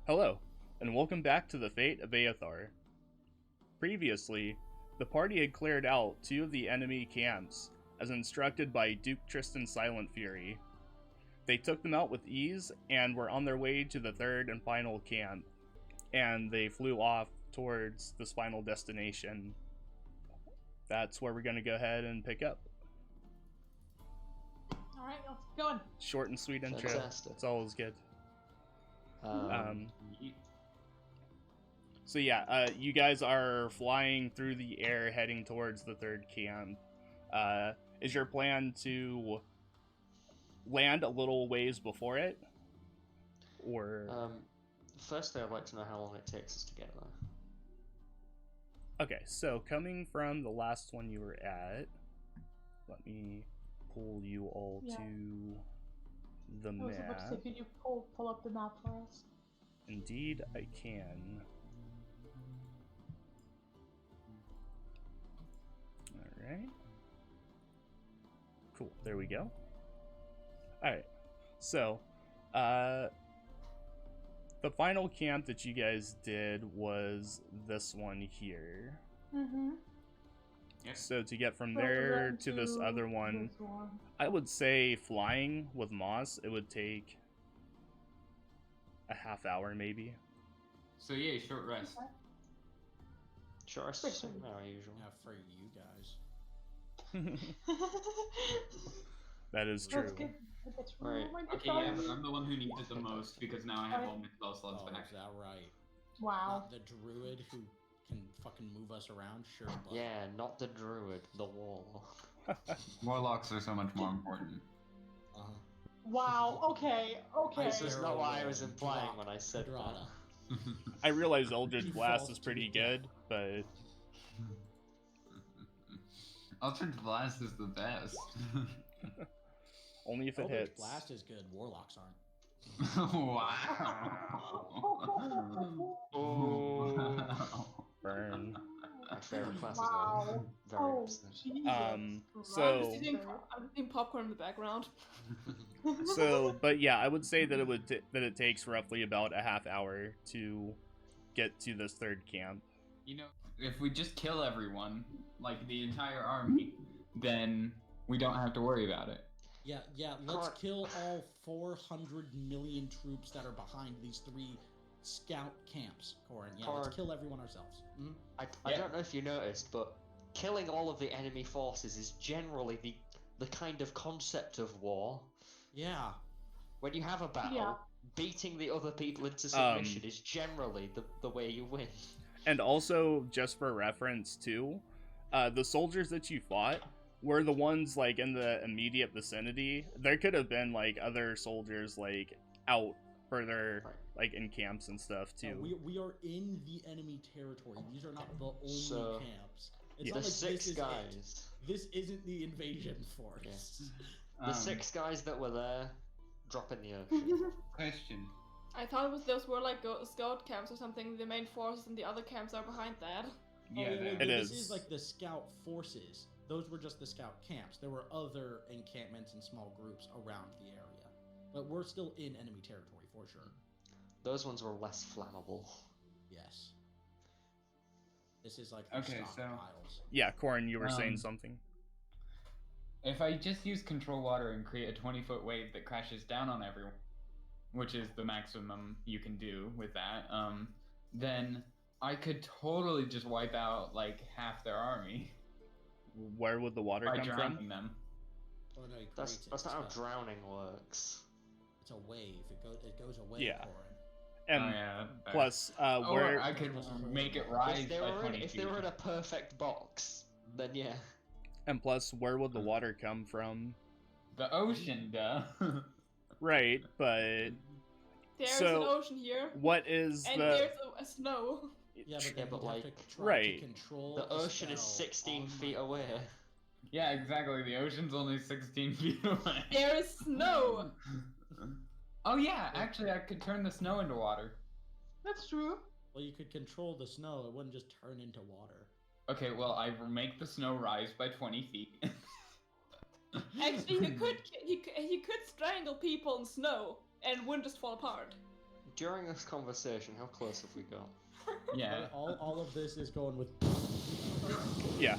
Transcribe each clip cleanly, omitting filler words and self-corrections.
Hello, and welcome back to the Fate of Aeothar. Previously, the party had cleared out two of the enemy camps, as instructed by Duke Tristan Silent Fury. They took them out with ease and were on their way to the third and final camp, and they flew off towards this final destination. That's where we're going to go ahead and pick up. Alright, let's keep going. Short and sweet intro. Fantastic. It's always good. Um, So yeah, you guys are flying through the air heading towards the third camp. Is your plan to land a little ways before it? Or firstly, I'd like to know how long it takes us to get there. okay, so coming from the last one you were at, let me pull you all Yeah. to the I was about to say, map. could you pull up the map for us? Indeed, I can. Alright. Cool, there we go. Alright, so, the final camp that you guys did was this one here. Mm-hmm. So to get from there to this other one, I would say flying with Moss, it would take a half hour maybe. So yeah, short rest. Sure, it's the same hour usually. Yeah, for you guys. That is true. Let's get Right. Okay, yeah, but I'm the one who needs it the most because now I have all my spell slots Oh, back. is that right? Wow. Not the druid who can fucking move us around? Sure, but... Yeah, not the druid, the wall. Warlocks are so much more important. Uh-huh. Wow. Okay. Okay. This is not what I was Drop. implying when I said Drata. that. I realize Eldritch You Blast fall is to pretty your good, but Eldritch Blast is the best. only if it Eldritch hits. Blast is good, warlocks aren't. Wow. Oh. Burn. My favorite class Wow. as well. Very Oh, upset. Jesus. So- I'm eating popcorn in the background. So, but yeah, I would say that it takes roughly about a half hour to get to this third camp. You know, if we just kill everyone, like the entire army, then we don't have to worry about it. Yeah, let's kill all 400 million troops that are behind these three scout camps, Corin. Yeah, let's Corin. kill everyone ourselves. I Yeah. don't know if you noticed, but killing all of the enemy forces is generally the kind of concept of war. Yeah. When you have a battle, Yeah. beating the other people into submission is generally the way you win. And also, just for reference too, the soldiers that you fought were the ones like in the immediate vicinity. There could have been like other soldiers like out further, Right. like in camps and stuff too. We are in the enemy territory. These are not the only So, camps. It's Yeah. not The like six this is guys. it. This isn't the invasion force. The 6 guys that were there, drop in the ocean. Question. I thought those were like scout camps or something. The main forces and the other camps are behind that. Yeah, well, It this is. is like the scout forces. Those were just the scout camps. There were other encampments and small groups around the area. But we're still in enemy territory for sure. Those ones were less flammable. Yes. This is like the Okay, so- stockpiles. Yeah, Corin, you were saying Um, something. If I just use control water and create a 20-foot wave that crashes down on everyone, which is the maximum you can do with that, then I could totally just wipe out like half their army Where would the water by come drowning from? them. Oh, no, you That's create it. not how It's drowning works. It's a wave. It goes away, Yeah. Corin. And Oh yeah. plus, Or where I could make it rise If they by were 20 in, if feet. they were in a perfect box, then yeah. and plus, where would the water come from? The ocean, duh. Right, but There's So, an ocean here, what is and the there's a snow. Yeah, but, Yeah, then but, you'd have like, to try right. to control The a ocean is spell 16 on feet my away. wall. Yeah, exactly. The ocean's only 16 feet away. There is snow. Oh yeah, actually I could turn the snow into water. That's true. Well, you could control the snow. It wouldn't just turn into water. Okay, well I will make the snow rise by 20 feet. Actually, he could strangle people in snow and wouldn't just fall apart. during this conversation, how close have we got? Yeah. All of this is going with. Yeah.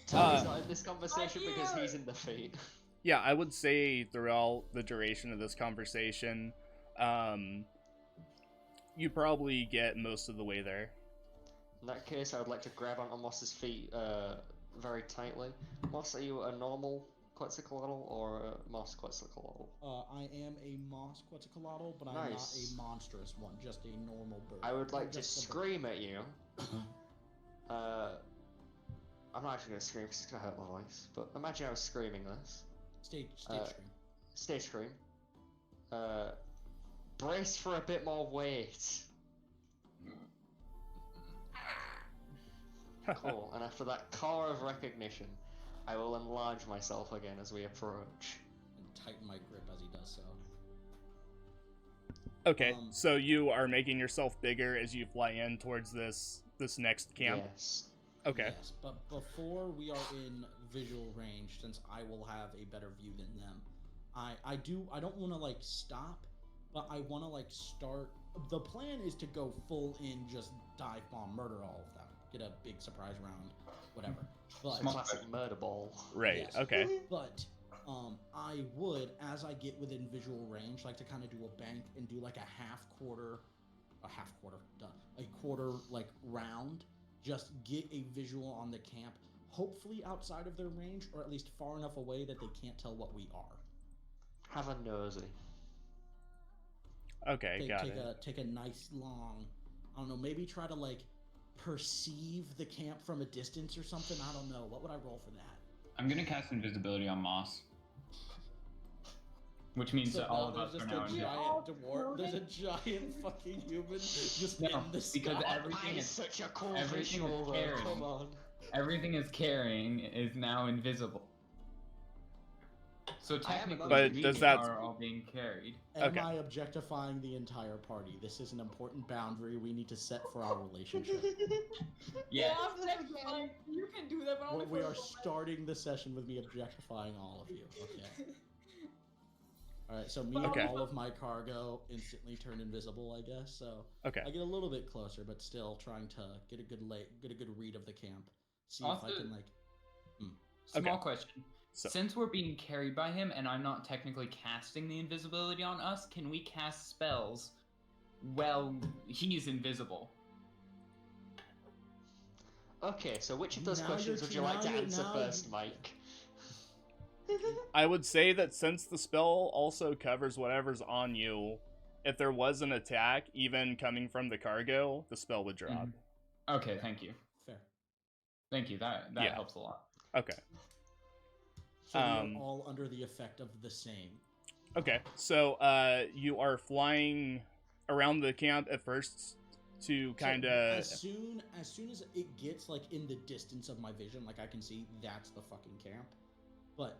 Tommy's not in this conversation because ear! he's in defeat. Yeah, I would say throughout the duration of this conversation, you probably get most of the way there. In that case, I would like to grab onto Moss's feet very tightly. Moss, are you a normal Quetzalcoatl or a Moss Quetzalcoatl? I am a moss Quetzalcoatl, but I'm not Nice. a monstrous one, just a normal bird. I would like I'm to just a bird. scream at you. I'm not actually gonna scream because it's gonna hurt my voice. But imagine I was screaming this. Stage Uh, scream. Stage scream. Brace for a bit more weight. Cool. And after that car of recognition, I will enlarge myself again as we approach. And tighten my grip as he does so. Okay, so you are making yourself bigger as you fly in towards this next camp. Yes. Okay. Yes, but before we are in visual range, since I will have a better view than them, I don't want to like stop, but I want to like start. The plan is to go full in, just dive bomb, murder all of them, get a big surprise round, whatever. But Classic murder ball. Right. Yes. Okay. But I would, as I get within visual range, like to kind of do a bank and do like a quarter like round. Just get a visual on the camp, hopefully outside of their range, or at least far enough away that they can't tell what we are. Have a nosy. Okay, got it. Take a nice long, I don't know, maybe try to like perceive the camp from a distance or something. I don't know. What would I roll for that? I'm gonna cast invisibility on Moss. Which means So that all now of us there's are just now a invisible. giant dwarf. There's a giant fucking human just No, in the sky. because everything is such a cool everything is visual, though. carrying. Come on. everything is carrying is now invisible. So technically, But we does that- are all being carried. Am Okay. I objectifying the entire party? This is an important boundary we need to set for our relationship. Yes. Well, that's fine. You can do that, but only We for are a moment. starting the session with me objectifying all of you. Okay. Alright, so me Okay. and all of my cargo instantly turn invisible, I guess. So Okay. I get a little bit closer, but still trying to get a good read of the camp. See if Also- I can like. Small Okay. question. So- Since we're being carried by him and I'm not technically casting the invisibility on us, can we cast spells while he's invisible? Okay, so which of those Now questions you're- would you like to now you- answer now first, you- Mike? I would say that since the spell also covers whatever's on you, if there was an attack, even coming from the cargo, the spell would drop. Mhm. Okay, thank you. Fair. Thank you. That Yeah. helps a lot. Okay. So we Um, are all under the effect of the same. Okay. So you are flying around the camp at first to kind So of. as soon as it gets like in the distance of my vision, like I can see that's the fucking camp. But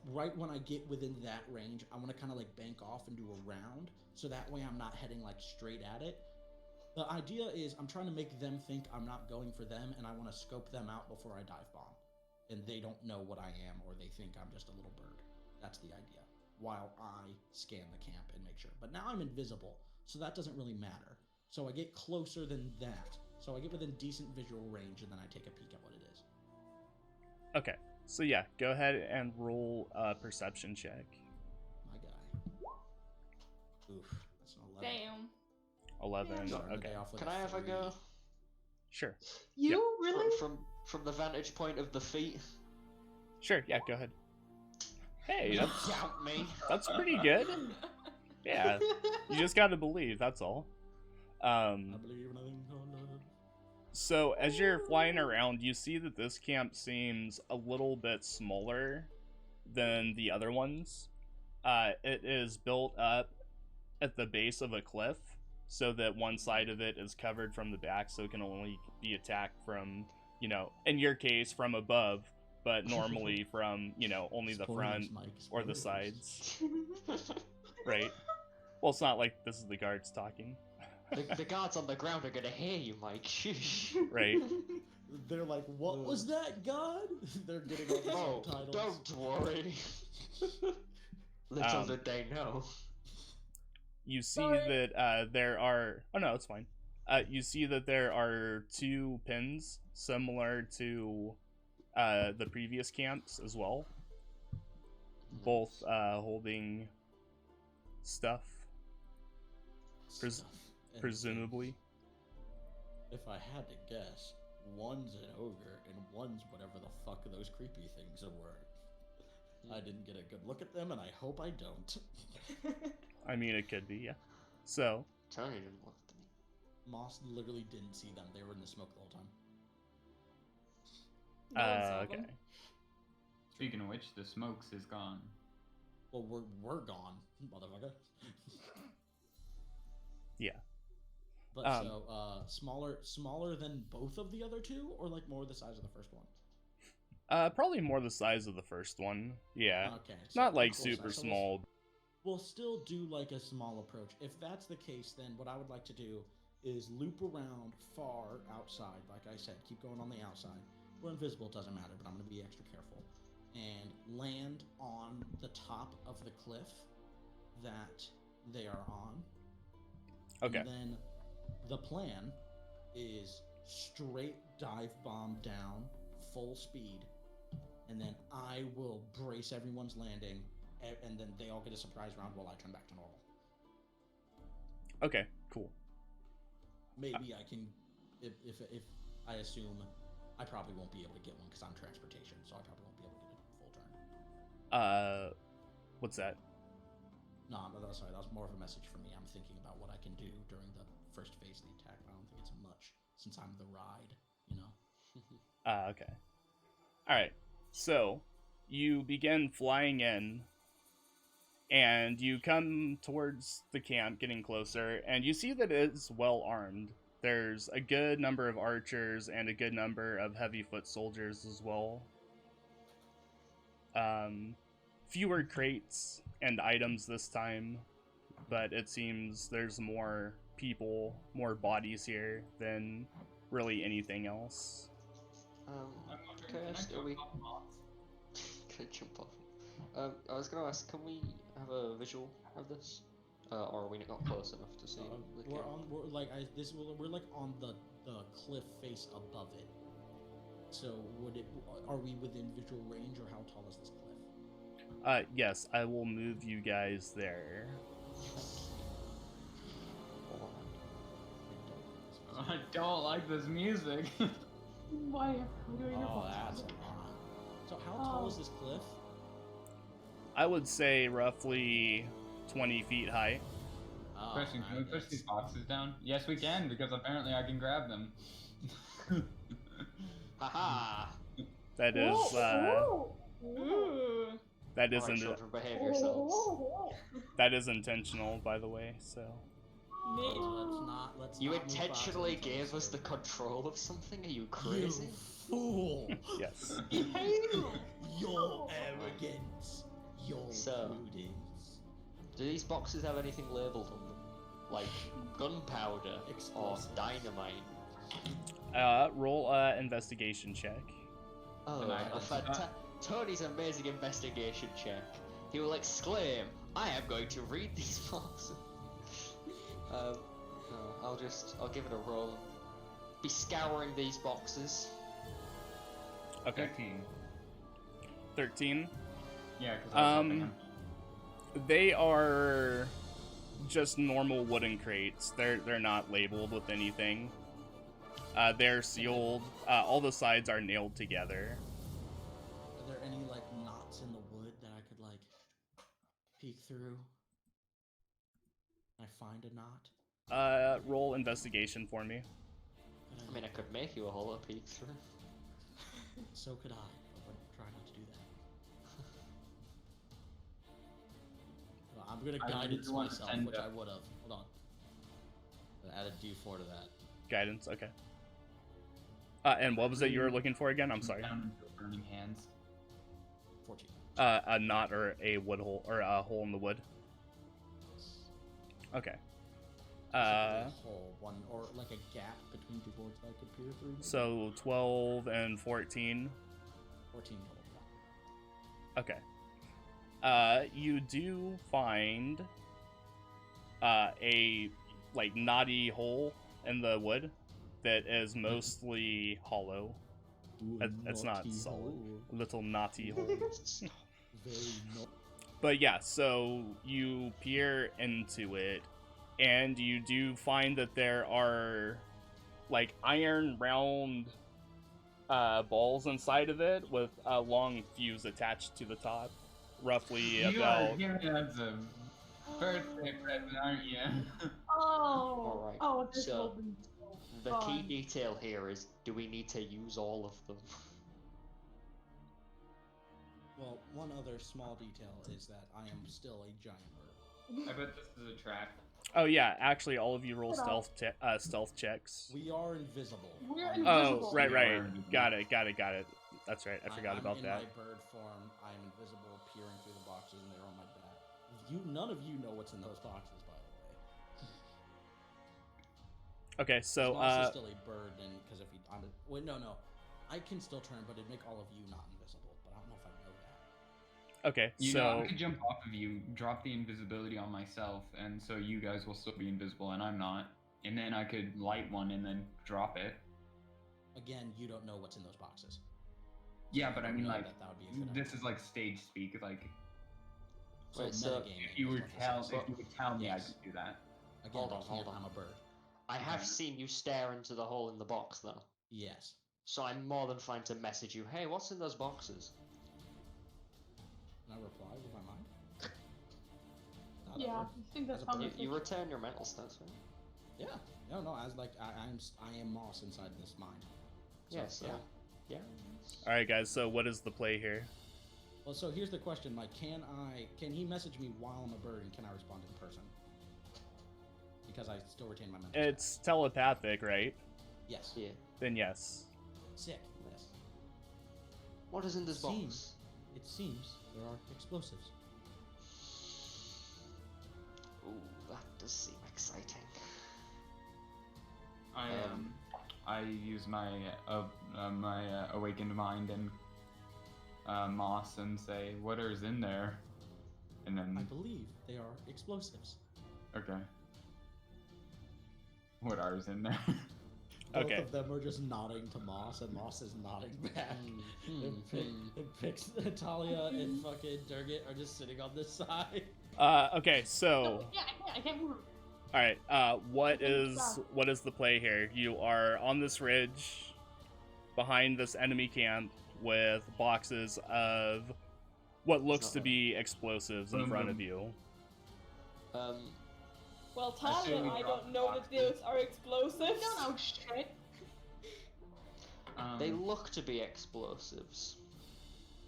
right when I get within that range, I want to kind of like bank off and do a round, so that way I'm not heading like straight at it. The idea is I'm trying to make them think I'm not going for them, and I want to scope them out before I dive bomb, and they don't know what I am, or they think I'm just a little bird. That's the idea. While I scan the camp and make sure. But now I'm invisible, so that doesn't really matter. So I get closer than that. So I get within decent visual range, and then I take a peek at what it is. Okay. So yeah, go ahead and roll a perception check. My guy. Oof, that's an 11. Damn. 11. Starting the Okay. day off with Can a I have a 3. go? Sure. You really? From the vantage point of the feet? Sure. Yeah. Go ahead. Hey, that's Count me. that's pretty good. Yeah. You just gotta believe. That's all. I believe in a thing called love. So as you're flying around, you see that this camp seems a little bit smaller than the other ones. It is built up at the base of a cliff, so that one side of it is covered from the back, so it can only be attacked from, in your case, from above, but normally from, only the Spoilers, front Mike, or the spoilers. sides, right? Well, it's not like this is the guards talking, The guards on the ground are gonna hear you, Mike. Shh. right? They're like, what was that, God? They're getting all the Oh, subtitles. don't worry. Little Um, did they know. you see Sorry. that there are. Oh no, it's fine. You see that there are 2 pins similar to the previous camps as well, both holding stuff, Stuff and presumably. things. If I had to guess, one's an ogre and one's whatever the fuck those creepy things were. I didn't get a good look at them, and I hope I don't. I mean, it could be, yeah. So, Tony didn't look at me. Moss literally didn't see them. They were in the smoke the whole time. No one saw okay. them. Speaking of which, the smokes is gone. Well, we're gone, motherfucker. Yeah. But smaller than both of the other 2, or like more the size of the first one? Probably more the size of the first one. Yeah. Okay. Not like equal super size. So small. We'll still do like a small approach. If that's the case, then what I would like to do is loop around far outside. Like I said, keep going on the outside. We're invisible, doesn't matter, but I'm going to be extra careful. And land on the top of the cliff that they are on. Okay. And then the plan is straight dive bomb down, full speed, and then I will brace everyone's landing, and then they all get a surprise round while I turn back to normal. Okay, cool. Maybe I can, if I assume I probably won't be able to get one because I'm transportation, so I probably won't be able to get a full turn. What's that? No, sorry, that was more of a message for me. I'm thinking about what I can do during the first phase of the attack, but I don't think it's much since I'm the ride, you know? Okay. Alright, so you begin flying in, and you come towards the camp, getting closer, and you see that it is well armed. There's a good number of archers and a good number of heavy foot soldiers as well. Fewer crates and items this time, but it seems there's more people, more bodies here than really anything else. Can I ask, are we... Can I jump off? I was gonna ask, can we have a visual of this? Or are we not close enough to see the camp? We're like on the cliff face above it. So are we within visual range, or how tall is this cliff? Yes, I will move you guys there. I don't like this music. Why are we doing Oh, that's a lot. So how tall is this cliff? I would say roughly 20 feet high. Oh, Question, can we push these boxes down? Yes, we can, because apparently I can grab them. Haha! That is, Ooh. that Alright, isn't, children, behave yourselves. that is intentional, by the way, so. Neat. Let's You not move intentionally boxes. gave us the control of something? Are you crazy? You fool! Yes. Your arrogance. Your So- prudence. Do these boxes have anything labelled on them? Like gunpowder or Explosives. dynamite? Roll investigation check. Oh, Can I a identify? Tony's amazing investigation check. He will exclaim, I am going to read these boxes. No, I'll give it a roll. Be scouring these boxes. Okay. 13. 13. Yeah, because I was helping him. They are just normal wooden crates. They're not labeled with anything. They're sealed. All the sides are nailed together. Are there any like knots in the wood that I could like peek through? Can I find a knot? Roll investigation for me. I mean, I could make you a hole to peek through. So could I, but I would try not to do that. Well, I'm gonna I guidance really want to myself, send which a- I would have. Hold on. Add a D4 to that. Guidance, okay. And what was it you were looking for again? I'm sorry. Down into burning hands. 14. A knot or a wood hole, or a hole in the wood. Okay. A hole, one or like a gap between two boards that I could peer through. So 12 and 14. 14 total. Okay. You do find a like knotty hole in the wood that is mostly hollow. Ooh, It's not naughty solid. hole. A little knotty hole. Very naughty. But yeah, so you peer into it, and you do find that there are like iron round balls inside of it with a long fuse attached to the top, roughly You are about. giving us a birthday present, aren't you? Oh. Alright, Oh, this so will be so The key fun. detail here is, do we need to use all of them? Well, one other small detail is that I am still a giant bird. I bet this is a trap. Oh yeah, actually, all of you roll Hold on. stealth checks. We are invisible. We're I'm invisible. Oh, right. Yeah. Got it. That's right. I forgot I'm about in that. my bird form. I'm invisible, peering through the boxes, and they're on my back. None of you know what's in those boxes, by the way. Okay, so Moss is still a bird, and because if he, wait, no, I can still turn, but it'd make all of you not invisible. But I don't know if I know that. okay, You know, so I could jump off of you, drop the invisibility on myself, and so you guys will still be invisible and I'm not. And then I could light one and then drop it. Again, you don't know what's in those boxes. Yeah, but I mean, know like, that would be a good this is like stage speak. Like, So Wait, so metagaming if you is would what this tell, is. if you would tell me, I Yes. could do that. Again, Hold I on, hold can't, on. I'm a bird. I have Okay. seen you stare into the hole in the box, though. Yes. So I'm more than fine to message you, hey, what's in those boxes? Can I reply with my mind? Not Yeah, ever. I think that's As a how bird. You, we you return your mental stats, right? Yeah. No. As like I am Moss inside this mind. So, Yes, yeah. Yeah. all right, guys. So what is the play here? Well, so here's the question, Mike. Can he message me while I'm a bird, and can I respond in person? Because I still retain my mental. It's telepathic, right? Yes. Yeah. Then yes. Sick. Yes. What is in this box? Seems. It seems there are explosives. Ooh, that does seem exciting. I use my awakened mind and Moss and say, "What is in there?" And I then believe they are explosives. okay, what are in there? Both Okay. of them are just nodding to Moss, and Moss is nodding back. And Pix, Natalia, and fucking Durgit are just sitting on this side. Okay. So Yeah, I can't move. all right. What is the play here? You are on this ridge, behind this enemy camp, with boxes of what looks to be explosives in front of you. Well, I say Talia, we I drop don't know that boxes. those are explosives. I don't know shit. They look to be explosives.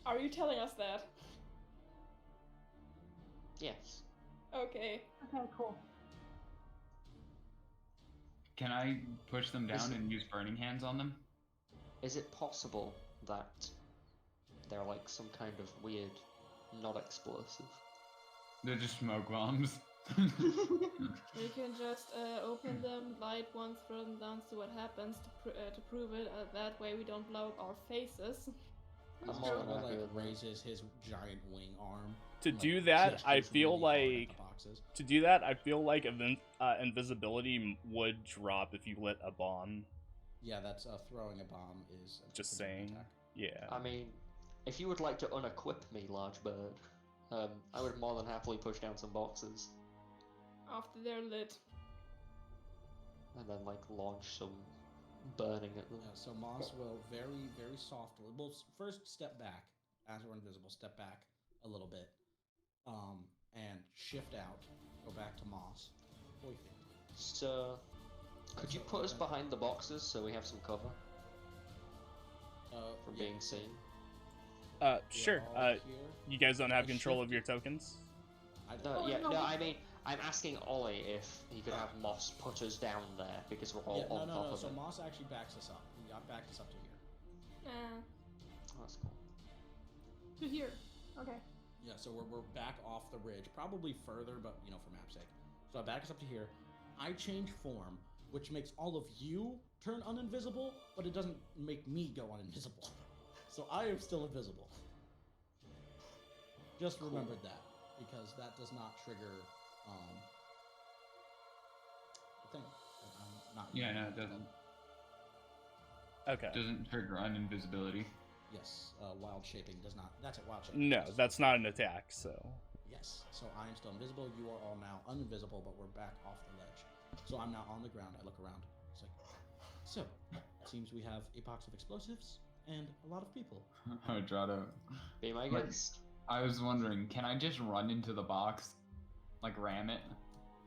Are you telling us that? Yes. Okay. Okay, cool. Can I push them Is down it- and use burning hands on them? Is it possible that they're like some kind of weird, not explosive? They're just smoke bombs. We can just open them, light one, throw them down, see what happens to prove it. That way we don't blow up our faces. I'm Moss more than kinda, happy like with that. raises his giant wing arm. To and, do like, that, gestures I feel really hard at like the boxes. invisibility would drop if you lit a bomb. Yeah, that's throwing a bomb is a Just different saying. attack. Yeah. I mean, if you would like to unequip me, large bird, I would more than happily push down some boxes After they're lit. and then like launch some burning at them. Yeah, so Moss will very, very softly. We'll first step back as we're invisible. Step back a little bit, and shift out. Go back to Moss. Perfect. So, could you put us behind the boxes so we have some cover from Yeah, being seen? we're Sure. all here. You guys don't have I control of shifted. your tokens? I No, don't. Oh, yeah, no, no. we- I mean, I'm asking Ollie if he could have Moss put us down there because we're all Yeah, on top no. of So it. Moss actually backs us up. He backed us up to here. Oh, that's cool. To here. Okay. Yeah, so we're back off the ridge, probably further, but for map's sake. So I back us up to here. I change form, which makes all of you turn uninvisible, but it doesn't make me go uninvisible. So I am still invisible. Just Cool. remembered that, because that does not trigger thing. But I'm not. Yeah, no, it doesn't. Okay. Doesn't trigger uninvisibility. Yes, wild shaping does not. That's it. Wild shaping. No, that's not an attack. So. Yes. So I am still invisible. You are all now uninvisible, but we're back off the ledge. So I'm now on the ground. I look around. It's like, so it seems we have a box of explosives and a lot of people. Hydrata. Be my But- guest. I was wondering, can I just run into the box, like ram it,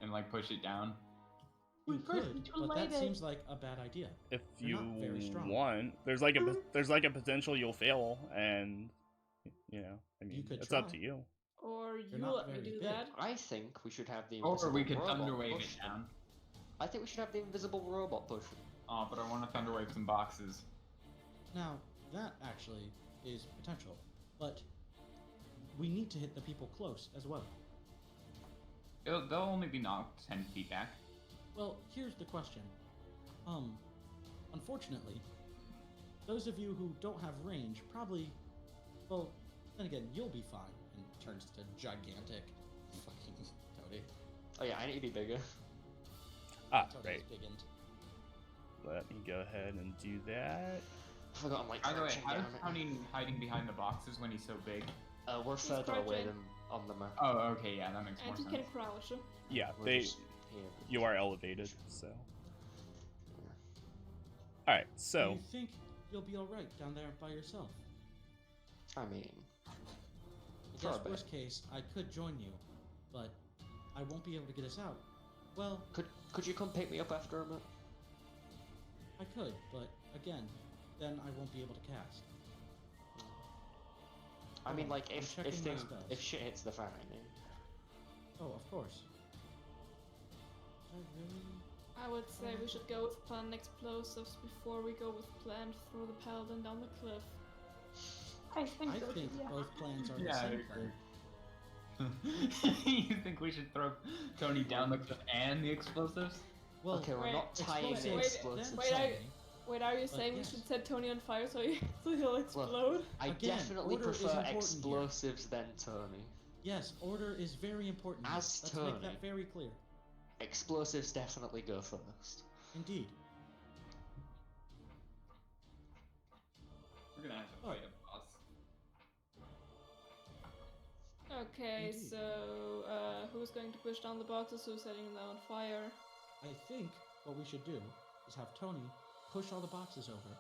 and like push it down? You We've heard could, too but late. that seems like a bad idea. If They're you not very strong. want, there's like a potential you'll fail, and you know, I mean, could it's up try. to you. Or They're you not let me very do big. that. I think we should have the Or invisible we could robot thunder wave push it them. down. I think we should have the invisible robot push them. Oh, but I want to thunder wave some boxes. Now, that actually is potential, but we need to hit the people close as well. They'll only be knocked 10 feet back. Well, here's the question. Unfortunately, those of you who don't have range probably, well, then again, you'll be fine. And turns to gigantic fucking Toady. Oh yeah, I need to be bigger. Ah, Toady's right. biggened. Let me go ahead and do that. I forgot I'm like By the way, crouching how is down. Tony hiding behind the boxes when he's so big? We're He's further away crouching. than on the map. Oh, okay, yeah, that makes And more you sense. can crouch. Yeah, We're just here. you are elevated, so. All right, Do so you think you'll be alright down there by yourself? I mean, I For a guess bit. worst case, I could join you, but I won't be able to get us out. Well, could you come pick me up after a bit? I could, but again, then I won't be able to cast. I mean, Oh, like I'm if checking my thing spells. if shit hits the fan, I mean. Oh, of course. I really... I would say we should go with planned explosives before we go with planned throw the paladin down the cliff. I think I so. think Yeah. both plans are the Yeah, I same agree. plan. You think we should throw Tony down the cliff and the explosives? Well, Okay, we're Wait, not tying the explosives, explosives. then Wait, Tony. Wait, are you But saying yes. we should set Tony on fire so, so he'll explode? I Again, definitely order is prefer important here. explosives than Tony. Yes, order is very important. here. As Let's make Tony. that very clear. Explosives definitely go first. Indeed. We're gonna have to fight a boss. Okay, Indeed. so who's going to push down the boxes? Who's setting them on fire? I think what we should do is have Tony push all the boxes over,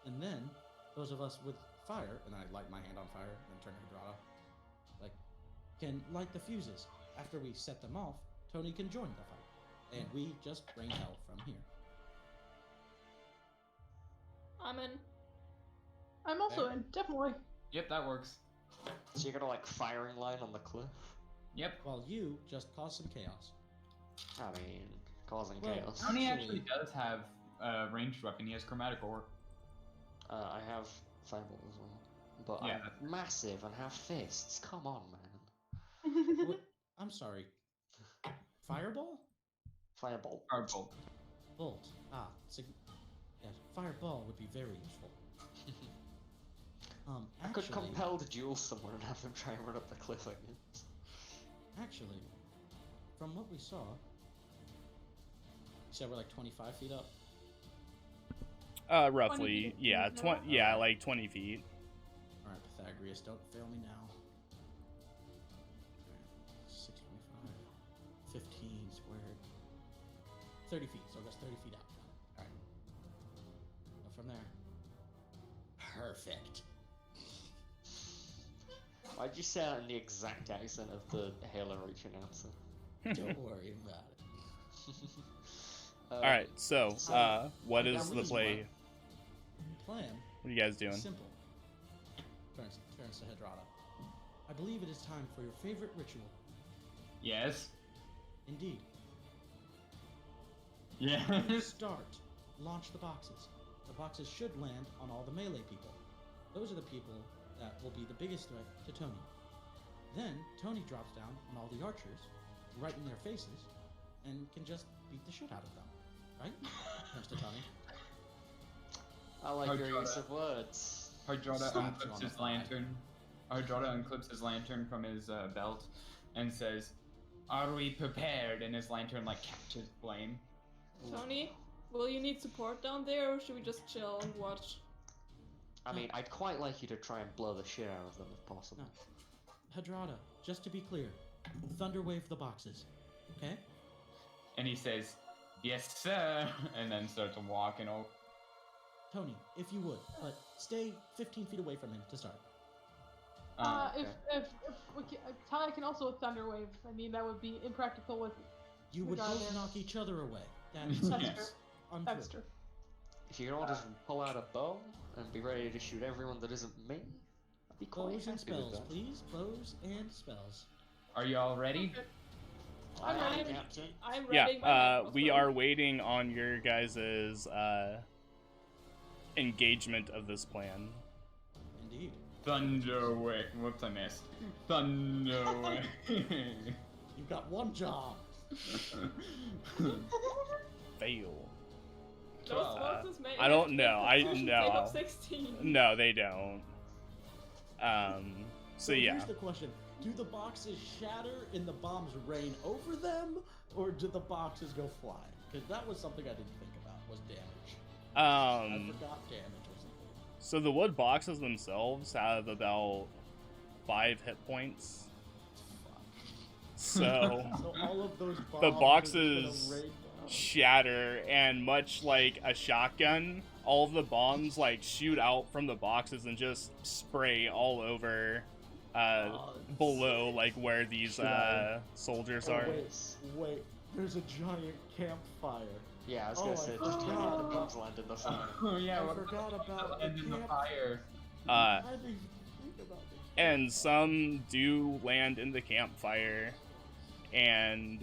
and then those of us with fire, and I light my hand on fire, and then turn to Hydrata, like, can light the fuses. After we set them off, Tony can join the fight, and we just bring hell from here. I'm in. I'm also Okay. in, definitely. Yep, that works. So you're gonna like firing line on the cliff? Yep. While you just cause some chaos. I mean, causing Well, chaos. Tony Actually- actually does have a ranged weapon. He has chromatic ore. I have fireball as well, but Yeah. I'm massive and have fists. Come on, man. What? I'm sorry. Fireball? Fireball. Firebolt. Bolt. Ah, yes, fireball would be very useful. I could Actually, compel the duel someone and have them try and run up the cliff again. actually, from what we saw, you said we're like 25 feet up. Roughly, feet yeah, is that? yeah, like 20 feet. All right, Pythagoras, don't fail me now. 625, 15 squared, 30 feet. So that's 30 feet out. All right. Go from there. Perfect. Why'd you say that in the exact accent of the Halo Reach announcer? Don't worry about it. All right, so what Now, is the reason play? Plan What are you guys doing? is simple. Turns to Hydrata. I believe it is time for your favorite ritual. Yes. Indeed. Yes. Start. Launch the boxes. The boxes should land on all the melee people. Those are the people that will be the biggest threat to Tony. Then Tony drops down on all the archers, right in their faces, and can just beat the shit out of them. Right? Turns to Tony. I like your Hydrata. use of words. Hydrata Slaps you unclips on his the thigh. lantern. Hydrata unclips his lantern from his belt and says, "Are we prepared?" And his lantern like catches flame. Tony, will you need support down there, or should we just chill and watch? I mean, I'd quite like you to try and blow the shit out of them if possible. No. Hadrada, just to be clear, thunderwave the boxes, okay? And he says, "Yes, sir," and then starts walking over. Tony, if you would, but stay 15 feet away from him to start. Okay. If we can, Ty can also thunderwave. I mean, that would be impractical with. You would Got both it. knock each other away. That That's seems true. untrue. That's true. If you can all just pull out a bow and be ready to shoot everyone that isn't me, I'd be quite Bows and happy with spells, that. please. Bows and spells. Are you all ready? Okay. I'm Aye, ready. Captain. I'm Yeah, ready. my we microphone. are waiting on your guys' engagement of this plan. Indeed. Thunderwave. Whoops, I missed. Thunderwave. You've got one job. Fail. Those boxes may I don't know. I Constitution know. save of 16. No, they don't. So yeah. Here's the question. Do the boxes shatter and the bombs rain over them, or do the boxes go flying? Because that was something I didn't think about, was damage. I forgot damage or something. So the wood boxes themselves have about 5 hit points. So So all of those bombs the are just boxes gonna rain down. shatter, and much like a shotgun, all of the bombs like shoot out from the boxes and just spray all over below like where these soldiers Oh, are. wait, there's a giant campfire. Yeah, I was Oh, gonna I say, just forgot trying to get the about- bombs land in the fire. Oh yeah, I what forgot about and in the camp- fire. Uh, I didn't even think about the and campfire. some do land in the campfire, and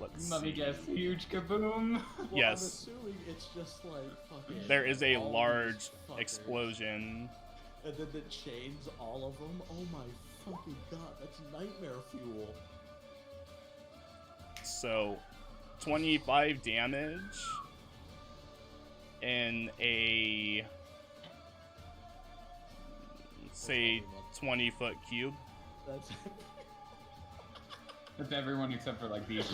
let's Let me see. guess, huge kaboom. Well, Yes. I'm assuming it's just like fucking. There is a all these large fuckers. explosion. And then the chains, all of them. Oh my fucking god, that's nightmare fuel. So 25 damage in a say 20-foot cube. That's That's everyone except for like these.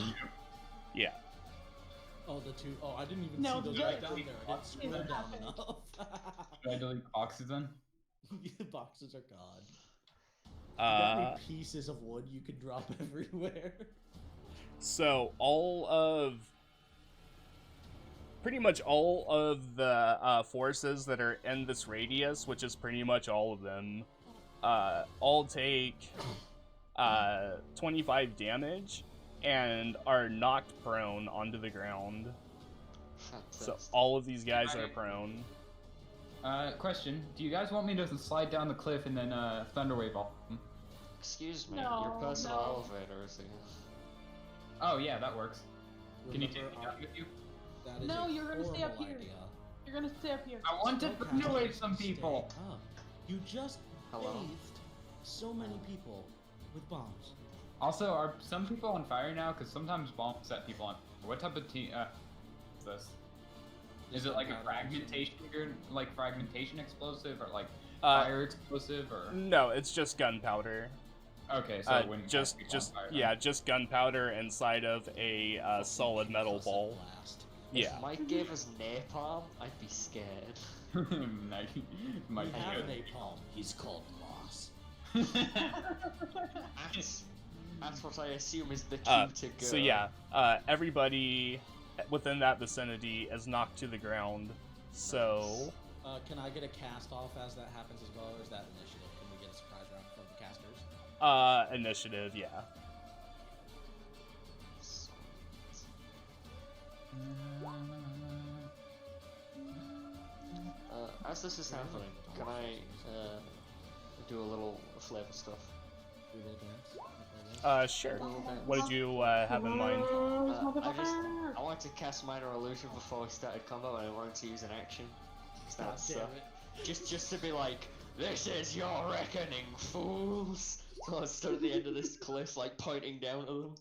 Yeah. oh the two oh I didn't even No, see those the- right down there. I didn't scroll Isn't down happening. enough. Should I delete boxes then? The boxes are gone. You got Uh, any pieces of wood you could drop everywhere? so pretty much all of the forces that are in this radius, which is pretty much all of them, all take 25 damage and are knocked prone onto the ground. So Fantastic. all of these guys are prone. Question: do you guys want me to slide down the cliff and then thunderwave all? Excuse me, No, your personal no. elevator is here. Oh yeah, that works. Can you take Remember, me down with you? that is No, a you're gonna stay up horrible here. idea. You're gonna stay up here. I want to Spellcasters thunderwave some stay people. up. You just Hello? bathed so many people with bombs. Also, are some people on fire now? Because sometimes bombs set people on. What type of is this? Is it like a fragmentation explosive, or like fire explosive, or? No, it's just gunpowder. Okay, so it wouldn't just catch people on fire, then. yeah, just gunpowder inside of a solid metal Faucet ball. blast. Yeah. If Mike gave us napalm, I'd be scared. Mike, Mike, We have good. napalm. He's called Moss. That's what I assume is the key to go. So yeah, everybody within that vicinity is knocked to the ground. So Can I get a cast off as that happens as well, or is that initiative? Can we get a surprise round from the casters? initiative, yeah. As this is happening, can I do a little flavor stuff? Do a little dance? Sure. A little dance? What did you have in mind? I wanted to cast minor illusion before we started combat, and I wanted to use an action. God That's damn it. just to be like, this is your reckoning, fools. So I stood at the end of this cliff, like pointing down at them.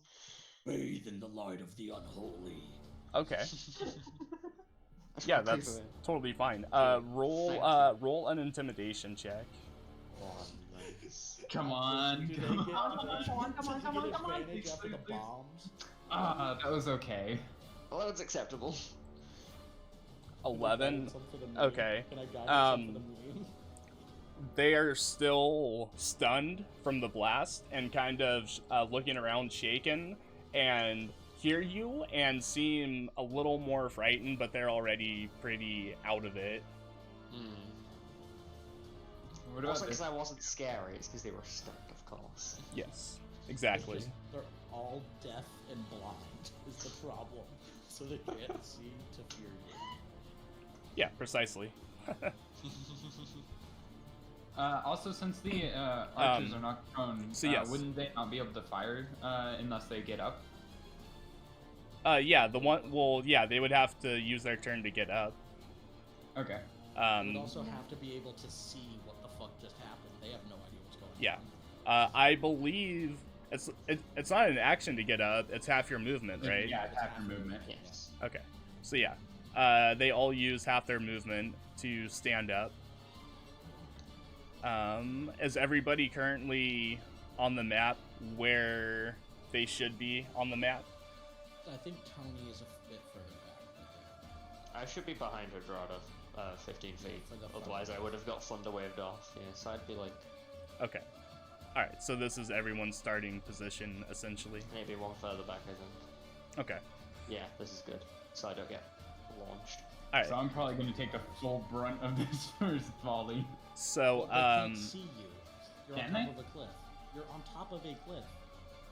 Bathe in the light of the unholy. Okay. That's Yeah, what that's people totally fine. Roll Thank roll an intimidation check. are. Oh, nice. Come on. Do they get, Come on, come on, do come on, they come on, get come on. advantage after the bombs? That was okay. 11's acceptable. 11. Some for the meme? Okay. Can I guide some for the meme? They are still stunned from the blast and kind of looking around shaken and hear you and seem a little more frightened, but they're already pretty out of it. What Also, about because this? I wasn't scary, it's because they were stunned, of course. Yes, exactly. It's just they're all deaf and blind is the problem. So they can't see to fear you. Yeah, precisely. Also, since the archers are not prone, so yes. wouldn't they not be able to fire unless they get up? Yeah, they would have to use their turn to get up. Okay. They would also have to be able to see what the fuck just happened. They have no idea what's going on. I believe it's not an action to get up. It's half your movement, right? Yeah, it's half your movement. Yes. Okay. So yeah, they all use half their movement to stand up. Is everybody currently on the map where they should be on the map? I think Tony is a bit further back. I should be behind her, Dorada, 15 feet. For the Otherwise, I would have got thunder waved off. Yeah, so I'd be like Okay. Alright, so this is everyone's starting position, essentially. maybe one further back, I think. Okay. Yeah, this is good. So I don't get launched. Alright, So I'm probably going to take the full brunt of this first volley. so, They can't see you. You're Can on they? top of a cliff. You're on top of a cliff.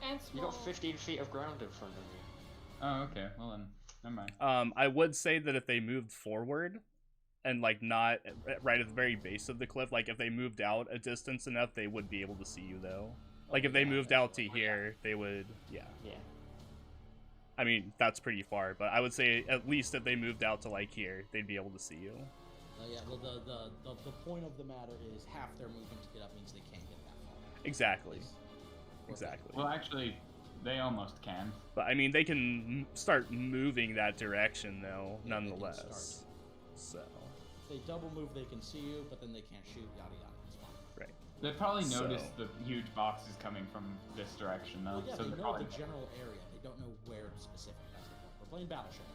And You small. got 15 feet of ground in front of you. Oh, okay. Well then, never mind. I would say that if they moved forward and, like, not right at the very base of the cliff, like, if they moved out a distance enough, they would be able to see you, though. Like, if they moved out to here, they would, yeah. Yeah. I mean, that's pretty far, but I would say at least if they moved out to, like, here, they'd be able to see you. Yeah, well, the point of the matter is half their movement to get up means they can't get that far. Exactly. Is- Exactly. Well, actually, they almost can. But, I mean, they can start moving that direction, though, Yeah, they can nonetheless. So, If they double move, they can see you, but then they can't shoot. Yada yada. It's fine. right. They probably So- noticed the huge boxes coming from this direction, though. Well, yeah, so they they're know probably... the general area. They don't know where specific. That's the point. We're playing Battleship.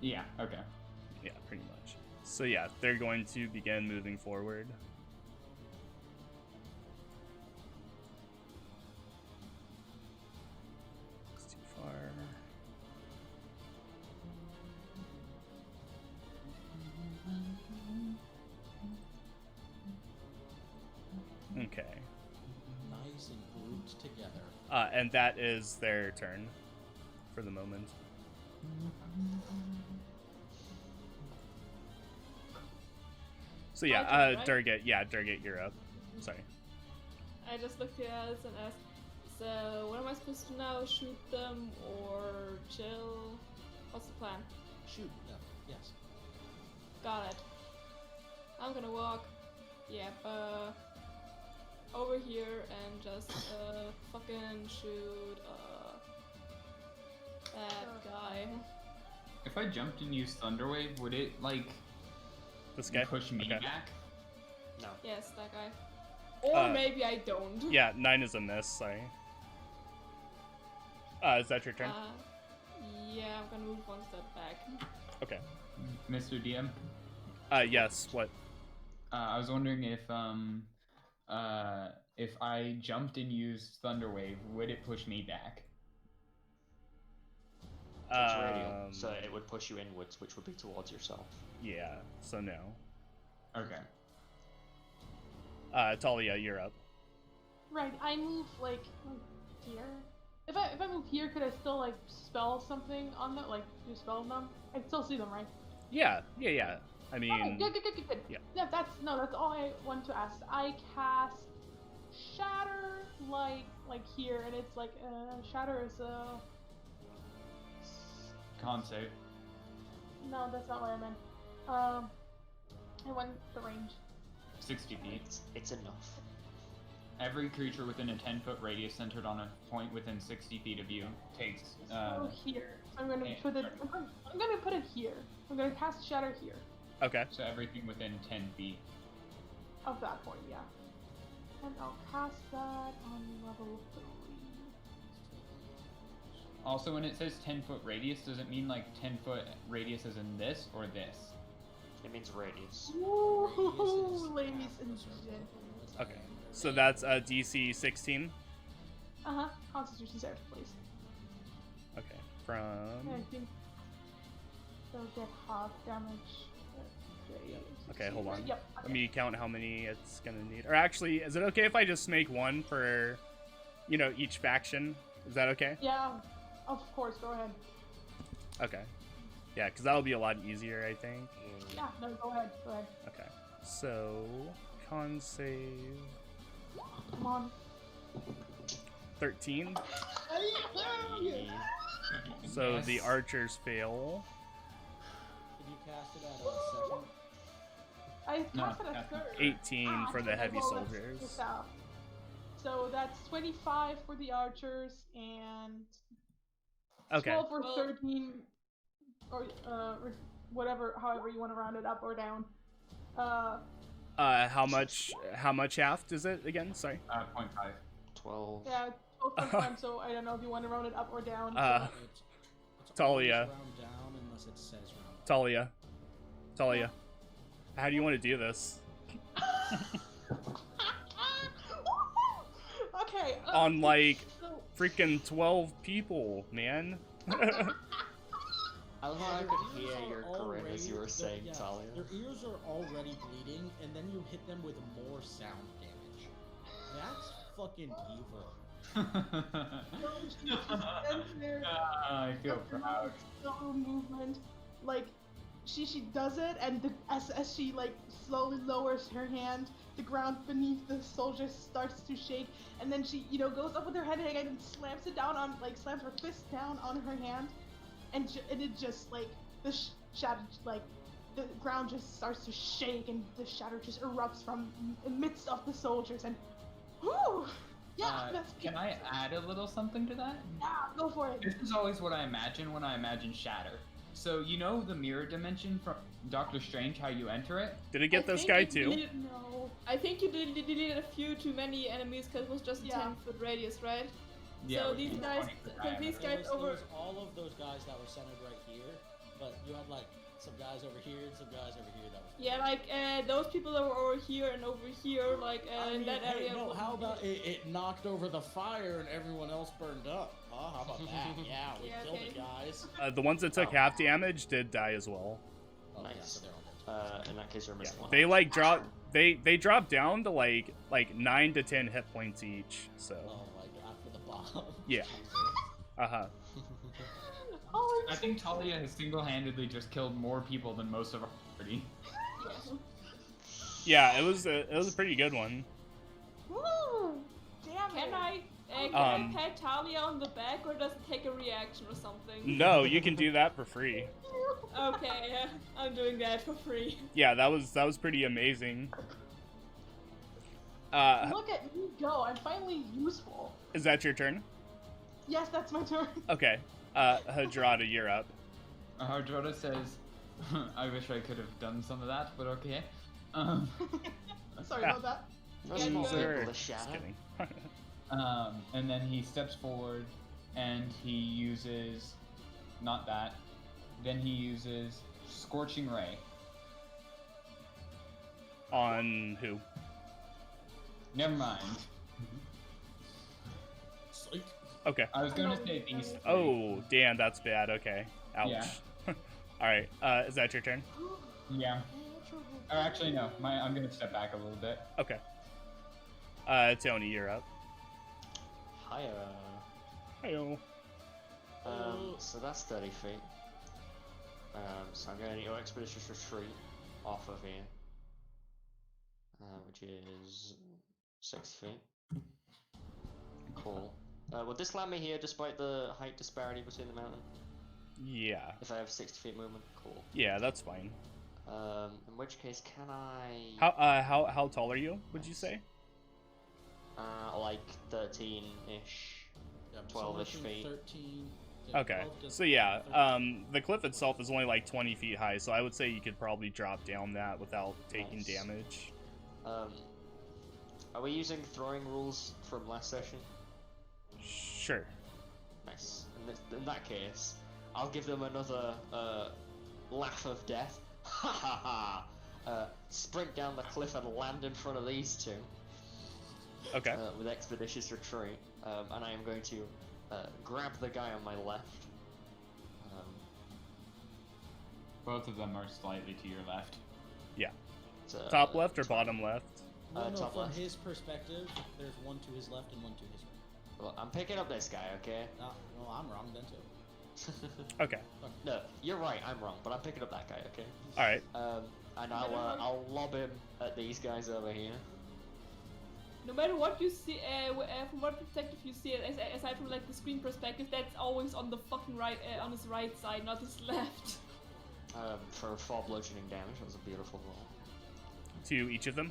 Yeah. Okay. Yeah, pretty much. So, yeah, they're going to begin moving forward. It's too far. Okay. Nice and grouped together. And that is their turn for the moment. So yeah, My turn, right? Durgate, you're up. Sorry. I just looked at us and asked, so what am I supposed to now? Shoot them or chill? What's the plan? Shoot. Yeah. Yes. Got it. I'm gonna walk, over here and just fucking shoot that guy. If I jumped and used Thunderwave, would it, like, This guy? push me Okay. back? No. Yes, that guy. Or maybe I don't. Yeah, 9 is a miss, sorry. Is that your turn? Yeah, I'm gonna move one step back. Okay. Mr. DM? Yes, what? I was wondering if I jumped and used Thunderwave, would it push me back? It's radial, so it would push you inwards, which would be towards yourself. Yeah, so no. Okay. Talia, you're up. Right, I move like here. If I move here, could I still like spell something on them? Like do spell on them? I can still see them, right? Yeah. I Okay, mean, good. yeah. Yeah, that's all I want to ask. I cast Shatter like here, and it's like Shatter is a. Con save. No, that's not what I meant. I went the range. 60 feet. It's enough. Every creature within a 10-foot radius centered on a point within 60 feet of you takes. So here. So I'm gonna yeah, put it. sorry. I'm gonna put it here. I'm gonna cast Shatter here. okay. So everything within 10 feet. Of that point, yeah. And I'll cast that on level 3. Also, when it says 10-foot radius, does it mean like 10-foot radius as in this or this? It means radius. Ooh, ladies and gentlemen. Okay. So that's DC 16. Constitution saved, please. Okay. Yeah, I From. think they'll get half damage. Okay, hold on. Yep. Let me count how many it's gonna need. Or actually, is it okay if I just make one for, each faction? Is that okay? Yeah, of course. Go ahead. Okay. Yeah, because that'll be a lot easier, I think. Yeah, no, go ahead. Go ahead. Okay. So, con save Come on. 13. So the archers fail. Did you cast it at a second? I No, cast it at that's third. 18 for the okay, heavy well, let's soldiers. check this out. So that's 25 for the archers and Okay. 12 or Well- 13, or whatever, however you want to round it up or down. How much aft is it again? Sorry. 0.5. 12. Yeah, 12.5. So I don't know if you want to round it up or down. It's Talia. always round down unless it says round up. Talia. How do you want to do this? Okay. On like So, freaking 12 people, man. I love how I Their could ears hear are your grin as you were already- saying, yeah, Talia. Their ears are already bleeding, and then you hit them with more sound damage. That's fucking evil. and their I feel proud. slow movement, like she does it, and as she like slowly lowers her hand, the ground beneath the soldier starts to shake, and then she goes up with her head again and slams it down on slams her fist down on her hand, and it just like the shatter, like the ground just starts to shake, and the shatter just erupts from amidst of the soldiers, and whoo, yeah, that's Can I add a little something to that? yeah, go for it. This is always what I imagine when I imagine shatter. So you know the mirror dimension from Doctor Strange, how you enter it? Did it get I this think guy you too? deleted- No. I think you deleted a few too many enemies because it was just a Yeah. 10-foot radius, right? Yeah. So with these the guys- 20-foot so diameter. these guys There over- was all of those guys that were centered right here, but you had like some guys over here and some guys over here that was. Yeah, like those people that were over here and over here, like I in mean, that hey, area. no, was- how about it knocked over the fire and everyone else burned up? Huh? How about that? Yeah, we Yeah, killed okay. it, guys. The ones that took Oh. half damage did die as well. Oh, yeah, Nice. so they're all dead. In that case, you're Yeah. missing one. They like drop. They drop down to like 9 to 10 hit points each. So Oh, like after the bomb. yeah. Uh-huh. Oh, I think Talia has single-handedly just killed more people than most of our party. Yeah, it was a pretty good one. Woo! Damn Can it. I pat Talia on the back, or does it take a reaction or something? No, you can do that for free. Okay, yeah, I'm doing that for free. Yeah, that was pretty amazing. Look at me go. I'm finally useful. Is that your turn? Yes, that's my turn. Okay. Hadrada, you're up. Hardrota says, I wish I could have done some of that, but okay. Sorry about that. First Yeah, of all, go people, ahead. the Just shadow. kidding. And then he steps forward and he uses, not that, then he uses Scorching Ray. On who? Never mind. Psych. Okay. I was gonna say these three. Oh, damn, that's bad. Okay. Ouch. Yeah. Alright, is that your turn? Yeah. Or actually, no. I'm gonna step back a little bit. Okay. Tony, you're up. Hiya. Heyo. So that's 30 feet. So I'm going to need to expeditious retreat off of here. Which is 6 feet. Cool. Would this land me here despite the height disparity between the mountain? Yeah. If I have 60 feet movement? Cool. Yeah, that's fine. In which case, can I... How tall are you, would you say? Like 13-ish. Yeah, 12-ish somewhere feet. between 13. Yeah, Okay. 12 to So yeah, 13. the cliff itself is only like 20 feet high, so I would say you could probably drop down that without taking Nice. damage. Are we using throwing rules from last session? Sure. Nice. in that case, I'll give them another laugh of death. Ha ha ha! Sprint down the cliff and land in front of these two. Okay. With expeditious retreat, and I am going to grab the guy on my left. Both of them are slightly to your left. Yeah. Top left or bottom left? No, top from left. his perspective, there's one to his left and one to his right. Well, I'm picking up this guy, okay? Well, I'm wrong then too. Okay. No, you're right. I'm wrong, but I'm picking up that guy, okay? All right. And I'll lob him at these guys over here. No matter what you see, from what perspective you see it, aside from like the screen perspective, that's always on the fucking right, on his right side, not his left. For 4 bludgeoning damage, that was a beautiful roll. To each of them?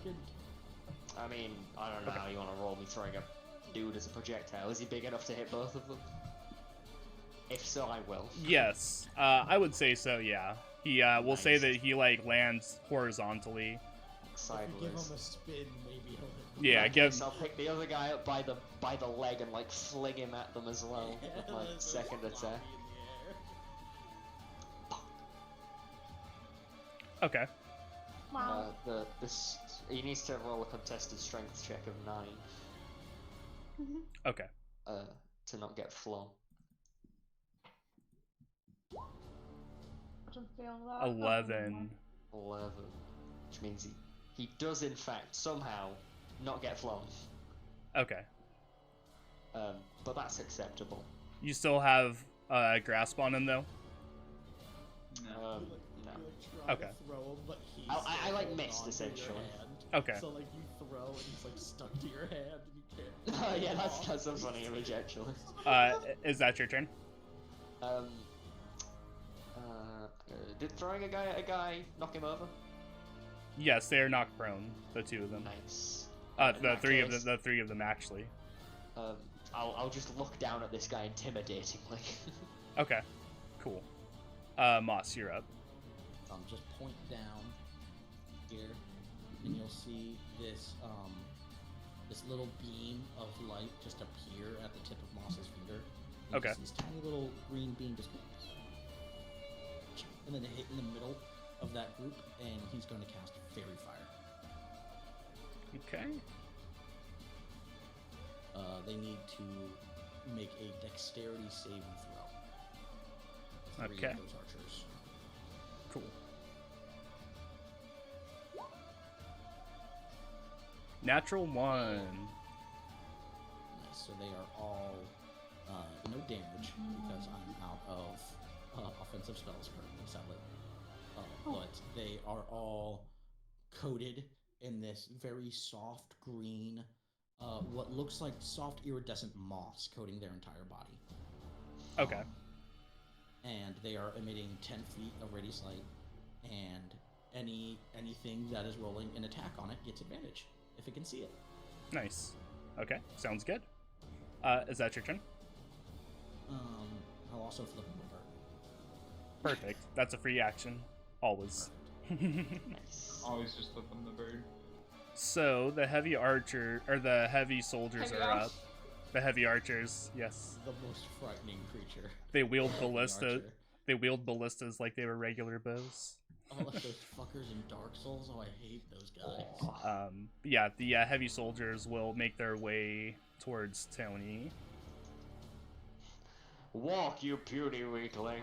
I mean, I don't know how you want to roll me throwing a dude as a projectile. Is he big enough to hit both of them? If so, I will. Yes. I would say so, yeah. He, we'll say Nice. that he, like, lands horizontally. Sideways. If you give him a spin, maybe he'll hit. Yeah, give... So I'll pick the other guy up by the leg and like fling him at them as well. With my second attack. Okay. Wow. He needs to roll a contested strength check of 9. Okay. To not get flung. Don't fail that. 11. 11, which means he does in fact somehow not get flung. Okay. But that's acceptable. You still have grasp on him, though? No. Okay. Throw him, but he's I like holding missed, on to essentially. your hand. Okay. So like you throw and he's like stuck to your hand and you can't. Oh yeah, get off. that's a funny image actually. Is that your turn? Did throwing a guy at a guy knock him over? Yes, they are knocked prone, the 2 of them. Nice. The In that 3 of case, the 3 of them, actually. I'll just look down at this guy intimidatingly. Okay. Cool. Moss, you're up. Just point down here, and you'll see this this little beam of light just appear at the tip of Moss's finger. And Okay. you see this tiny little green beam just, and then hit in the middle of that group, and he's going to cast Fairy Fire. Okay. They need to make a dexterity saving throw. 3 Okay. of those archers. Cool. Natural 1. Nice. So they are all no damage because I'm out of offensive spells currently, sadly. But they are all coated in this very soft green, what looks like soft iridescent moss coating their entire body. Okay. And they are emitting 10 feet of radius light, and anything that is rolling an attack on it gets advantage if it can see it. Nice. Okay, sounds good. Is that your turn? I'll also flip them over. Perfect. That's a free action. Always. Nice. Always just flip on the bird. So, the heavy archer, or the heavy soldiers Heavy are arch- up. The heavy archers, yes. The most frightening creature. They wield Heavy ballista. archer. They wield ballistas like they were regular bows. Oh, like those fuckers in Dark Souls. Oh, I hate those guys. Yeah, the heavy soldiers will make their way towards Tony, Walk, you puny weakling.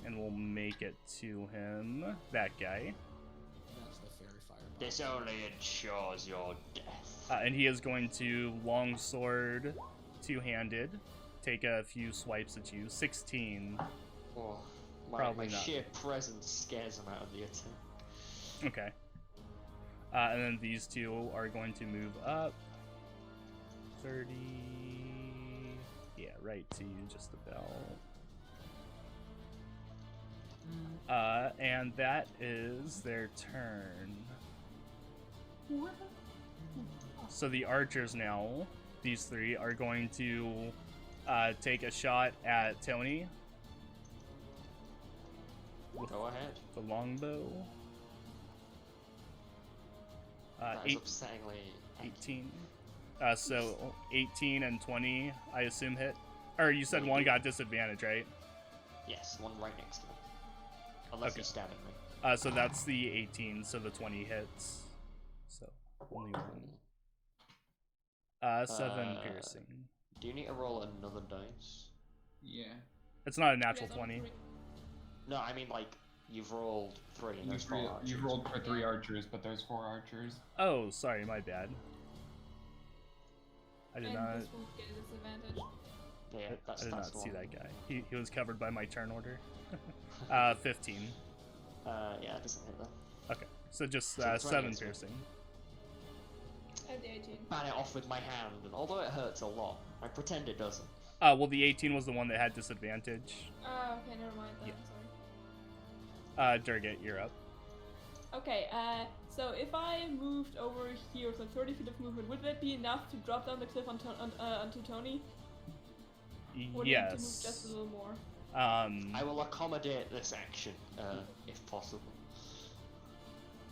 and will make it to him. That guy. That's the Fairy Fire. This only ensures your death. And he is going to longsword, two-handed, take a few swipes at you. 16. Oh, Probably my not. sheer presence scares him out of the attack. Okay. And then these 2 are going to move up. 30. Yeah, right to you just about. And that is their turn. So the archers now, these 3, are going to take a shot at Tony. With Go ahead. the longbow. That is upsettingly 18. So 18 and 20, I assume hit. Or you said one got disadvantage, right? Yes, one right next to me. Unless Okay. he's stabbing me. So that's the 18, so the 20 hits. So only one. 7 piercing. Do you need to roll another dice? Yeah. It's not a natural Yes, on 20. three. No, I mean like you've rolled 3 and there's 4 archers. You rolled for 3 archers, but there's 4 archers. Oh, sorry, my bad. I did And not. this won't get a disadvantage. Yeah, I that's did that's not the see one. that guy. He was covered by my turn order. 15. Yeah, it doesn't hit that. Okay, so just So 20 7 is it. piercing. And the 18. Ban it off with my hand, and although it hurts a lot, I pretend it doesn't. Well, the 18 was the one that had disadvantage. Oh, okay, never mind then. Yeah. Sorry. Durgit, you're up. Okay, so if I moved over here, so 30 feet of movement, would that be enough to drop down the cliff onto Tony? Or do you need to move just a Yes. little more? I will accommodate this action, if possible.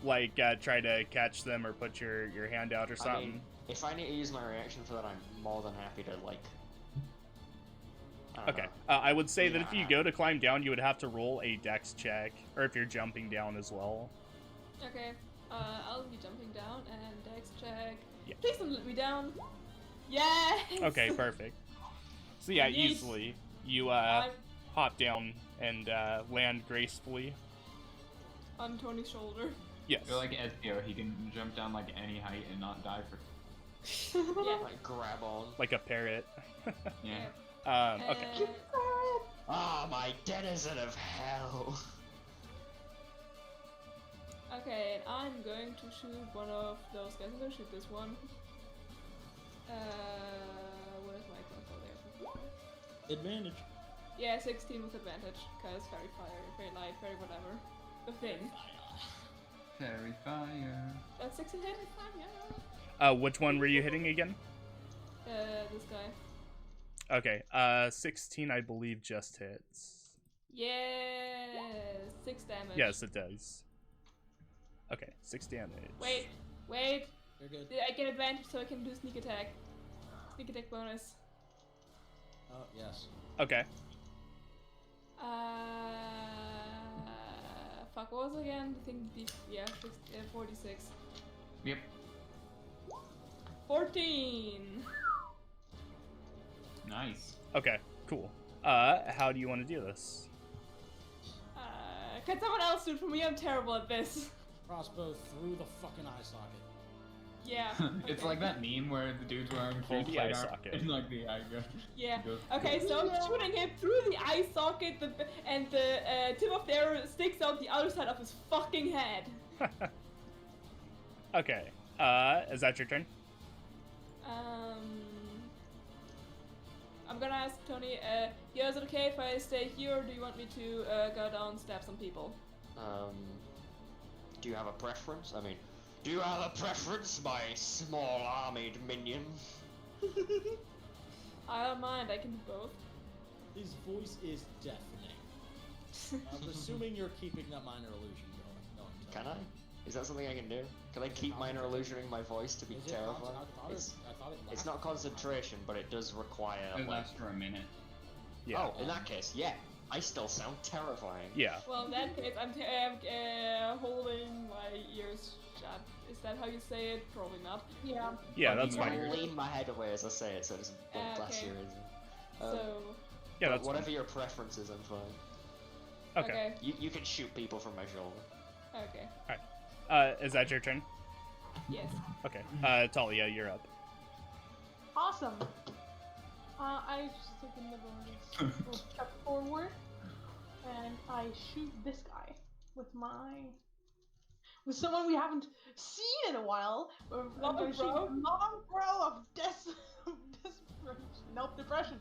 Like, try to catch them or put your hand out or something. I mean, if I need to use my reaction for that, I'm more than happy to, like... I don't Okay, know. I would say that if you Yeah. go to climb down, you would have to roll a dex check, or if you're jumping down as well. Okay, I'll be jumping down and dex check. Yeah. Please don't let me down. Yes! Okay, perfect. So yeah, Yeet. easily, you I'm hop down and land gracefully. on Tony's shoulder. Yes. You're like Ezio, he can jump down like any height and not die for. Yeah. Like, grab on. Like a parrot. Yeah. Okay. Ah, my denizen of hell! Okay, and I'm going to shoot one of those guys. I'm gonna shoot this one. Where's my crossbow there? Advantage. Yeah, 16 with advantage, because very fire, very light, very whatever. The thing. Fairy fire. That's 16 hit, it's fine, yeah. Which one were you hitting again? This guy. Okay, 16 I believe just hits. Yes! 6 damage. Yes, it does. Okay, 6 damage. Wait. You're good. I get advantage so I can do sneak attack. Sneak attack bonus. Oh, yes. Okay. Fuck, what was it again? I think, yeah, 46. Yep. 14! Nice. Okay, cool. How do you want to do this? Can someone else do it for me? I'm terrible at this. Crossbow through the fucking eye socket. Yeah. It's okay. like that meme where the dude's wearing full Through the eye plate armor socket. and like the eye goes. Yeah. goes- Okay, so I'm shooting him through the eye socket, and the tip of the arrow sticks out the other side of his fucking head. Okay. Is that your turn? I'm gonna ask Tony, yeah, is it okay if I stay here, or do you want me to go down and stab some people? Do you have a preference? I mean, do you have a preference, my small-armed minion? I don't mind, I can do both. His voice is deafening. I'm assuming you're keeping that minor illusion going. Can I? Is that something I can do? Can I keep minor illusioning my voice to be Is it terrifying? I thought it It's not concentration, but it does require, It like... lasts for a minute. Yeah. Oh, in that case, yeah. I still sound terrifying. Yeah. Well, in that case, I'm holding my ears shut. Is that how you say it? Probably not. Yeah. Yeah, that's I fine. lean my head away as I say it, so it's blood glass Okay. here, isn't it? So, Yeah, that's whatever fine. your preference is, I'm fine. Okay. You can shoot people from my shoulder. Okay. Is that your turn? Yes. Okay. Talia, you're up. Awesome. I just took in the bonus. We'll step forward, and I shoot this guy with someone we haven't seen in a while. I'm gonna shoot a long row of desperation. Nope, depression.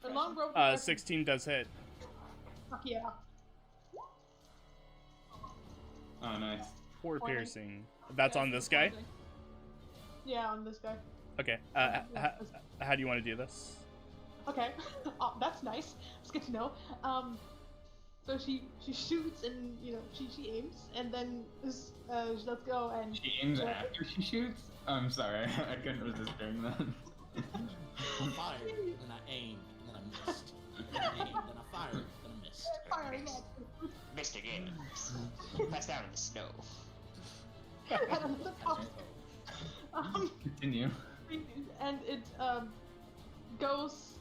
A long row of depression. 16 does hit. Fuck yeah. Oh, nice. 4 20. piercing. That's on this guy? Yeah, on this guy. Okay. How do you want to do this? Okay. Oh, that's nice. It's good to know. So she shoots and she aims and then she lets go and She aims after she shoots? I'm sorry, I couldn't resist doing that. I fired, and I aimed, and then I a mist, then a rain, then a fire, then a mist. Fire, Missed again. Passed out in the snow. I don't know. Continue. And it goes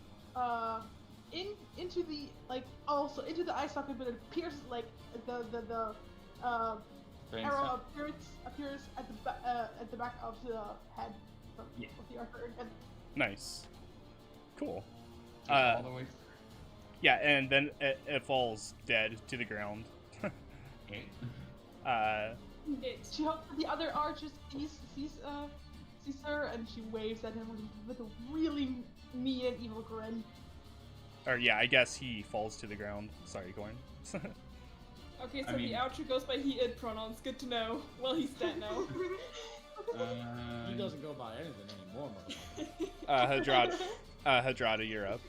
into the into the eye socket, but it pierces like the Brain arrow cell. appears at the back of the head of the archer. And Nice. Cool. All the way. Yeah, and then it falls dead to the ground. she hopes that the other archer sees her, and she waves at him with a really mean and evil grin. Or yeah, I guess he falls to the ground. Sorry, Gorn. Okay, so I mean- the outro goes by he/it pronouns. Good to know. Well, he's dead now. He doesn't go by anything anymore, motherfucker. Hadrada, you're up.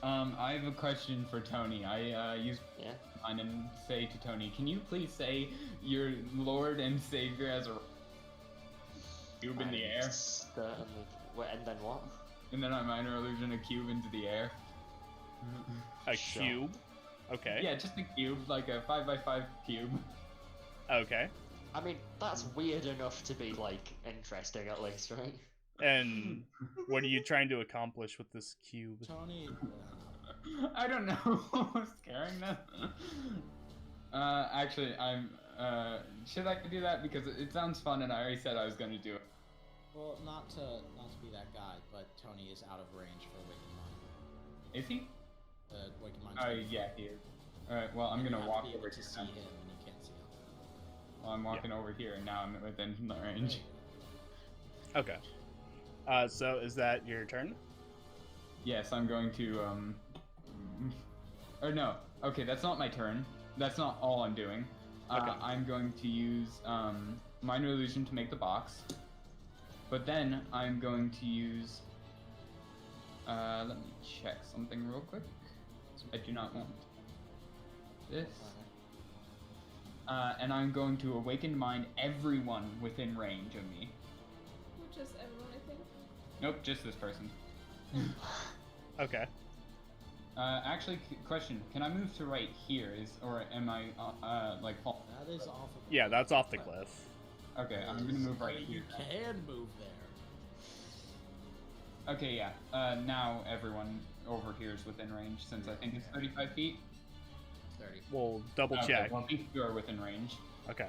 I have a question for Tony. I use Yeah. mine and say to Tony, can you please say your Lord and Savior as a cube in the air? Certainly. Wait, and then what? And then I minor illusion a cube into the air. A Sure. cube. Okay. Yeah, just a cube, like a 5x5 cube. Okay. I mean, that's weird enough to be, like, interesting at least, right? And what are you trying to accomplish with this cube? Tony, I don't know. Scaring them. Actually, I'm. Should I do that because it sounds fun, and I already said I was going to do it. well, not to be that guy, but Tony is out of range for Waking Mind. Is he? Waking Mind. Oh yeah, he is. All right. Well, I'm You gonna have walk to be able over to to see him. him, and you can't see him. Well, I'm walking over here, and now I'm within the range. Okay. So is that your turn? Yes, I'm going to. Or no. Okay, that's not my turn. That's not all I'm doing. Okay. I'm going to use minor illusion to make the box. But then I'm going to use. Let me check something real quick. I do not want this. And I'm going to awaken mind everyone within range of me. Which is everyone, I think. Nope, just this person. Okay. Actually, question: can I move to right here? Or am I like? That is off of Yeah, that's off the cliff. Okay, I'm gonna move right You here. can move there. Okay, yeah. Now everyone over here is within range since I think it's 35 feet. 30. We'll double Okay, check. well, these two are within range, Okay.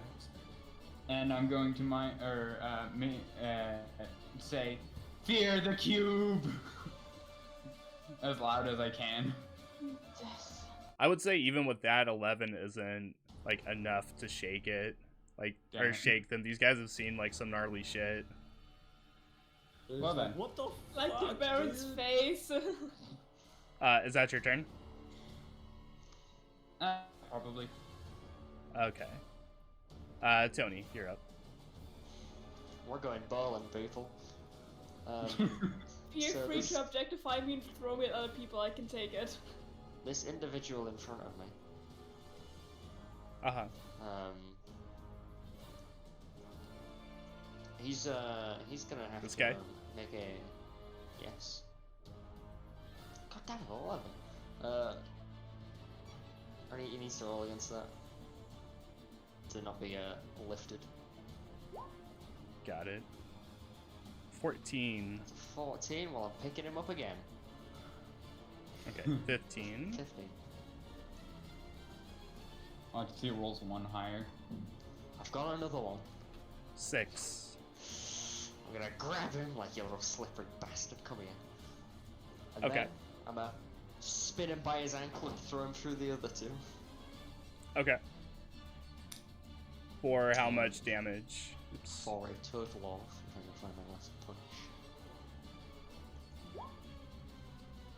and I'm going to say, "Fear the cube," as loud as I can. Yes. I would say even with that, 11 isn't like enough to shake it. Like Damn or it. shake them. These guys have seen like some gnarly shit. It's Well like, then. what the Like the fuck, Baron's dude? face. Is that your turn? Probably. Okay. Tony, you're up. We're going bowling, people. Feel So free this- to objectify me and throw me at other people, I can take it. This individual in front of me, Uh huh. he's gonna have This to guy? make a yes. God damn it, 11. He needs to roll against that to not be lifted. Got it. 14. That's a 14. Well, I'm picking him up again. Okay. 15. 15. I'll just see it rolls one higher. I've got another one. 6. I'm gonna grab him like you little slippery bastard. Come here. And Okay. then I'm gonna spin him by his ankle and throw him through the other two. Okay. For how much damage? Oops. For a total of, if I can find my last punch,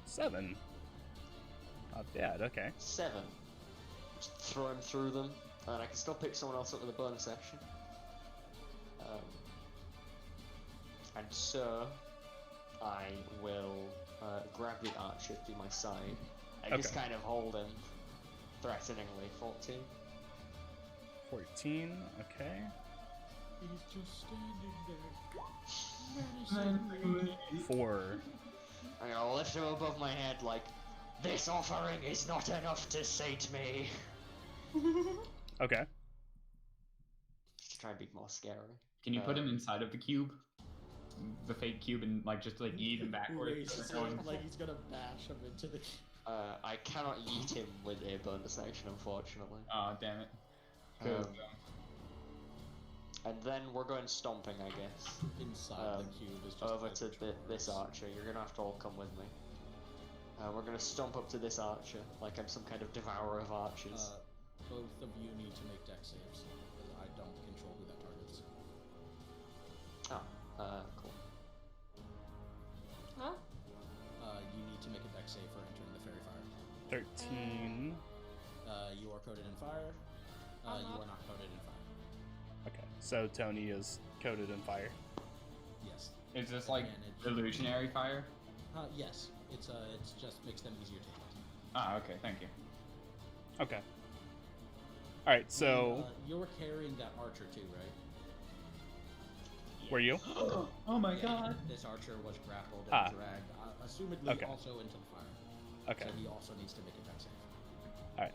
7. Not bad. Okay. 7. Just throw him through them, and I can still pick someone else up with a bonus action. And so, I will grab the archer to my side and just Okay. kind of hold him threateningly. 14. 14. Okay. He's just standing there. 4. I'm gonna lift him above my head like, this offering is not enough to sate me. Okay. Just try and be more scary. Can you put him inside of the cube? The fake cube and like just like eat him backwards? Raises him like he's gonna bash him into the. I cannot eat him with a bonus action, unfortunately. Oh damn it. Um, and then we're going stomping, I guess. Inside the cube is just over like to this archer. You're gonna have to all come with me. We're gonna stomp up to this archer like I'm some kind of devourer of archers. Both of you need to make dex saves because I don't control who that targets. Oh, cool. Huh? You need to make a dex save for entering the fairy fire. 13. You are coated in fire. You are not coated in fire. Okay, so Tony is coated in fire. Yes. Is this like Advantage. illusionary fire? Yes. It's just makes them easier to hit. Ah, okay, thank you. Okay. Alright, so... You're carrying that archer too, right? Were you? Oh my god. This archer was grappled and dragged, assumedly Okay. also into the fire. Okay. So he also needs to make a dex save. Alright.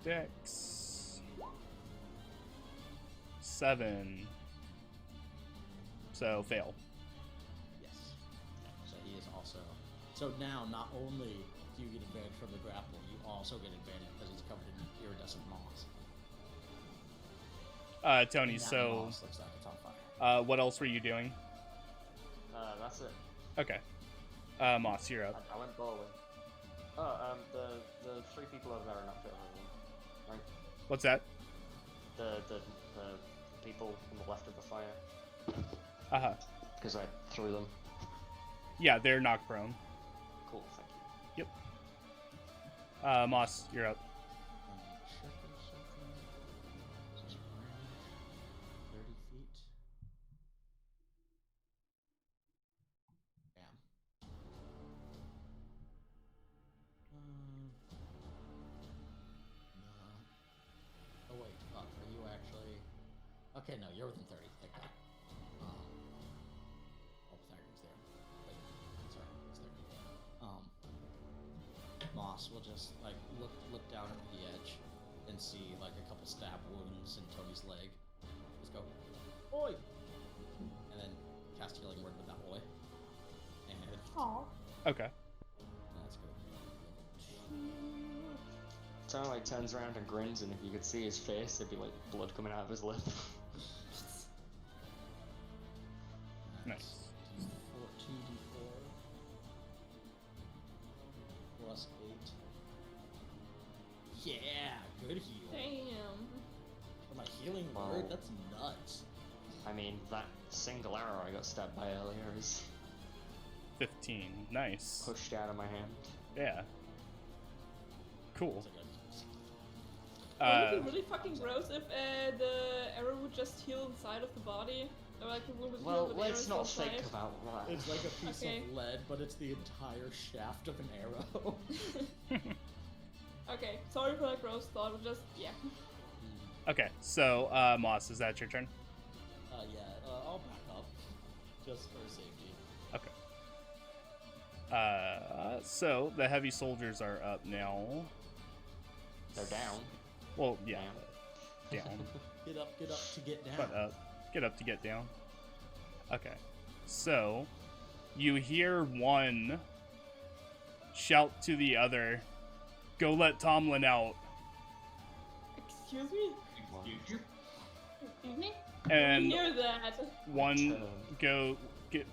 Dex. 7. So, fail. Yes. So he is also. So now, not only do you get advantage from the grapple, you also get advantage because he's covered in iridescent moss. Tony, And that so... moss looks like it's on fire. what else were you doing? That's it. Okay. Moss, you're up. I went bowling. The three people over there are not fit for right? What's that? The people on the left of the fire. Uh-huh. Because I threw them. Yeah, they're knocked prone. Cool, thank you. Yep. Moss, you're up. Check or something. This is range. 30 feet. Bam. No. Oh wait, fuck. Are you actually? Okay, no, you're within 30. Take that. Pythagoras there. Wait, sorry, it's 30. Moss will just like look down at the edge and see like a couple stab wounds in Tony's leg. Just go, oi, and then cast healing word with that oi. And Aw. Okay. that's good. Tony like turns around and grins, and if you could see his face, there'd be like blood coming out of his lip. Nice. 14d4 plus 8. Yeah, good heal. Damn. For my healing Wow. word, that's nuts. I mean, that single arrow I got stabbed by earlier is 15. Nice. pushed out of my hand. Yeah. Cool. It's like Wouldn't it be really fucking gross if the arrow would just heal inside of the body? Or like the wound would heal Well, with let's not arrows think outside? about that. it's like a piece Okay. of lead, but it's the entire shaft of an arrow. Okay, sorry for that gross thought, but just, yeah. Okay, so, Moss, is that your turn? I'll back up. Just for safety. Okay. So, the heavy soldiers are up now. They're down. Well, yeah. Down. Down. Get up to get down. But up. Get up to get down. Okay. So, you hear one shout to the other, "Go let Tomlin out." Excuse me? Excuse you? Excuse me? And Hear that? one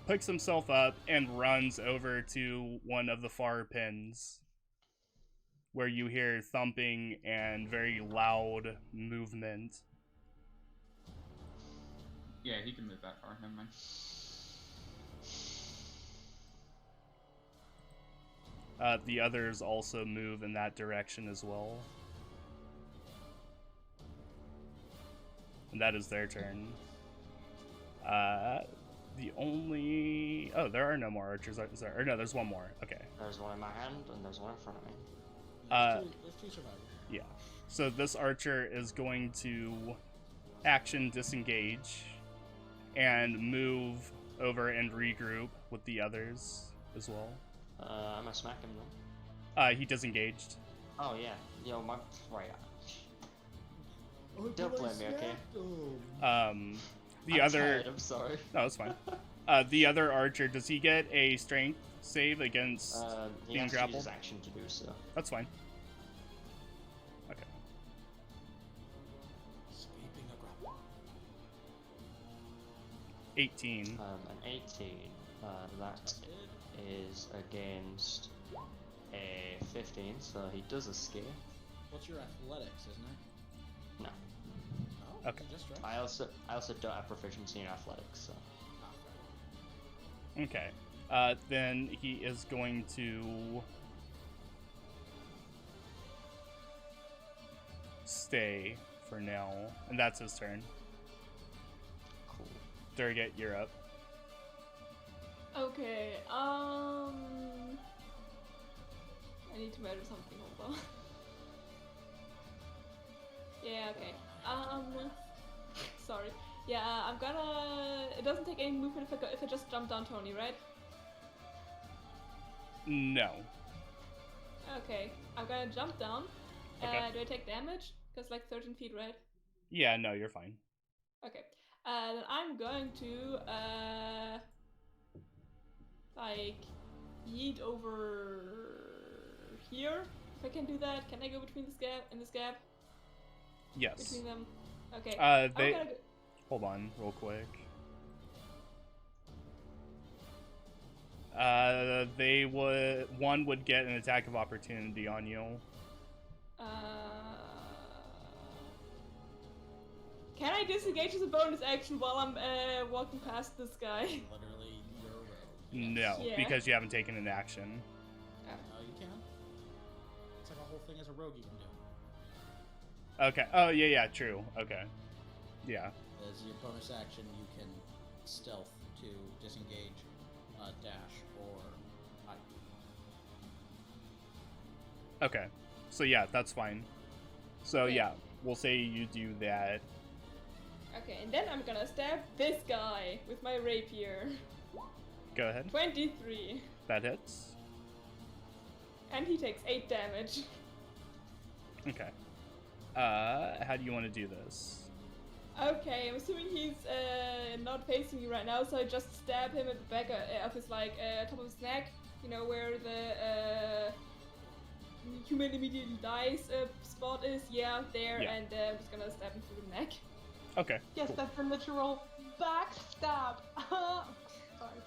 picks himself up and runs over to one of the far pins, where you hear thumping and very loud movement. Yeah, he can move that far. Never mind. The others also move in that direction as well. And that is their turn. The only... Oh, there are no more archers. Is there? Or no, there's one more. Okay. There's one in my hand, and there's one in front of me. There's two survivors. Yeah. So this archer is going to action disengage and move over and regroup with the others as well. I'm gonna smack him then. He disengaged. Oh yeah, yo, my right. Oh, Don't blame me, okay? The I'm other. tired, I'm sorry. No, it's fine. The other archer, does he get a strength save against He being has to use grappled? his action to do so. That's fine. Okay. Escaping a grapple. 18. An 18. That is against a 15, so he does escape. What's your athletics, isn't it? No. Oh, Okay. Just right. I also don't have proficiency in athletics, so. Ah, Okay. Then he is going to stay for now, and that's his turn. Cool. Durgat, you're up. Okay, I need to measure something, hold on. Yeah, okay. Sorry. Yeah, I'm gonna... It doesn't take any movement if I just jump down Tony, right? No. Okay, I'm gonna jump down. Okay. Do I take damage? Because like 13 feet, right? Yeah, no, you're fine. Okay. Then I'm going to like yeet over here. If I can do that, can I go between this gap and this gap? Yes. Between them. Okay. They... I'm gonna go... Hold on, real quick. They would... One would get an attack of opportunity on you. Can I disengage as a bonus action while I'm walking past this guy? literally, you're a rogue. No, Yeah. because you haven't taken an action. No, you can. It's like a whole thing as a rogue you can do. Okay. Oh, yeah, true. Okay. Yeah. As your bonus action, you can stealth to disengage, dash, or hide. Okay. So, yeah, that's fine. So, Okay. yeah, we'll say you do that. Okay, and then I'm gonna stab this guy with my rapier. Go ahead. 23. That hits. And he takes 8 damage. Okay. How do you want to do this? Okay, I'm assuming he's not facing me right now, so I just stab him at the back of his top of his neck. You know where the human immediately dies spot is. Yeah, there, Yeah. and I'm just gonna stab him through the neck. Okay. Yes, cool. that's a literal backstab. Sorry.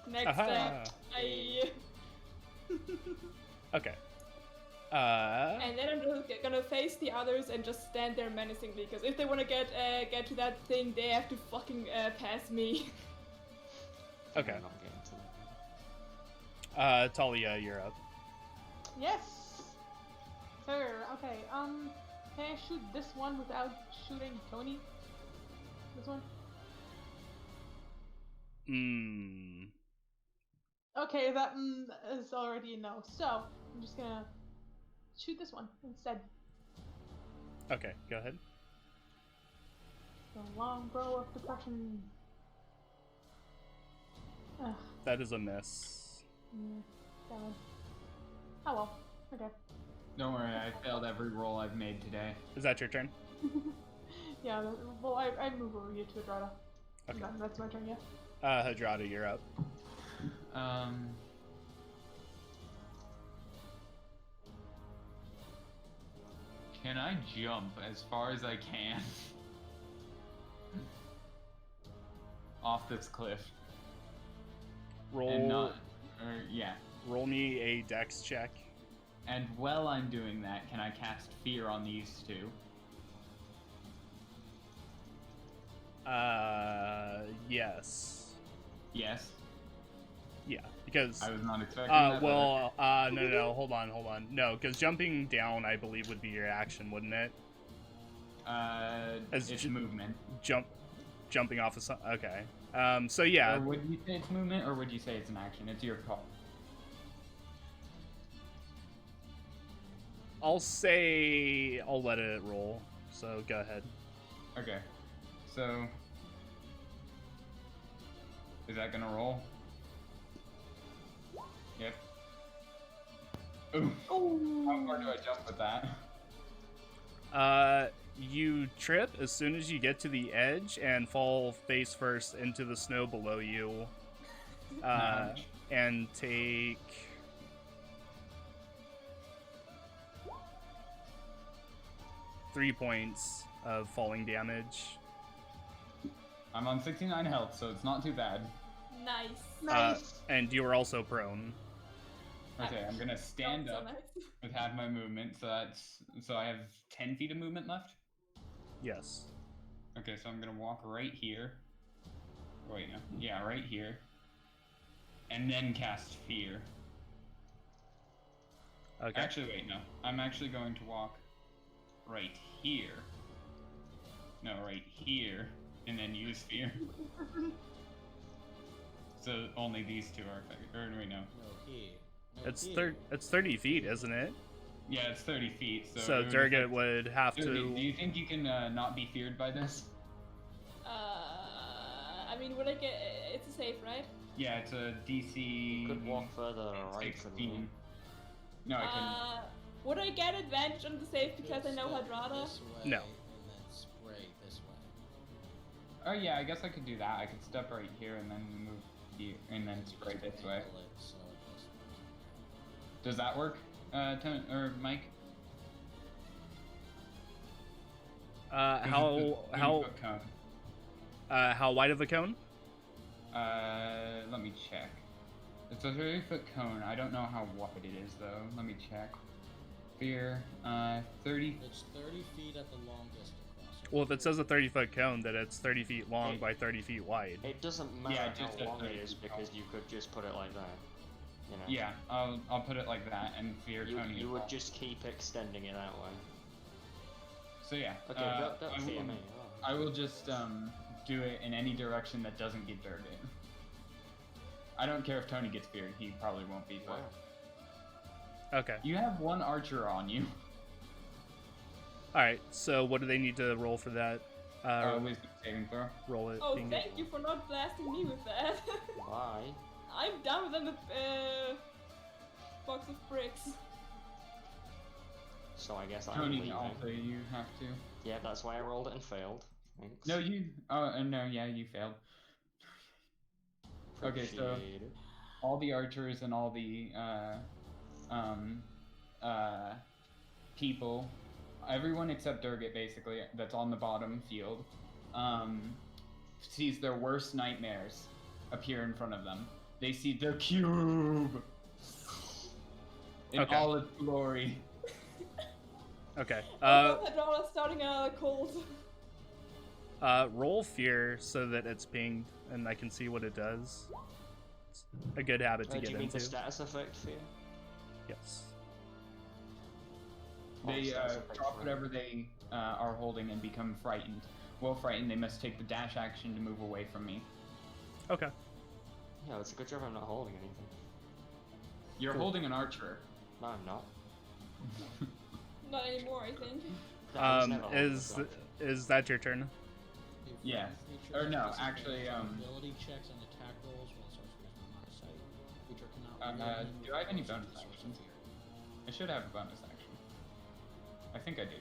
Next Aha. step. I. Okay. And then I'm just gonna face the others and just stand there menacingly, because if they want to get to that thing, they have to fucking pass me. Okay. I'm not getting to that. Talia, you're up. Yes, sir. Okay. Can I shoot this one without shooting Tony? This one. Okay, that is already a no. So I'm just gonna shoot this one instead. Okay, go ahead. The long bow of depression. Ugh. That is a miss. Damn it. Oh well. Okay. Don't worry, I failed every roll I've made today. Is that your turn? Yeah. Well, I move over you to Adrada. Okay. That's my turn. Yeah. Hadrada, you're up. Can I jump as far as I can off this cliff? Roll. And not, or yeah. Roll me a dex check. And while I'm doing that, can I cast fear on these two? Yes. Yes. Yeah, because. I was not expecting that. Well, no, hold on. No, because jumping down, I believe, would be your action, wouldn't it? As It's movement. Jumping off of some. Okay. So yeah. Or would you say it's movement, or would you say it's an action? It's your call. I'll say I'll let it roll. So go ahead. Okay. So Is that gonna roll? Yep. Ooh. How far do I jump with that? You trip as soon as you get to the edge and fall face first into the snow below you. Ouch. And take 3 points of falling damage. I'm on 69 health, so it's not too bad. Nice. Nice. And you are also prone. Okay, I'm gonna stand Not so up nice. with half my movement, so I have 10 feet of movement left. Yes. Okay, so I'm gonna walk right here. Wait, no. Yeah, right here. And then cast Fear. Okay. Actually, wait, no. I'm actually going to walk right here. No, right here. And then use Fear. So only these two are effective. Or wait, no. No, here. No, It's here. it's 30 feet, isn't it? Yeah, it's 30 feet, so... So it would Durga affect- would have Do to. you think you can not be feared by this? I mean, would I get? It's a safe, right? Yeah, it's a DC... Could walk further right from 16. me. No, I couldn't. Would I get advantage on the save because I know Step Hadrada? this way, No. And then spray this way. Oh yeah, I guess I could do that. I could step right here and then move here and then spray Just this way. angle it so it doesn't- Does that work, or Mike? How 30-foot cone. how wide of a cone? Let me check. It's a 30-foot cone. I don't know how wide it is though. Let me check. Fear, 30. It's 30 feet at the longest across. Well, if it says a 30-foot cone, then it's 30 feet long by 30 feet wide. It doesn't matter Yeah, just how a long it 30 is feet because long. you could just put it like that. You know. Yeah, I'll put it like that and fear Tony. You as would well. just keep extending it that way. So yeah. Okay, don't I fear will- me. I will just do it in any direction that doesn't get Durga. I don't care if Tony gets feared. He probably won't be. Wow. Okay. You have one archer on you. All right. So what do they need to roll for that? Wisdom saving throw. Roll it. Oh, being- thank you for not blasting me with that. Why? I'm dumber than the box of bricks. So I guess I'm Tony, leaving. also you have to. Yeah, that's why I rolled it and failed. Thanks. No, you. Oh, no, yeah, you failed. Okay, so Appreciate it. all the archers and all the people, everyone except Durgat basically that's on the bottom field, sees their worst nightmares appear in front of them. They see the cube in Okay. all its glory. Okay. Hadrada starting another cold. Roll fear so that it's pinged and I can see what it does. It's a good habit to Do get you mean the into. status effect fear? Yes. They Status effect drop fear. whatever they are holding and become frightened. While frightened, they must take the dash action to move away from me. Okay. Yeah, it's a good job I'm not holding anything. You're Cool. holding an archer. No, I'm not. Not anymore, I think. No, I was never holding stuff. Is that your turn? If Yeah. features Or no, physical actually, ability checks and attack rolls while sorcerer's not out of sight. Creature cannot roll do I have any with bonus source of actions? fear. I should have a bonus action. I think I do.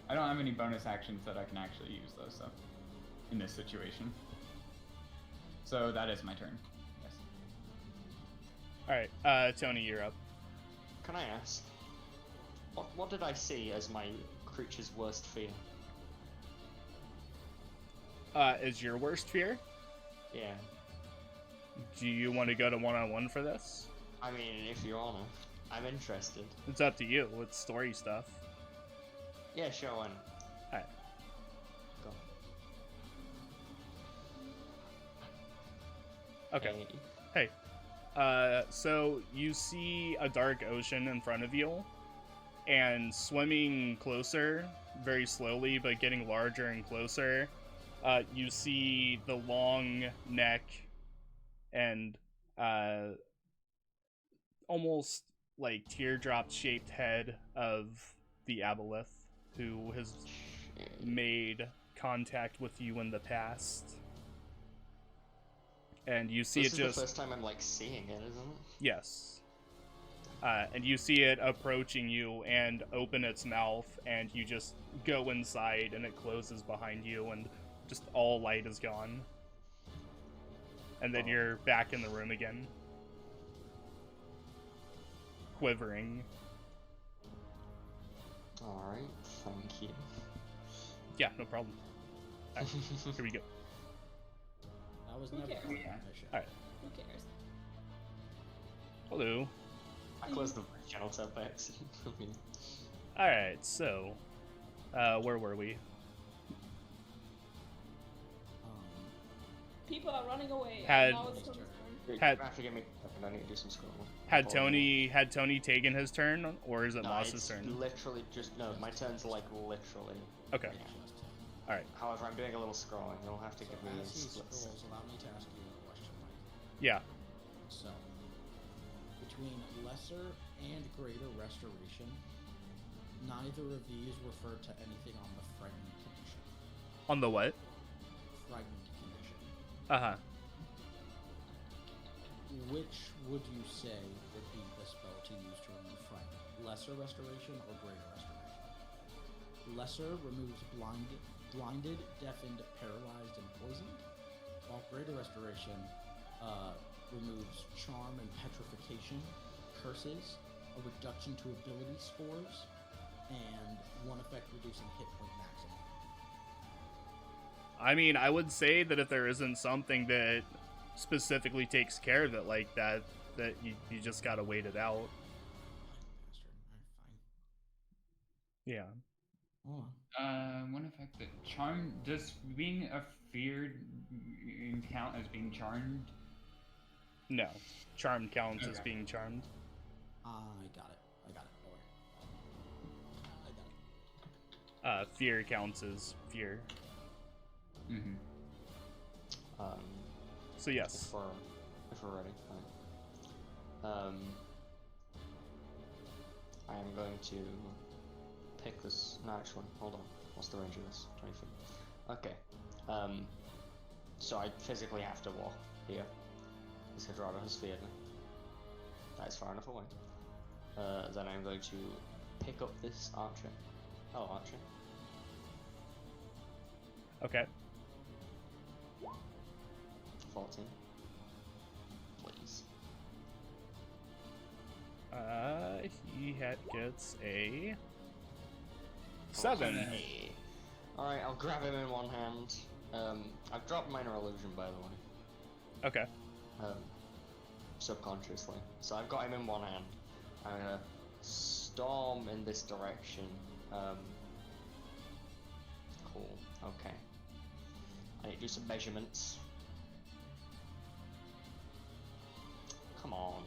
I don't have any bonus actions that I can actually use though, so in this situation. So that is my turn. Yes. All right. Tony, you're up. Can I ask? What did I see as my creature's worst fear? Is your worst fear? Yeah. Do you want to go to one-on-one for this? I mean, if you're honest, I'm interested. It's up to you. It's story stuff. Yeah, sure, why not? Alright. Go. Okay. Hey. So you see a dark ocean in front of you, and swimming closer, very slowly, but getting larger and closer, you see the long neck and almost like teardrop-shaped head of the aboleth, who has made contact with you in the past. and you see This it is just the first time I'm like seeing it, isn't it? yes. And you see it approaching you and open its mouth, and you just go inside, and it closes behind you, and just all light is gone. And then Oh. you're back in the room again, quivering. Alright, thank you. Yeah, no problem. Alright, here we go. That was Who never cares? my Yeah. mission. Alright. Who cares? Hello. I closed the channel tab by accident. Alright, so, where were we? People are running away. Had- and now it's Tony's turn. Had- I have to give me. I need to do some scrolling. Had Tony taken his turn, or is it No, Moss's it's turn? literally just no. My turn's like literally. Okay. Yeah. Alright. However, I'm doing a little scrolling. You'll have to So give me as he splits. scrolls, allow me to ask you a question, Mike. Yeah. So, between lesser and greater restoration, neither of these refer to anything on the frightened condition. On the what? Frightened condition. Uh-huh. Which would you say would be the spell to use to remove frightened? Lesser restoration or greater restoration? Lesser removes blinded, deafened, paralyzed, and poisoned, while greater restoration removes charm and petrification, curses, a reduction to ability scores, and one effect reducing hit point maximum. I mean, I would say that if there isn't something that specifically takes care of it like that, that you just gotta wait it out. Fine. Yeah. Hold on. One effect that charm does being a feared count as being charmed. No. Charmed counts as Okay. being charmed. I got it. Don't worry. I got it. Fear counts as fear. Mm-hmm. So yes. If we're ready. Fine. I am going to pick this. No, actually, hold on. What's the range of this? 20 feet. Okay. So I physically have to walk here. This Hydrauda has feared me. That is far enough away. Then I'm going to pick up this archer. Oh, archer. Okay. 14. Please. He gets a 7. Hey. Alright, I'll grab him in one hand. I've dropped minor illusion, by the way. Okay. Subconsciously. So I've got him in one hand. I'm gonna storm in this direction. Cool. Okay. I need to do some measurements. Come on.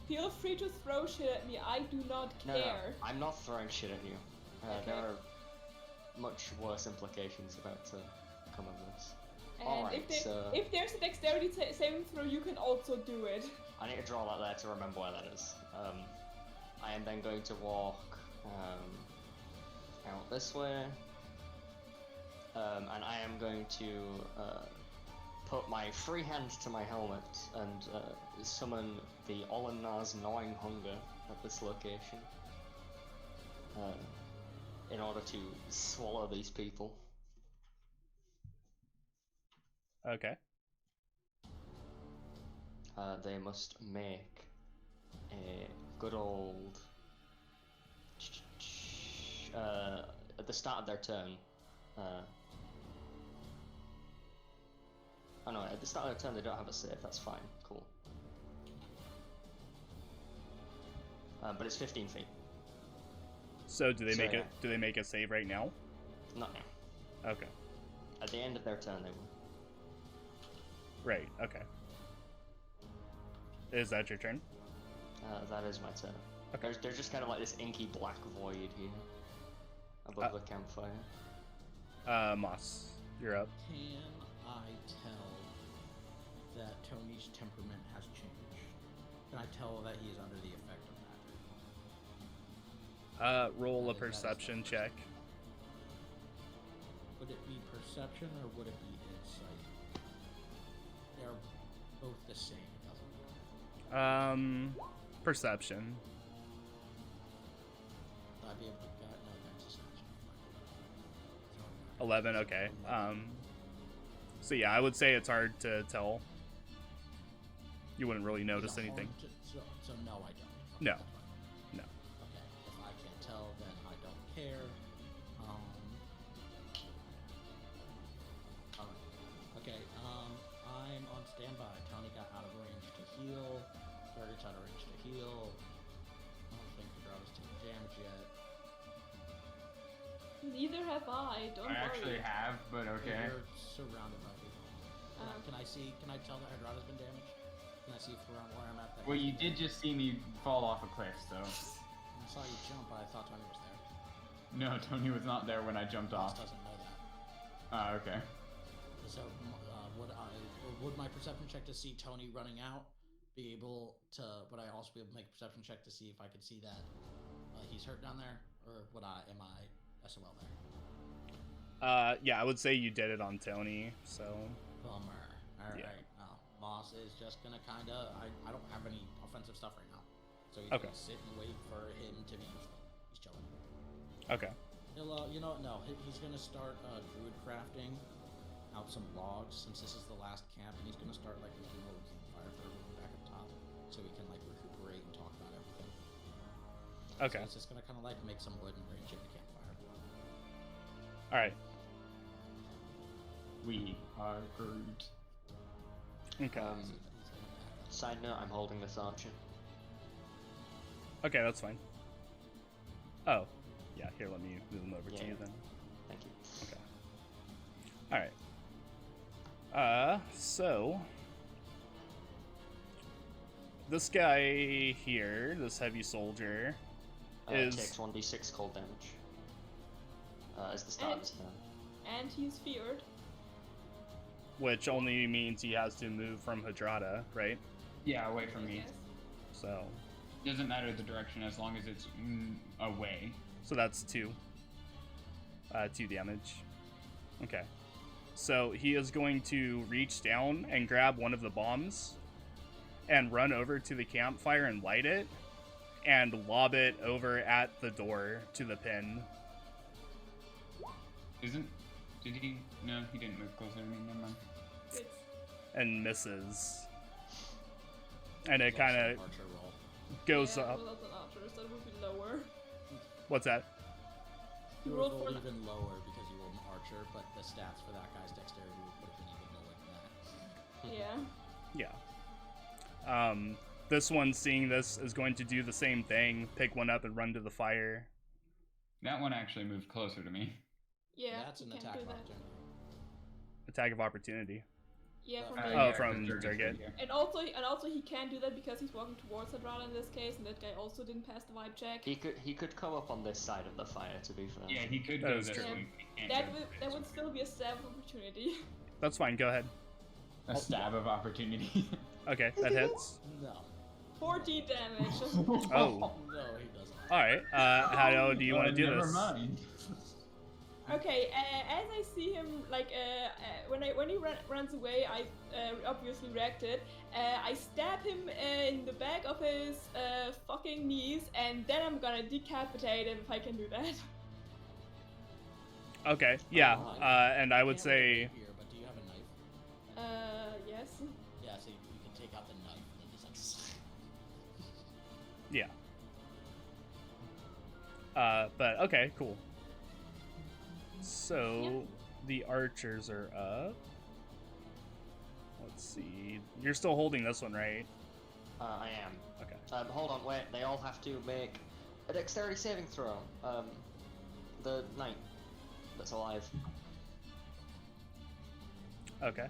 Feel free to throw shit at me. I do not care. No, I'm not throwing shit at you. Okay. There are much worse implications about to come of this. And Alright, if there's a dexterity saving throw, you can also do it. I need to draw that there to remember where that is. I am then going to walk out this way. And I am going to put my free hand to my helmet and summon the Olenar's gnawing hunger at this location. In order to swallow these people. Okay. They must make a good old at the start of their turn. Oh no, at the start of their turn they don't have a save, that's fine, cool. But it's 15 feet. So do they So, make yeah. it? Do they make a save right now? Not now. Okay. At the end of their turn they will. Right. Okay. Is that your turn? That is my turn. Okay. There's just kind of like this inky black void here. Above the campfire. Moss, you're up. Can I tell that Tony's temperament has changed? Can I tell that he is under the effect of magic? Roll a That is perception the check. Would it be perception or would it be insight? they're both the same. It doesn't matter. Perception. So I'd be able to get no that's just not 11, okay. So yeah, I would say it's hard to tell. You wouldn't really notice anything. So no, I don't. No. That's fine. No. Okay, if I can't tell, then I don't care. Alright. Okay, I'm on standby. Tony got out of range to heal. Fergus out of range to heal. I don't think Hadrada's taking damage yet. Neither have I. Don't I worry. actually have, but okay. You're surrounded by people. Can I tell that Hadrada's been damaged? Can I see from where I'm at? That Well, you he's been did just see me fall off a cliff, so. I saw you jump, but I thought Tony was there. No, Tony was not there when I jumped Boss off. doesn't know that. Okay. So, would my perception check to see Tony running out be able to? Would I also be able to make a perception check to see if I could see that he's hurt down there, or am I SOL there? Yeah, I would say you did it on Tony, so. Bummer. All right. Yeah. Moss is just gonna kind of. I don't have any offensive stuff right now, so he's Okay. gonna sit and wait for him to be useful. He's chilling. Okay. He'll, you know what? No, he's gonna start druid crafting out some logs since this is the last camp, and he's gonna start like making a little campfire for everyone back up top, so we can like recuperate and talk about everything. Okay. So he's just gonna kind of like make some wood and range in the campfire. All right. We are Groot. Okay. He's gonna back up. Side note, I'm holding this archer. Okay, that's fine. Oh, yeah. Here, let me move them over to Yeah. you then. Thank you. Okay. All right. So this guy here, this heavy soldier, is Takes 1d6 cold damage. As the start of his turn. And he's feared. which only means he has to move from Hadrada, right? Yeah, away from me. Yes. So Doesn't matter the direction as long as it's away. that's 2. 2 damage. Okay. So he is going to reach down and grab one of the bombs and run over to the campfire and light it and lob it over at the door to the pin. Did he? No, he didn't move closer to me. Never mind. Good. And misses. And it It's also kind an of archer roll. goes Yeah, up. well, that's an archer, so it would be lower. What's that? You You rolled rolled for even lower because you rolled an archer, but the stats for that guy's dexterity would have been even lower than that. Yeah. Yeah. This one, seeing this, is going to do the same thing. Pick one up and run to the fire. That one actually moved closer to me. Yeah. That's an you can't attack do of that. opportunity. Attack of opportunity. Yeah, from Uh, the Oh, yeah, from the target. here. and also he can't do that because he's walking towards Hadrada in this case, and that guy also didn't pass the vibe check. He could come up on this side of the fire, to be fair. Yeah, he could That go is this true. way. He can't That go would this that would way. still be a stab of opportunity. That's fine. Go ahead. A stab of opportunity. Okay, that hits. No. 14 damage. Oh. No, he doesn't. All right. How do you want to do Never this? mind. Okay, as I see him, like, when he runs away, I obviously reacted. I stab him in the back of his fucking knees, and then I'm gonna decapitate him if I can do that. Okay. Yeah. Oh, And I would Can't with a say rapier, but do you have a knife? Yes. Yeah, so you can take out the knife and then just like. yeah. But okay, cool. So the archers are up. Let's see. You're still holding this one, right? I am. Okay. Hold on, wait. They all have to make a dexterity saving throw. The knight that's alive. Okay.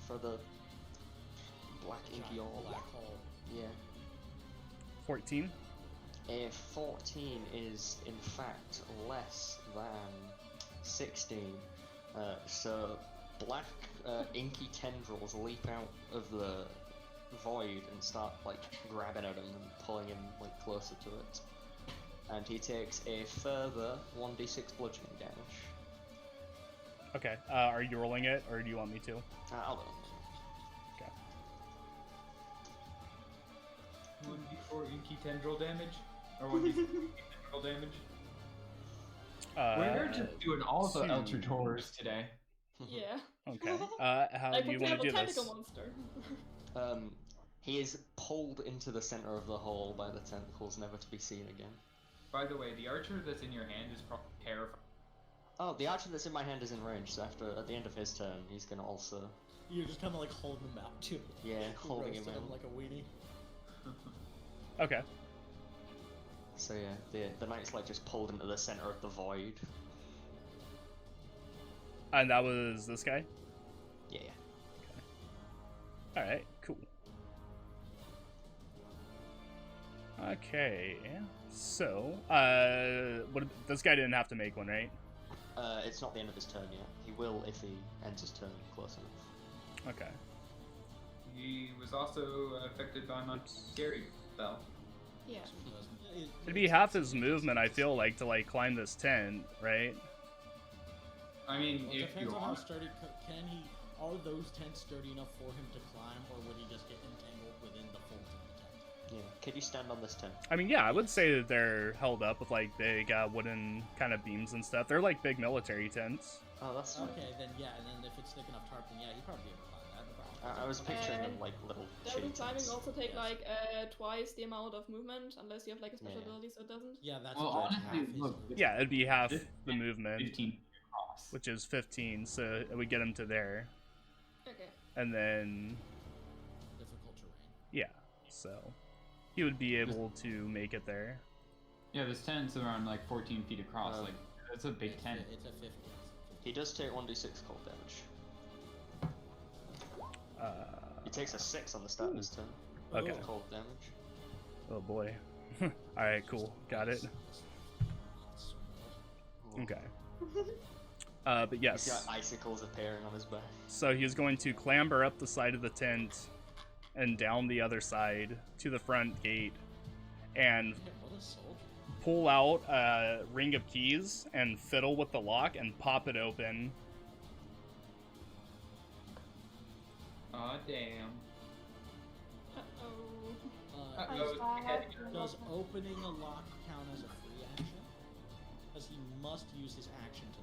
For the black inky Giant orb. black hole. Yeah. 14. A 14 is in fact less than 16. So black inky tendrils leap out of the void and start like grabbing at him and pulling him like closer to it. And he takes a further 1d6 bludgeoning damage. Okay. Are you rolling it, or do you want me to? I'll do Okay. 1d4 inky tendril damage? Or 1d4 inky tendril damage? We're just doing all the 2. Ultra Tours today. it. Yeah. Okay. How Like do you we want have to a do this? tentacle monster. He is pulled into the center of the hole by the tentacles, never to be seen again. By the way, the archer that's in your hand is probably terrifying. Oh, the archer that's in my hand is in range, so at the end of his turn, he's gonna also, You're just kind of like holding him out too. yeah, holding him Roasting out. like a weenie. Okay. So yeah, the knight's like just pulled into the center of the void. And that was this guy? Yeah. Alright, cool. Okay. So, this guy didn't have to make one, right? It's not the end of his turn yet. He will if he ends his turn close enough. Okay. He was also affected by my scary spell. Yeah. It'd be half his movement, I feel like, to like climb this tent, right? I mean, Well, it if depends you on how want. sturdy. Can he? Are those tents sturdy enough for him to climb, or would he just get entangled within the folds of the tent? Yeah. Can you stand on this tent? I mean, yeah, I would say that they're held up with like big wooden kind of beams and stuff. They're like big military tents. Oh, that's fine. Okay, then yeah, and then if it's thick enough tarp, then yeah, he'd probably be able to climb that. No problem. I was picturing them And like little Delta shitty climbing tents. also take Yes. like twice the amount of movement, unless you have like a special Yeah. ability, so it doesn't. Yeah, that's Well, about honestly, half his look, movement. Yeah, it'd be half This the movement, 15 across. which is 15, so it would get him to there. Okay. And then, Difficult terrain. yeah, so he would be able to make it there. Yeah, this tent's around like 14 feet across. Um, Like, that's a big tent. It's a 50. He does take 1d6 cold damage. He takes a 6 on the start of his turn. Okay. Of cold damage. Oh boy. Alright, cool. Got it. Okay. But He's yes. got icicles appearing on his back. So he's going to clamber up the side of the tent and down the other side to the front gate and Yeah, what a soldier. pull out a ring of keys and fiddle with the lock and pop it open. Aw, damn. Uh-oh. Uh-oh. Does opening a lock count as a free action? Because he must use his action to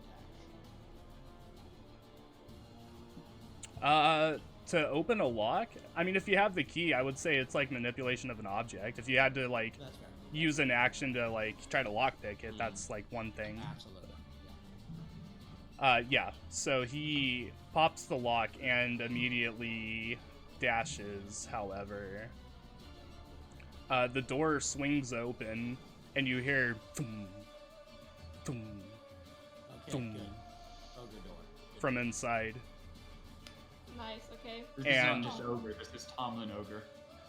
dash. To open a lock, I mean, if you have the key, I would say it's like manipulation of an object. If you had to like That's fair. use an action to like try to lockpick it, that's like one thing. Absolutely. Yeah. So he pops the lock and immediately dashes. However, the door swings open, and you hear thum, thum, Yeah. Okay, thum good. Ogre door. Good. from inside, Nice, okay. This And- is not just Ogre, this is Tomlin Ogre.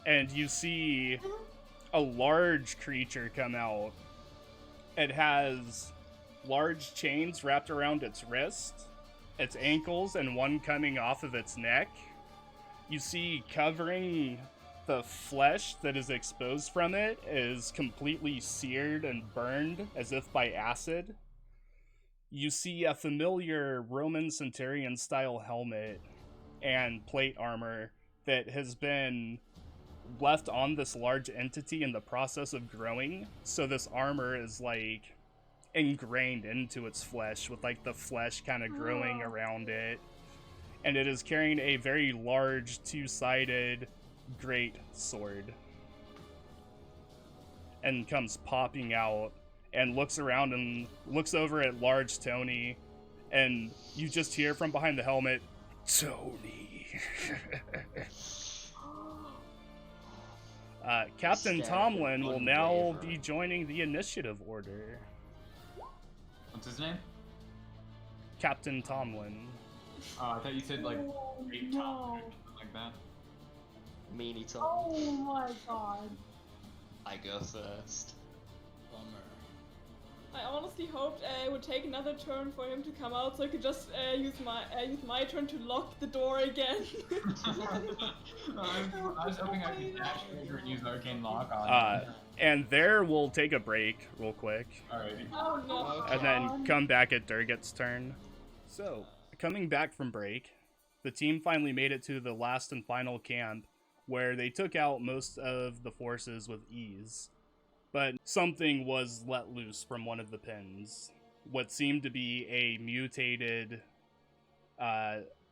and you see a large creature come out. It has large chains wrapped around its wrist, its ankles, and one coming off of its neck. You see covering the flesh that is exposed from it is completely seared and burned as if by acid. You see a familiar Roman centurion style helmet and plate armor that has been left on this large entity in the process of growing. So this armor is like ingrained into its flesh, with like the flesh kind of growing around it. And it is carrying a very large two-sided great sword. And comes popping out and looks around and looks over at large Tony, and you just hear from behind the helmet, Tony. Captain Stab Tomlin will now unwaver. be joining the initiative order. What's his name? Captain Tomlin. I thought you said like Oh, Great no. Tomlin or something like that. Meanie Tom. Oh my god. I go first. Bummer. I honestly hoped it would take another turn for him to come out, so I could just use my turn to lock the door again. I was hoping I could dash over and use Arcane Lock on him. And there we'll take a break real quick, Alrighty. Oh no. and then come back at Durgat's turn. So, coming back from break, the team finally made it to the last and final camp, where they took out most of the forces with ease. But something was let loose from one of the pins. What seemed to be a mutated,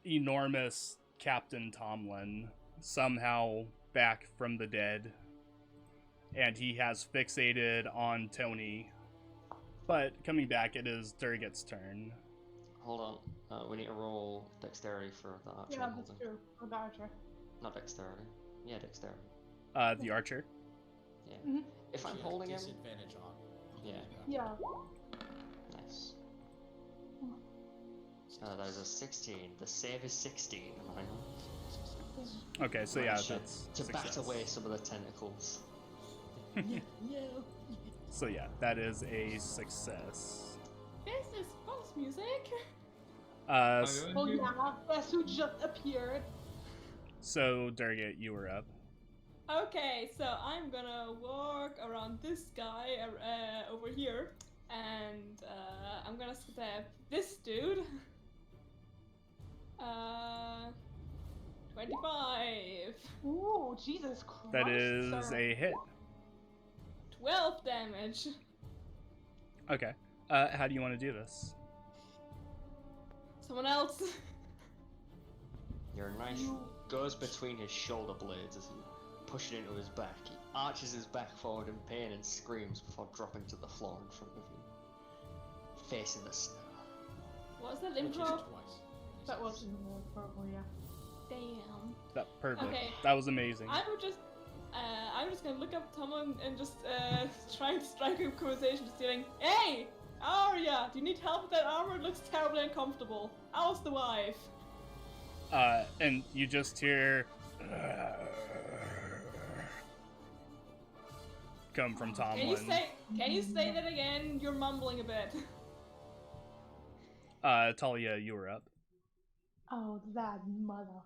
enormous Captain Tomlin, somehow back from the dead. And he has fixated on Tony. But coming back, it is Durgat's turn. Hold on. We need to roll dexterity for the archer. Yeah, I'm that's holding. true. For the archer. Not dexterity. Yeah, dexterity. The archer. Yeah. Mhm. If I'm Yeah, holding him. disadvantage on. Yeah. Yeah. Nice. That is a 16. The save is 16. Am I not? Okay, so yeah, Managed that's to bat success. away some of the tentacles. Yeah. So yeah, that is a success. This is false music. Oh yeah, guess who just appeared? So Durgat, you were up. Okay, so I'm gonna walk around this guy over here, and I'm gonna stab this dude. 25. Ooh, Jesus Christ. That is sir. a hit. 12 damage. Okay. How do you want to do this? Someone else. Your knife goes between his shoulder blades as you push it into his back. He arches his back forward in pain and screams before dropping to the floor in front of you, facing the snow. Was that Which is improv? twice. That was probably, yeah. Damn. That perfect. Okay. That was amazing. I'm just gonna look up Tomlin and just try to strike a conversation, just yelling, "Hey, how are ya? Do you need help with that armor? It looks terribly uncomfortable. How's the wife?" And you just hear come from Tomlin. Can you say that again? You're mumbling a bit. Talia, you were up. Oh, that motherfucking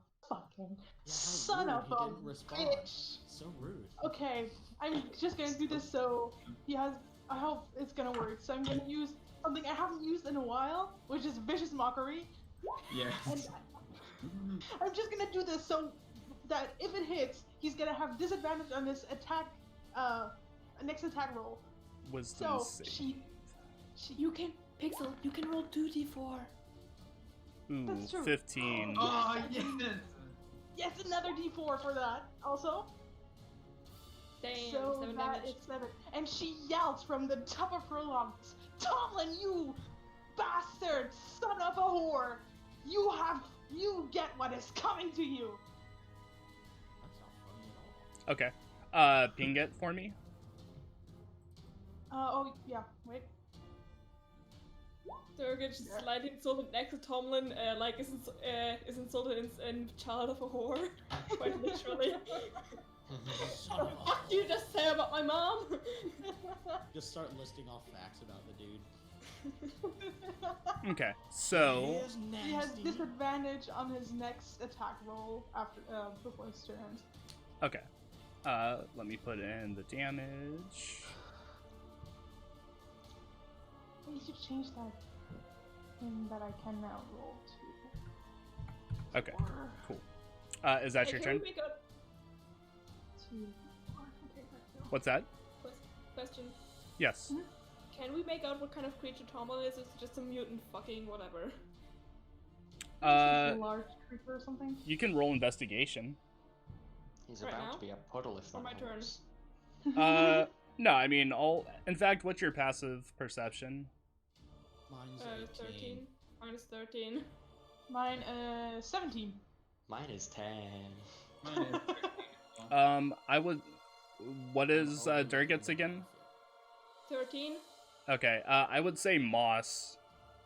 Yeah, how son rude. of He a didn't respond. bitch. So rude. Okay, I'm just gonna do this so he has. I hope it's gonna work. So I'm gonna use something I haven't used in a while, which is vicious mockery. Yes. And I'm just gonna do this so that if it hits, he's gonna have disadvantage on this attack, next attack roll. Wisdom So save. You can roll 2d4. Ooh, That's true. 15. Oh yes. Yes, another D4 for that also. Damn, So 7 that damage. is 7. And she yells from the top of her lungs, "Tomlin, you bastard son of a whore! You get what is coming to you!" That's not funny at Okay. Ping it for me. Oh, yeah, wait. Durgat just slightly insulted next to Tomlin, like is insulted in child of a whore. Quite literally. all. Son What the of a- fuck do you just say about my mom? Just start listing off facts about the dude. Okay. So He is He has nasty. disadvantage on his next attack roll after before his turn. okay. Let me put in the damage. You should change that thing that I can now roll to. Okay. 4, Cool. Is that Hey, your can turn? we make out 2, 4. Okay, that's all. What's that? question? Yes. Can we make out what kind of creature Tomlin is? Is it just a mutant fucking whatever? This is a large creeper or something. You can roll investigation. He's Right about now? to be a puddle if Or that my turn? helps. No, I mean, in fact, what's your passive perception? Mine's 13. Mine is 13. Mine, 17. Mine is 10. Mine is 13. I would. What is Durgat's again? 13? Okay, I would say Moss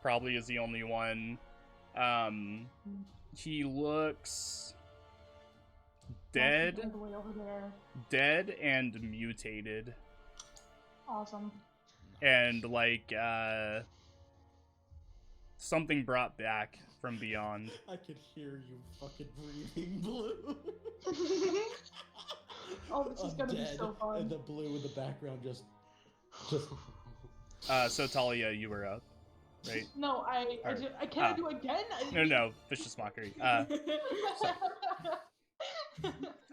probably is the only one. He looks dead, All the way over there. dead and mutated, Awesome. and like something brought back from beyond. I could hear you fucking breathing blue. Oh, this is I'm gonna be dead, so fun. And the blue in the background just So Talia, you were up. right? No, Or- can I do again? No, vicious mockery.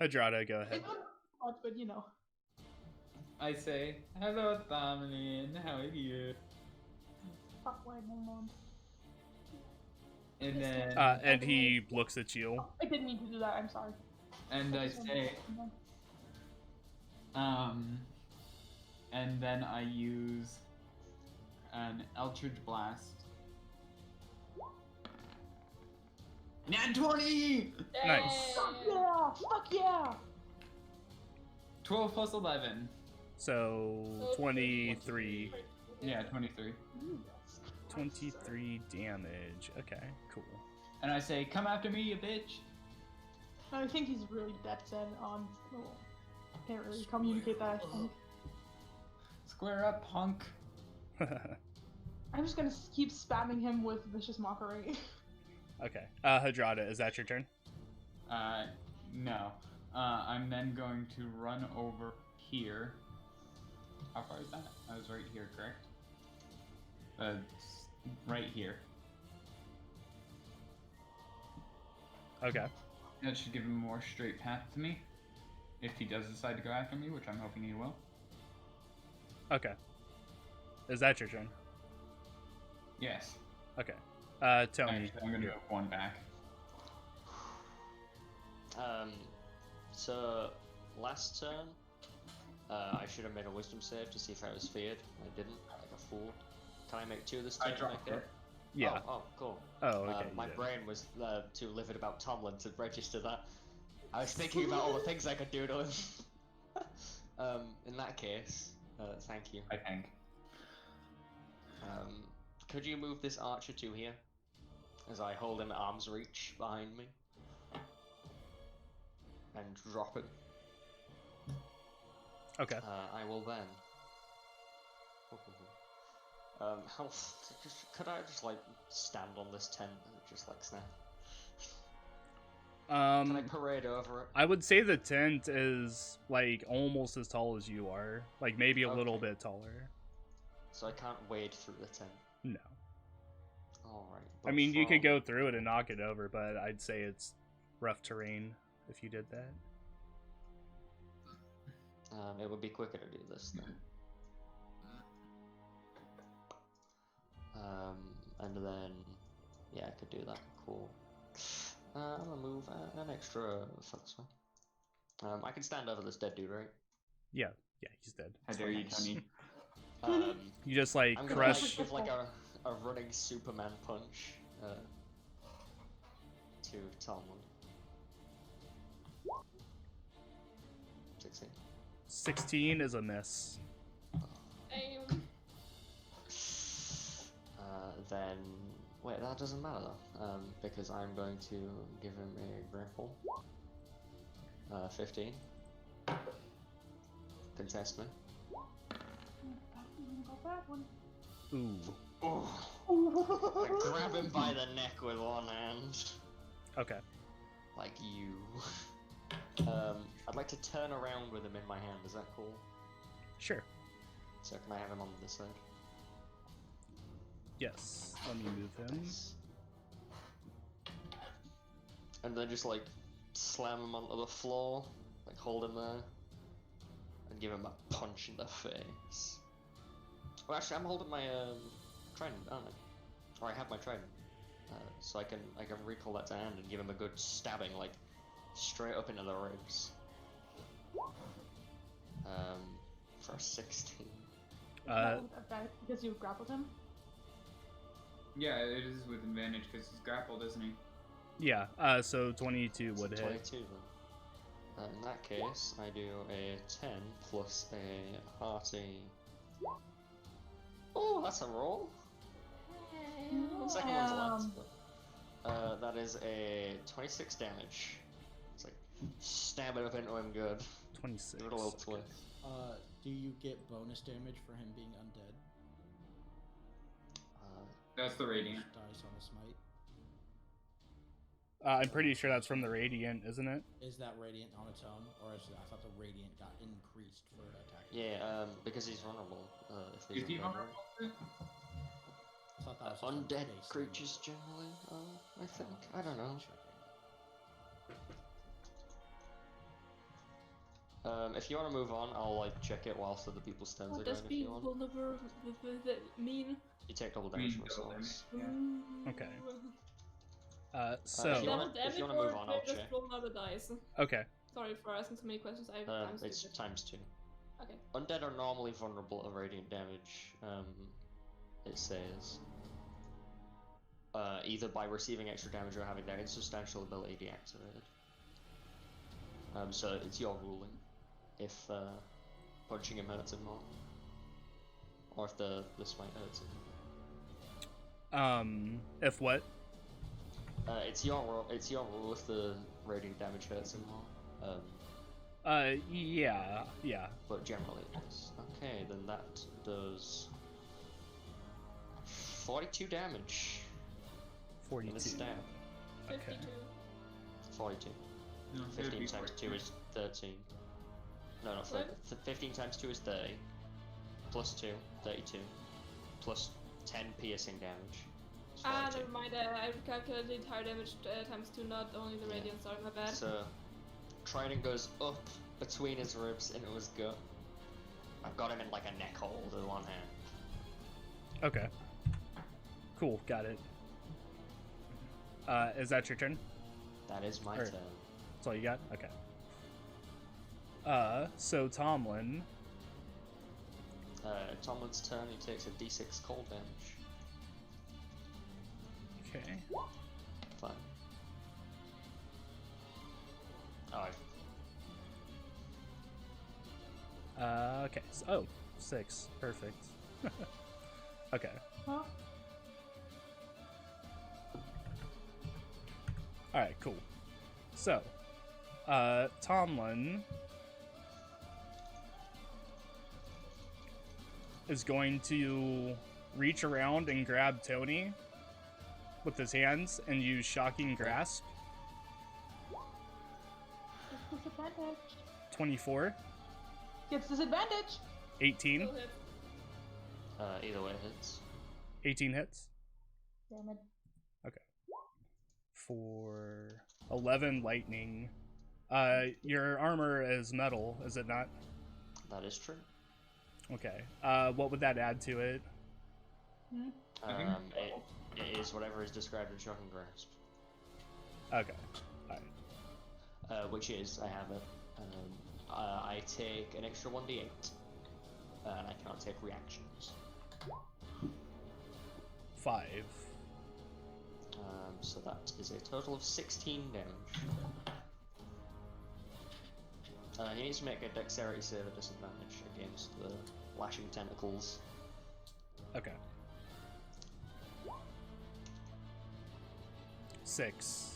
Hadrada, go ahead. But you know. I say, hello, Thamlin. How are you? Fuck my mom. And then, And he looks at you. I didn't mean to do that. I'm sorry. and I say, and then I use an Eldritch Blast. Nat 20! Nice. Fuck yeah! Fuck yeah! 12 plus 11. So 23. Yeah, 23. 23 damage. Okay, cool. And I say, come after me, you bitch! I think he's really dead set on. Oh, can't really communicate that. I think. Square up, punk. I'm just gonna keep spamming him with vicious mockery. Okay. Hadrada, is that your turn? No. I'm then going to run over here. How far is that? I was right here, correct? Right here. Okay. That should give him a more straight path to me. If he does decide to go after me, which I'm hoping he will. Okay. Is that your turn? Yes. Okay. Tony. Actually, I'm going to go one back. So last turn, I should have made a wisdom save to see if I was feared. I didn't, like a fool. Can I make 2 this I turn? dropped it. Yeah. Oh, cool. Oh, okay. My you did. brain was too livid about Tomlin to register that. I was thinking about all the things I could do to him. In that case, thank you. I think. Could you move this archer to here? As I hold him at arm's reach behind me. And drop him. Okay. I will then. Could I just like stand on this tent and just like snap? Can I parade over it? I would say the tent is like almost as tall as you are, like maybe a little bit taller. So I can't wade through the tent. No. Alright. I mean, you could go through it and knock it over, but I'd say it's rough terrain if you did that. It would be quicker to do this then. And then, yeah, I could do that. Cool. I'm gonna move an extra for this one. I can stand over this dead dude, right? Yeah, he's dead. How dare you, Nice. Tony? You just like I'm gonna crush. give like a running Superman punch to Tomlin. 16. 16 is a miss. Damn. Then wait, that doesn't matter though, because I'm going to give him a grapple. 15. Contest me. Ooh. I grab him by the neck with one hand. Okay. Like you. I'd like to turn around with him in my hand, is that cool? Sure. So can I have him on this side? Yes. Let me move him. Nice. And then just like slam him onto the floor, like hold him there, and give him a punch in the face. Well, actually, I'm holding my trident, aren't I? Or I have my trident, so I can recall that to hand and give him a good stabbing, like straight up into the ribs. For a 16. Because you grappled him? Yeah, it is with advantage because he's grappled, isn't he? Yeah. So 22 would hit. 22 then. In that case, I do a 10 plus a hearty. Oh, that's a roll. The second one's last. But, that is a 26 damage. It's like stab it up into him good. 26. Give it a little twist. Do you get bonus damage for him being undead? That's the radiant. Dice on a smite. I'm pretty sure that's from the Radiant, isn't it? Is that radiant on its own, or is I thought the radiant got increased for attacking? Yeah, because he's vulnerable. If he's Is he undead, vulnerable? right? thought that was just, like, undead based on creatures generally. I think. I don't know. If you want to move on, I'll like check it whilst other people's turns What are does going. If being you want, vulnerable mean? you take double damage from Double assaults. Okay. If So you wanna- Double damage wanna or move on, I'll just check. roll another dice? okay. Sorry for asking so many questions. I'm It's stupid. times 2. Okay. Undead are normally vulnerable to radiant damage. It says. Either by receiving extra damage or having their insubstantial ability deactivated. So it's your ruling if punching him hurts him more, or if the smite hurts him. If what? It's your rule if the radiant damage hurts him more. Yeah. But generally it does. Okay, then that does 42 damage. 42. In a stab. Okay. 52. 42. No, it would 15 be times 2 42. is 13. No, not What? 30. 15 times 2 is 30. Plus 2, 32. Plus 10 piercing damage. It's Ah, 42. never mind. I calculated the entire damage times 2, not only the Yeah. radiant. Sorry, my bad. So, trident goes up between his ribs into his gut. I've got him in like a neck hold with one hand. Okay. Cool, got it. Is that your turn? That is my Alright. turn. That's all you got? Okay. So Tomlin. Tomlin's turn, he takes a d6 cold damage. Okay. Fine. Oh, Okay. So, 6. Perfect. Okay. Huh? Alright, cool. So, Tomlin is going to reach around and grab Tony with his hands and use Shocking Grasp. Disadvantage. 24, Gets disadvantage. 18. Still hit. either way hits. 18 hits. Damn it. For 11 lightning. Your armor is metal, is it not? That is true. Okay. What would that add to it? I think- It is whatever is described in Shocking Grasp. Okay. Alright. Which is, I have it. I take an extra 1d8. And I cannot take reactions. 5. So that is a total of 16 damage. He needs to make a dexterity save at disadvantage against the lashing tentacles. Okay. 6.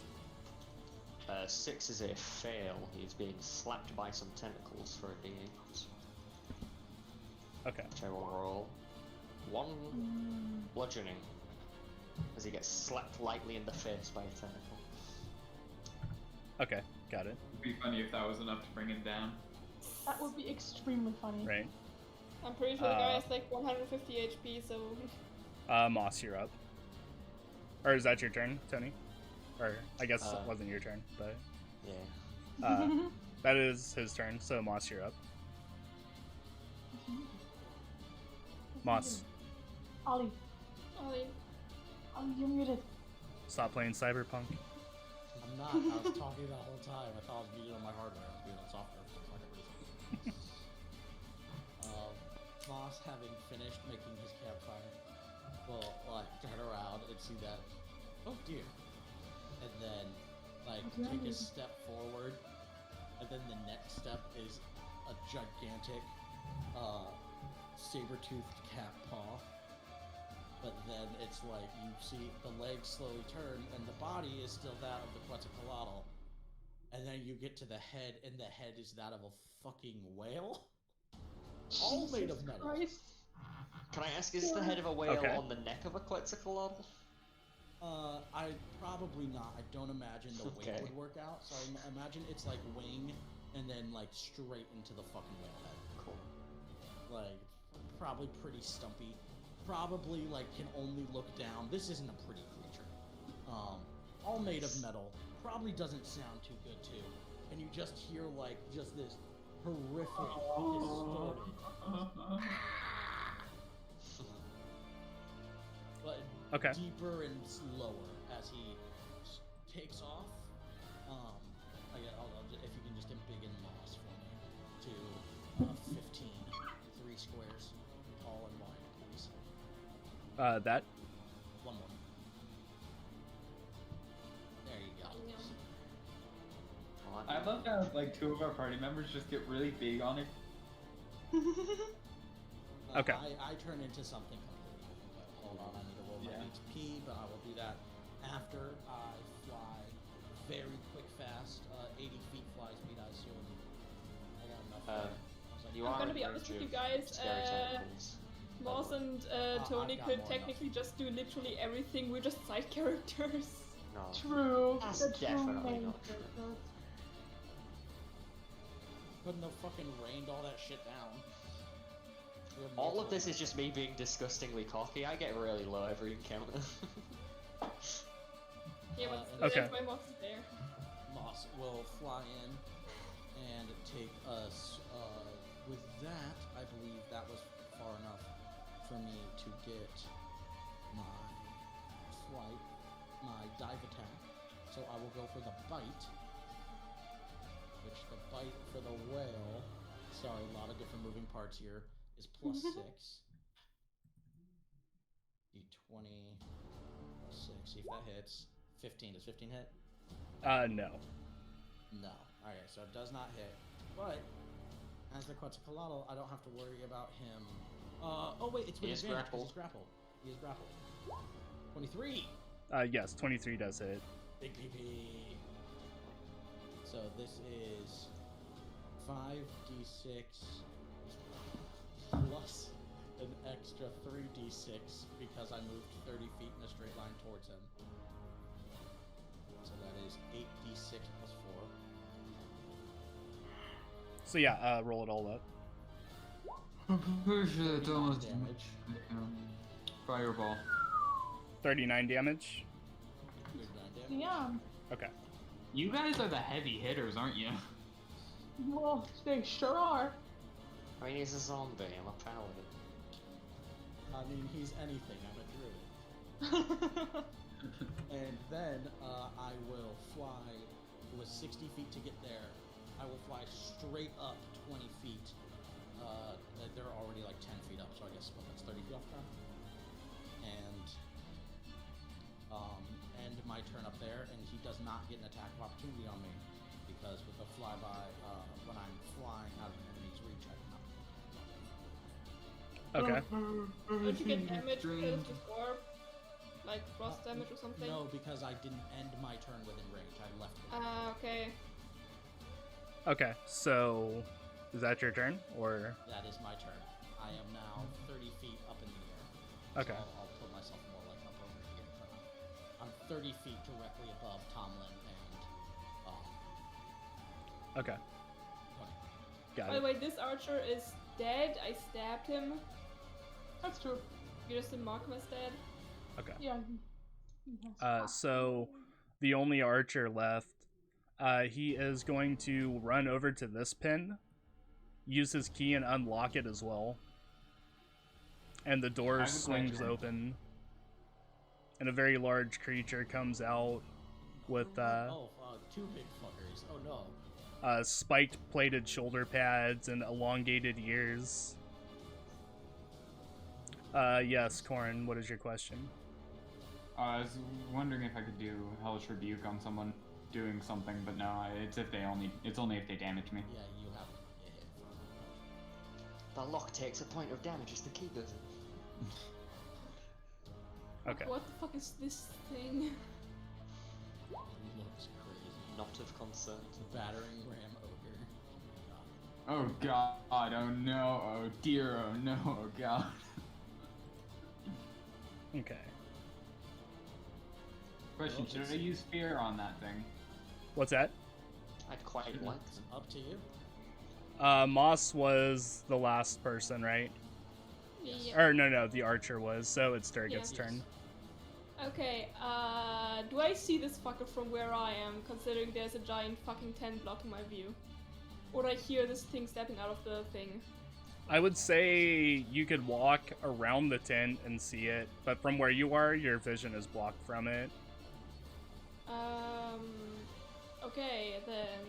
6 is a fail. He's being slapped by some tentacles for a d8. Okay. Which I will roll. 1 bludgeoning. As he gets slapped lightly in the face by a tentacle. Okay. Got it. It'd be funny if that was enough to bring him down. That would be extremely funny. Right. I'm pretty sure the guy has like 150 HP, so. Moss, you're up. Or is that your turn, Tony? Or I guess it wasn't your turn, but Yeah. that is his turn. So Moss, you're up. Moss, Ollie, you're muted. stop playing Cyberpunk. I'm not. I was talking the whole time. I thought I was muted on my hardware. I was muted on software for some fucking reason. Moss, having finished making his campfire, will like turn around and see that. Oh dear. And then like take a step forward, and then the next step is a gigantic saber-toothed cat paw. But then it's like you see the legs slowly turn, and the body is still that of the Quetzalcoatl. And then you get to the head, and the head is that of a fucking whale. All made of metal. Christ. Can I ask, is the head of a whale Okay. on the neck of a Quetzalcoatl? I probably not. I don't imagine the wing Okay. would work out. So I imagine it's like wing, and then like straight into the fucking whale head. Cool. Like probably pretty stumpy, probably like can only look down. This isn't a pretty creature. All made of metal. Probably doesn't sound too good too. And you just hear like just this horrific distorted. But Okay. deeper and slower as he takes off. If you can just embiggen moss for me to 15, 3 squares, tall and wide, please. That. One more. There you go. Come on. I love how like 2 of our party members just get really big on it. Okay. I turn into something completely different. But hold on, I need to roll my Yeah. HP, but I will do that after I fly very quick, fast, 80 feet fly speed, I assume. I got enough. Uh, there. I was like, You I'm are gonna be in honest range with you of guys. scary tentacles. Moss and I've Tony got could more technically just do literally everything. We're just side characters. No. True. That's the true definitely main not true. character. couldn't have fucking rained all that shit down. All of this is just me being disgustingly cocky. I get really low every encounter. Yeah, but Okay. that's why Moss is there. Moss will fly in and take us. With that, I believe that was far enough for me to get my flight, my dive attack. So I will go for the bite, which the bite for the whale. Sorry, a lot of different moving parts here. Is plus 6. D20 plus 6. See if that hits. 15. Does 15 hit? No. No. Alright, so it does not hit. But as the Quetzalcoatl, I don't have to worry about him. Oh wait, it's with He is advantage 'cause grappled. he's grappled. He is grappled. 23. Yes, 23 does hit. Big PP. So this is 5d6 plus an extra 3d6 because I moved 30 feet in a straight line towards him. So that is 8d6 plus 4. So yeah, roll it all up. I'm pretty sure that's 39 almost damage. Fireball. 39 damage. 39 damage. Yeah. Okay. You guys are the heavy hitters, aren't you? Well, they sure are. I mean, he's a zombie. I'm a paladin. I mean, he's anything. I'm a druid. And then I will fly. It was 60 feet to get there. I will fly straight up 20 feet. They're already like 10 feet up, so I guess what, that's 30 feet off the ground. And end my turn up there, and he does not get an attack of opportunity on me because with the flyby, when I'm flying out of an enemy's reach, I cannot. Okay. Don't you get damage before? Like frost damage or something? No, because I didn't end my turn within range. I left it. Okay. Okay. So, is that your turn, or? That is my turn. I am now 30 feet up in the air. Okay. So I'll put myself more like up over here. But I'm 30 feet directly above Tomlin and Okay. Tony. Got By the it. way, this archer is dead. I stabbed him. That's true. You just didn't mark him as dead. Okay. Yeah. he has So the only archer left, he is going to run over to this pin, use his key and unlock it as well. And the I door have a swings question. open, and a very large creature comes out with 2 big fuckers. Oh no. spiked plated shoulder pads and elongated ears. Yes, Corin, what is your question? I was wondering if I could do Hellish Rebuke on someone doing something, but no, it's only if they damage me. Yeah, you have to get hit for The lock takes a point of damage as the key does it. Okay. What the fuck is this thing? it. Looks crazy. Not of concern. Battering ram ogre. Oh god, oh no, oh dear, oh no, oh god. Okay. Question, Well, should it's- I use fear on that thing? What's that? I'd quite like It's to. up to you. Moss was the last person, right? Yeah, Yes. Or no, the archer was. So it's Durgat's Yeah. turn. Okay, do I see this fucker from where I am, considering there's a giant fucking tent blocking my view? Or do I hear this thing stepping out of the thing? I would say you could walk around the tent and see it, but from where you are, your vision is blocked from it. Okay, then...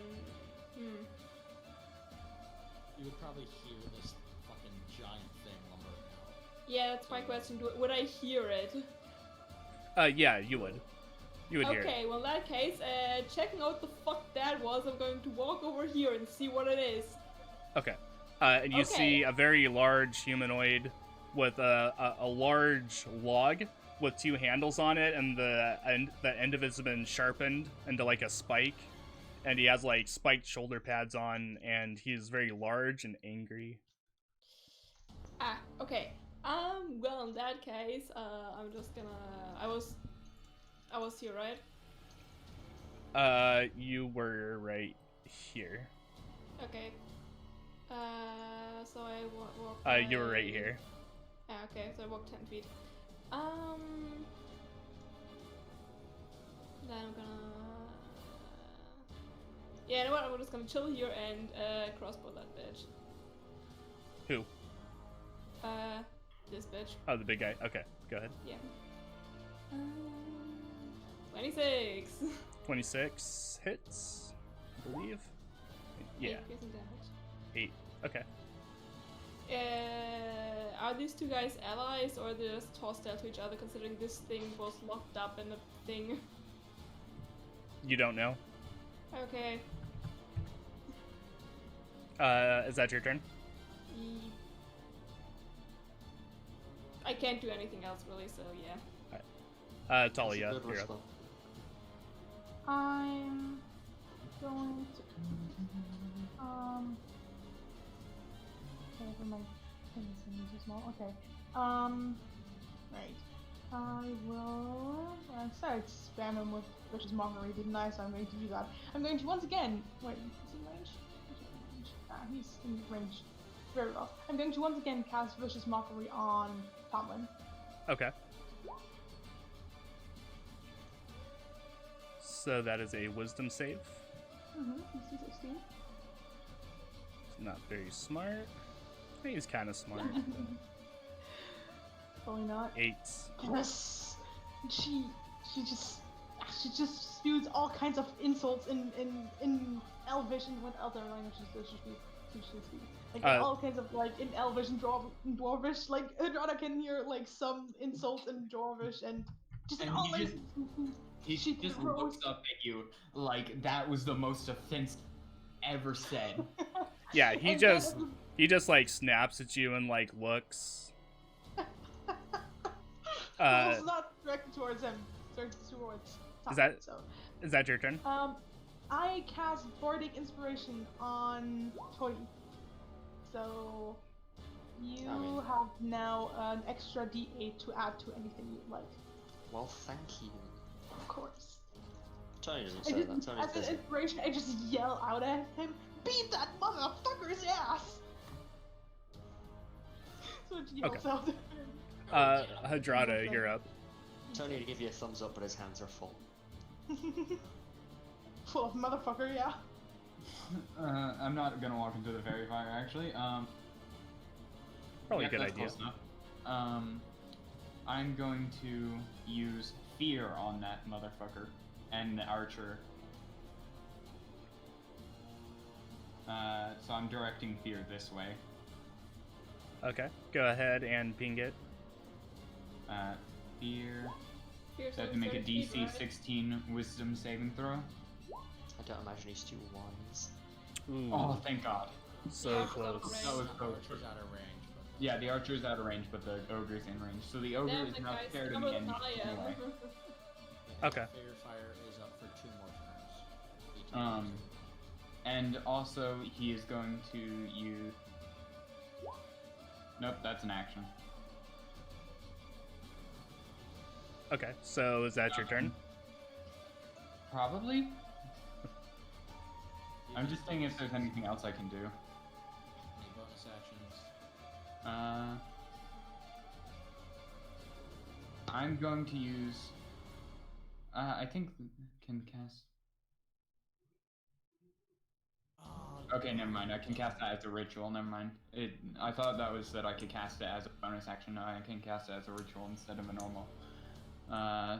You would probably hear this fucking giant thing lumbering out. Yeah, that's my question. Would I hear it? Yeah, you would. You would hear it. Okay, well in that case, checking out the fuck that was, I'm going to walk over here and see what it is. Okay. And you see a very large humanoid with a large log with two handles on it, and the end of it's been sharpened into like a spike, and he has like spiked shoulder pads on, and he's very large and angry. Ah, okay. Well in that case, I'm just gonna... I was here, right? You were right here. Okay. So I walk... You were right here. Ah, okay, so I walk 10 feet. Then I'm gonna... Yeah, you know what? I'm just gonna chill here and crossbow that bitch. Who? This bitch. Oh, the big guy. Okay, go ahead. Yeah. 26. 26 hits, I believe. Yeah, 8 piercing damage. 8. Okay. Are these two guys allies, or are they just tossed out to each other, considering this thing was locked up in a thing? You don't know. Okay. Is that your turn? I can't do anything else really, so yeah. Talia, Good you're up. whistle. I'm going to. Okay, my thing is so small. Okay. Right. I will. I started spamming with Vicious Mockery, didn't I? So I'm going to do that. I'm going to once again. Wait, is he in range? He's in range. Ah, he's in range. Very well. I'm going to once again cast Vicious Mockery on Tomlin. Okay. So that is a wisdom save. DC 16. Not very smart. I think he's kind of smart. Probably not. 8. Yes. She just spews all kinds of insults in Elvish and what other languages does she speak? Like all kinds of like in Elvish and Dwarvish. Like Hadrada can hear like some insults in Dwarvish and just And all he like just- He just looks up at you like that was the most offense ever said. Yeah, he just like snaps at you and like looks. It's not directed towards him. It's directed towards Tom, Is that your turn? I cast Bardic Inspiration on Toy. So you have now an extra D8 to add to anything you'd like. Well, thank you. Of course. Tony doesn't say that. Tony's As an busy. inspiration, I just yell out at him, "Beat that motherfucker's ass!" So it yells out at him. Hadrada, you're up. Tony to give you a thumbs up, but his hands are full. Full of motherfucker, yeah. I'm not gonna walk into the fairy fire actually. Probably yeah, a good that's idea. close enough. I'm going to use fear on that motherfucker and the archer. So I'm directing fear this way. Okay, go ahead and ping it. Fear. Here's So I have to some make a 30 feet, DC right? 16 Wisdom saving throw. I don't imagine he's too wise. Ooh, Oh, thank God. so close. That was close. Archer's out of range. But Yeah, the archer's out of range, but the ogre's in range. So the ogre Damn is it, now guys. scared of Remember the end Talia. anyway. yeah, Okay. Fairy Fire is up for 2 more turns. And also he is going to use. Nope, that's an action. Okay, so is that your turn? Probably. I'm just thinking if there's anything else I can do. Any bonus actions? I'm going to use. I think can cast. Okay, never mind. I can cast that as a ritual. Never mind. I thought that was that I could cast it as a bonus action. No, I can cast it as a ritual instead of a normal. I'm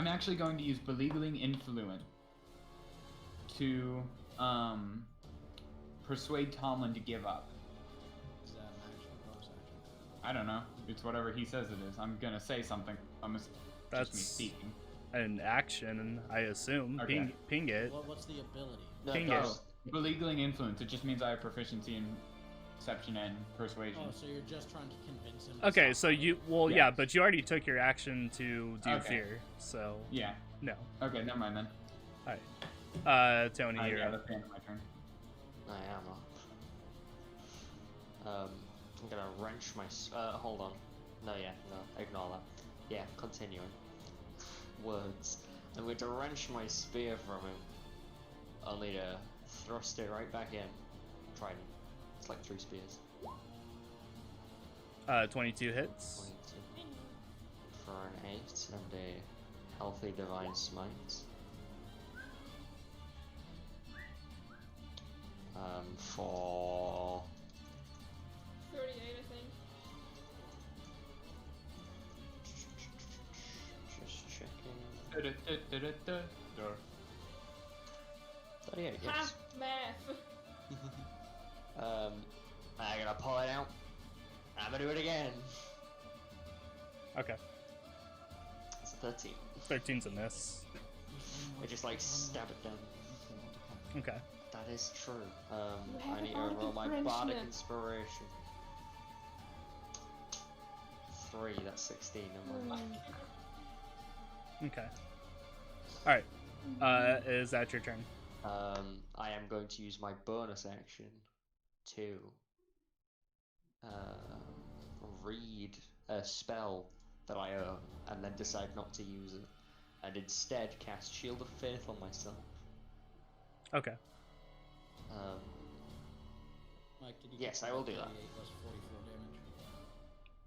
actually going to use Beleaguering Influence to persuade Tomlin to give up. Is that an action or bonus action? I don't know. It's whatever he says it is. I'm gonna say something. Just me That's speaking. an action, I assume. Okay. Ping it. What's the ability? No, Ping no. it. Beleaguering Influence. It just means I have proficiency in Deception and Persuasion. Oh, so you're just trying to convince him. to Okay, stop so you fighting. well, Yeah. yeah, but you already took your action to do Okay. fear, so Yeah. no. Okay, never mind then. Tony, you're Yeah, up. that's the end of my turn. I am up. I'm gonna wrench my. Hold on. No, ignore that. Yeah, continuing. Words. I'm going to wrench my spear from him, only to thrust it right back in. Trident. It's like 3 spears. 22 hits. 22. For an 8 and a healthy divine smite. For 38, I think. just checking. 38, yes. Ha! Math! I'm gonna pull it out. I'm gonna do it again. Okay. It's a 13. 13's a miss. I just like stab it down. Okay. That is true. You have I need a to roll my bardic bardic encouragement. inspiration. 3, that's 16. Never mind. Okay. Alright. Is that your turn? I am going to use my bonus action to read a spell that I own and then decide not to use it, and instead cast Shield of Faith on myself. Okay. Mike, did you Yes, get I will do that. 38 plus 44 damage?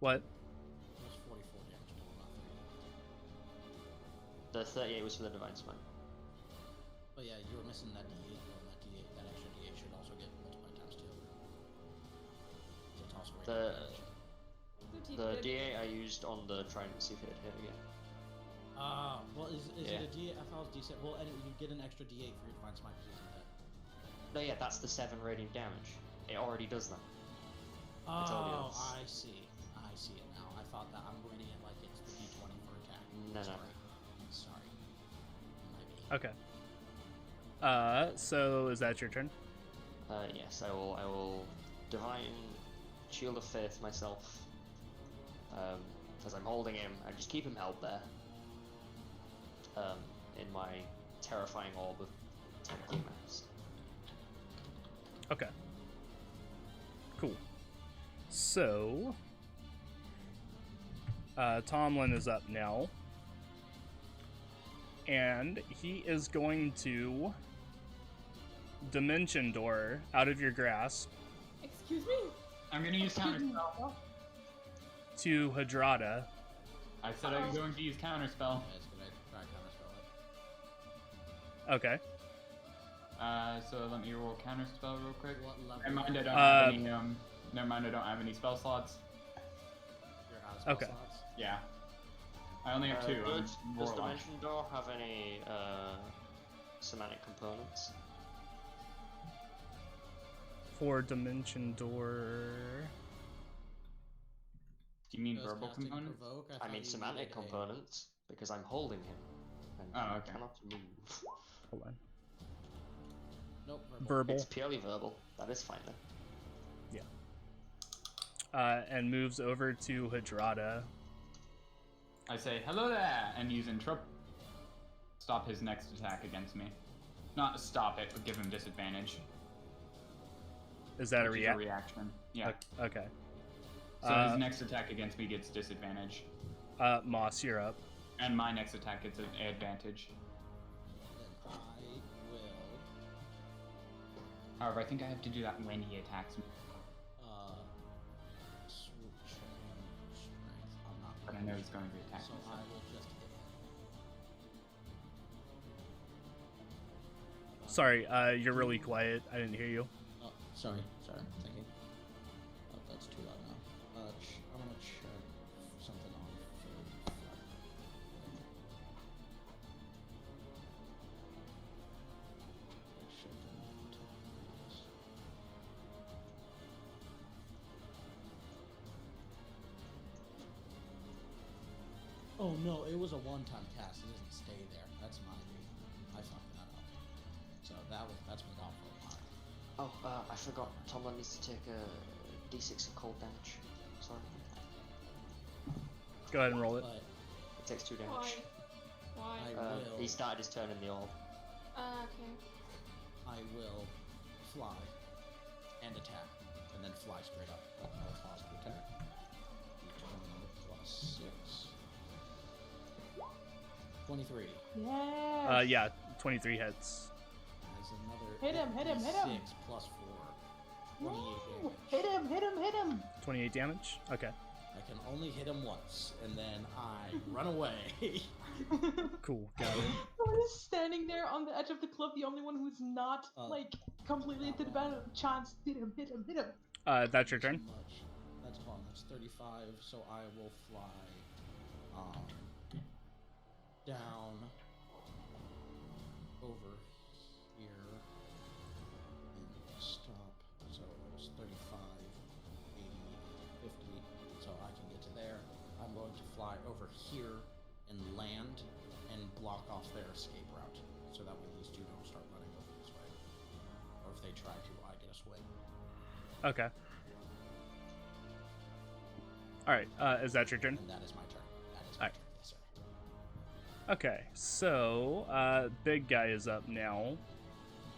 What? Plus 44 damage total, not 3. The 38 was for the Divine Smite. But yeah, you were missing that D8, and that D8, that extra D8 should also get multiplied times 2. So it's also The The D8 I used on the Trident, see if it hit again. Well, is Yeah. it a D8? I thought it was D7. Well, anyway, you get an extra D8 for your Divine Smite because isn't that? No, yeah, that's the 7 radiant damage. It already does that. Oh, else. I see. I see it now. I thought that I'm reading it like it's the D20 for attack. No. Sorry. My bad. Okay. So is that your turn? Yes, I will Divine Shield of Faith myself. As I'm holding him, I just keep him held there. In my terrifying orb of Temple Mass. Okay. Cool. So, Tomlin is up now. And he is going to Dimension Door out of your grasp Excuse me? I'm gonna use counterspell. to Hadrada. I said I'm going to use counterspell. Yeah, it's good. I try counterspell it. Okay. So let me roll counterspell real quick. What level? Never mind, I don't have any. Never mind, I don't have any spell slots. You're out of spell Okay. slots? Yeah. I only have 2. I'm Does warlock. Dimension Door have any somatic components? For Dimension Door. Do you mean Does verbal casting components? provoke? I thought mean you somatic needed a- components, because I'm holding him. And Oh, he okay. cannot move. Hold on. Nope, Verbal. It's purely verbal. That is fine then. And moves over to Hadrada. I say, hello there, and use Interrupt. Stop his next attack against me. Not stop it, but give him disadvantage. Is that a which is a react? reaction. Yeah. Okay. So his next attack against me gets disadvantage. Moss, you're up. And my next attack gets an advantage. Then I will However, I think I have to do that when he attacks me. swoop chain strength. I'm not he's going to attack So me. I will just hit him. Sorry, you're really quiet. I didn't hear you. Oh, sorry, thinking. Oh, that's too loud now. I'm gonna check something on for Oh no, it was a one-time cast. It doesn't stay there. That's my I fucked that up. So that's been gone for a while. Oh, I forgot. Tomlin needs to take a d6 of cold damage. Sorry. Go ahead and roll it. But It takes 2 damage. Why? I will. He started his turn in the orb. Okay. I will fly and attack, and then fly straight up. No cost to attack. D20 plus 6. 23. Yes. Yeah, 23 hits. As another Hit him. 6 plus 4. 28 damage. Hit him. 28 damage? Okay. I can only hit him once, and then I run away. Cool, got it. Someone is standing there on the edge of the cliff, the only one who's not, like, completely into the battle. Chance, hit him. That's your turn. Much. That's fun. That's 35, so I will fly down over here and stop. So it was 35, 80, 50, so I can get to there. I'm going to fly over here and land and block off their escape route, so that way these two don't start running over this way. Or if they try to, I get a swing. Okay. Alright, is that your turn? And that is my turn. That is my Alright. turn, yes, sir. Okay, so, big guy is up now.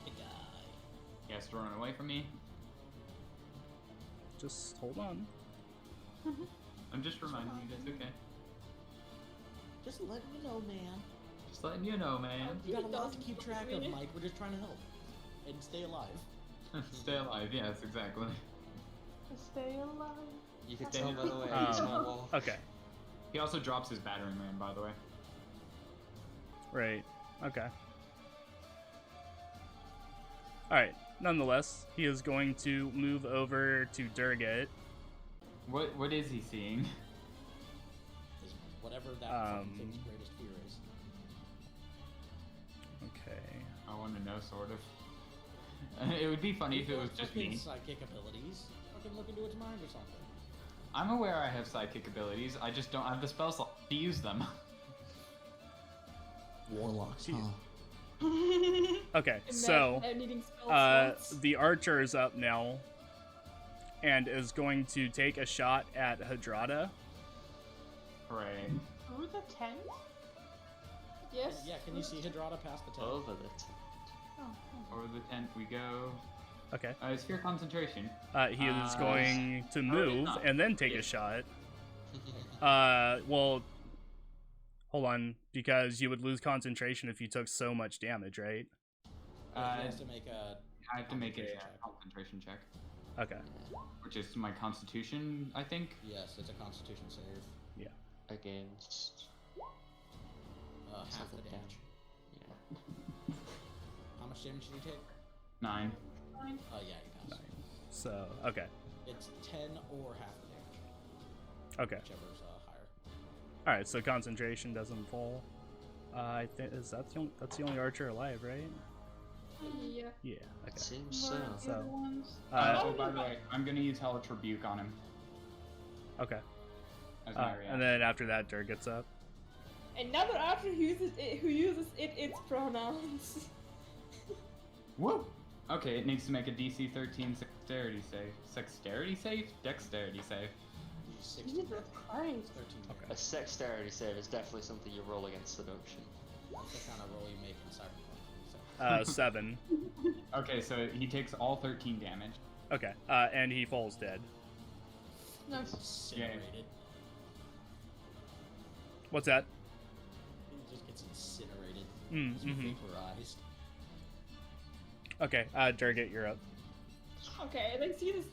Big guy. He has to run away from me. Just hold on. I'm just reminding you that's okay. Just letting you know, man. Just letting you know, man. You got a lot to doesn't keep track really. of, Mike. We're just trying to help. And stay alive. Stay alive, yes, exactly. Stay alive. You can Stay tell in- by the way he's my wall. Okay, He also drops his battering ram, by the way. right. Okay. Alright, nonetheless, he is going to move over to Durgat. What is he seeing? Is whatever that fucking thing's Um, greatest fear is. Okay. I want to know, sort of. It would be funny if it was just Fucking me. psychic abilities. Fucking look into its mind or something. I'm aware I have psychic abilities, I just don't have the spell slot to use them. Warlocks, Jeez. huh? Okay, so, Imagine needing spell slots. the archer is up now and is going to take a shot at Hadrada. Hooray. Through the tent? Yes. Yeah, can you see Hydrata past the tent? Over the tent. Oh. Over the tent we go. Okay. It's fear concentration. He is going to oh, move it's not. and then take Yeah. a shot. Well, hold on, because you would lose concentration if you took so much damage, right? Yeah, he has to make a. I have to make a concentration check. concentration check, Okay. which is my constitution, I think. Yes, it's a Constitution save. Against. Half the Something damage. Yeah. How much damage did you take? 9. Yeah, you pass. So, okay. It's 10 or half the damage, Okay. whichever's higher. Alright, so concentration doesn't fall. I think that's the only archer alive, right? Yeah. Yeah, okay. Seems so. What are the So, other ones? Oh, by the way, I'm gonna use Hellish Rebuke on him Okay. as my reaction. And then after that, Dirk gets up. Another archer who uses its pronouns. Woo! Okay, it needs to make a DC 13 dexterity save. Dexterity save? Dexterity save. 16. Jesus Christ. 13 Okay. A dexterity save is definitely something you roll against seduction. That's the kind of roll you make in Cyberpunk. So. 7. Okay, so he takes all 13 damage. Okay. And he falls dead. Nice. Incinerated. What's that? He just gets incinerated. Mm, He's mhm. vaporized. Okay, Durgat, you're up. Okay, and I see this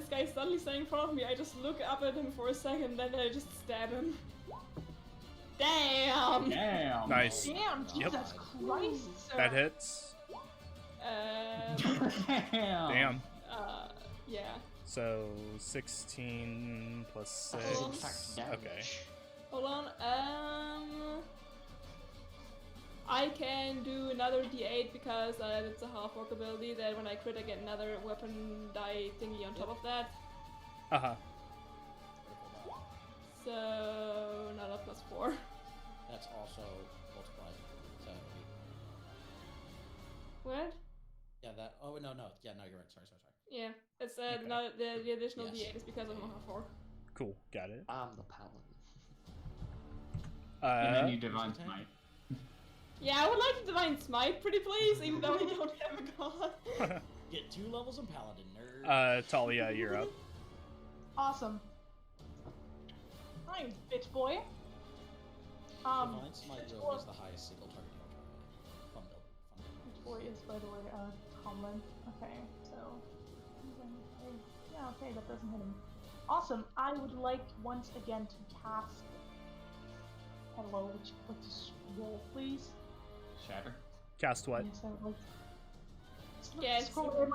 guy suddenly standing in front of me. I just look up at him for a second, then I just stab him. Damn! Damn. Nice. Damn, Yep. Jesus Christ, sir. That hits. Damn. Yeah. So 16 plus That 6. is in fact damage. Okay. Hold on. I can do another D8 because it's a half orc ability. That when I crit, I get another weapon die thingy on top of that. Uh huh. So another +4. That's also multiplied. So What? yeah, that. Oh no, no. Yeah, no, you're right. Sorry. Yeah, it's Okay. the additional Yes. D8 is because I'm a half orc. Cool. Got it. I'm the paladin. And then you divine smite. Yeah, I would like to divine smite, pretty please, even though I don't have a god. Get 2 levels in paladin, nerd. Talia, you're up. Awesome. Nice, bitch boy. Divine smite really is the highest single target damage. Fun build. Bitch boy is, by the way, Tomlin. Okay, so. Yeah, okay, that doesn't hit him. Awesome. I would like once again to cast. Hello, would you like to roll, please? Shatter. Cast what? Yes, I would like. Yes. Scroll,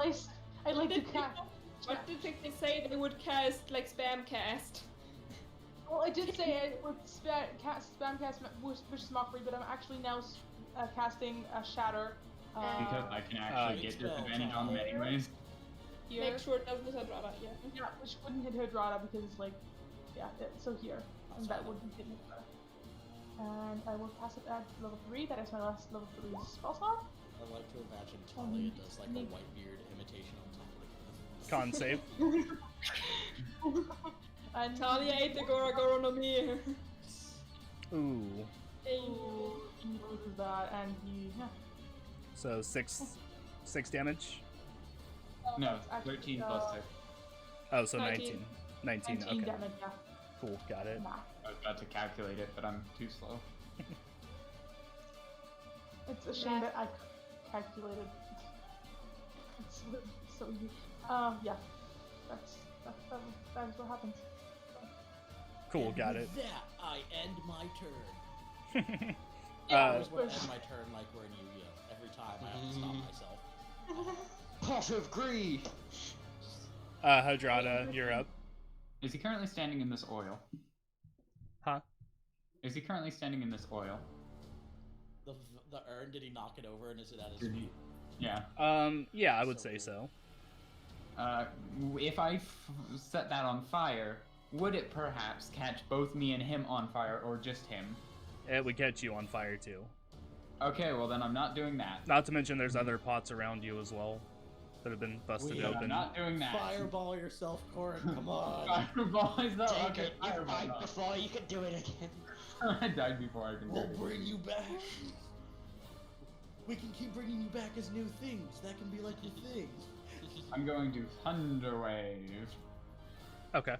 I'd like to cast. What did they say they would cast, like spam cast? Well, I did say I would spam cast Vicious Mockery, but I'm actually now casting Shatter. Because I can actually get disadvantage on them anyways. Here. Make sure it doesn't hit Hadrada, yeah. Yeah, which wouldn't hit Hadrada because, like, yeah, so here. And that wouldn't hit Hadrada. And I will cast it at level 3. That is my last level 3 spell slot. I like to imagine Talia does like a Whitebeard imitation on top of Con save. And Talia ate the Goro no Mi. Ooh. Hey. he loses that, and he. Yeah. So 6 damage. No, It's actually, 13 plus 6. Oh, so 19. 19. 19 Okay. damage, yeah. Cool. Got it. Nah. I was about to calculate it, but I'm too slow. It's a shame that I calculated. It's so easy. Yeah. That's what happens. Cool. And Got with it. that, I end my turn. I uh, always want to end my turn like we're in Yu-Gi-Oh! Every time I have to stop myself. Pot of greed! Hadrada, you're up. Is he currently standing in this oil? Huh? Is he currently standing in this oil? The urn, did he knock it over and is it at his Did he- feet? Yeah. Yeah, I would So say cool. so. If I set that on fire, would it perhaps catch both me and him on fire, or just him? It would catch you on fire too. Okay, well then I'm not doing that. Not to mention there's other pots around you as well that have been busted We are I'm open. not doing that. Fireball yourself, Corin. Come on. Fireball is not Take okay. it, you Fireball, died no. before you can do it again. I died before I can do We'll it. bring you back. We can keep bringing you back as new things. That can be like your thing. I'm going to Thunder Wave Okay.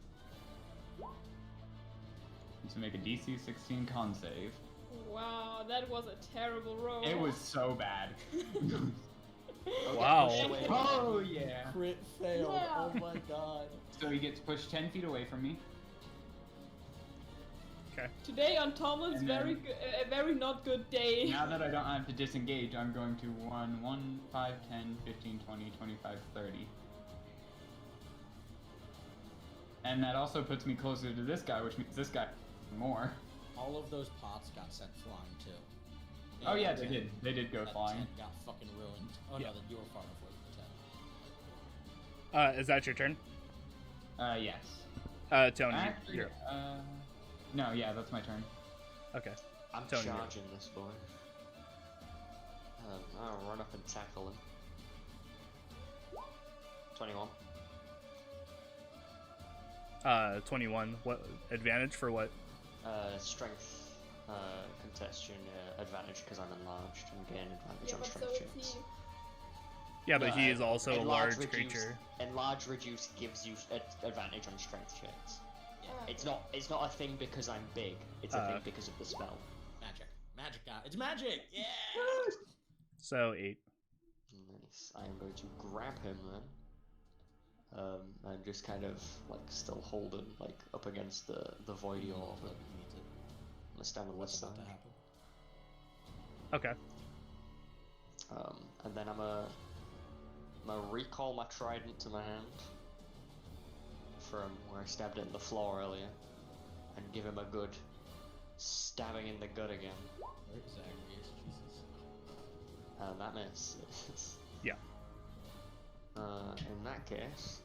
to make a DC 16 con save. Wow, that was a terrible roll. It was so bad. Wow. push away. Oh yeah. Crit failed. Yeah. Oh my god. So he gets pushed 10 feet away from me. Okay. Today on Tomlin's And then- a very not good day. Now that I don't have to disengage, I'm going to 1, 5, 10, 15, 20, 25, 30. And that also puts me closer to this guy, which means this guy more. All of those pots got sent flying too. Oh yeah, that they 10 did. They did go that flying. 10 got fucking ruined. Oh Yeah. no, you were far enough away from the 10. Is that your turn? Yes. Tony, Actually, you're no, yeah, that's my turn. okay. I'm Tony, you're- charging this boy. I'll run up and tackle him. 21. 21. What advantage for what? Strength, congestion, advantage because I'm enlarged and gain advantage Yeah, on but so strength is checks. he. Yeah, but he is also a large reduce, creature. Enlarge reduce gives you advantage on strength checks. It's not a thing because I'm big. It's a thing because of the spell. Magic. Magic guy. It's magic! Yeah! So 8. Nice. I am going to grab him then. and just kind of like still holding like up against the voidy orb. You need to. I'm gonna stand on What's this about side. to happen? Okay. And then I'm gonna recall my trident to my hand from where I stabbed it in the floor earlier, and give him a good stabbing in the gut again. Where Zagreus, Jesus. And that misses. Yeah. In that case,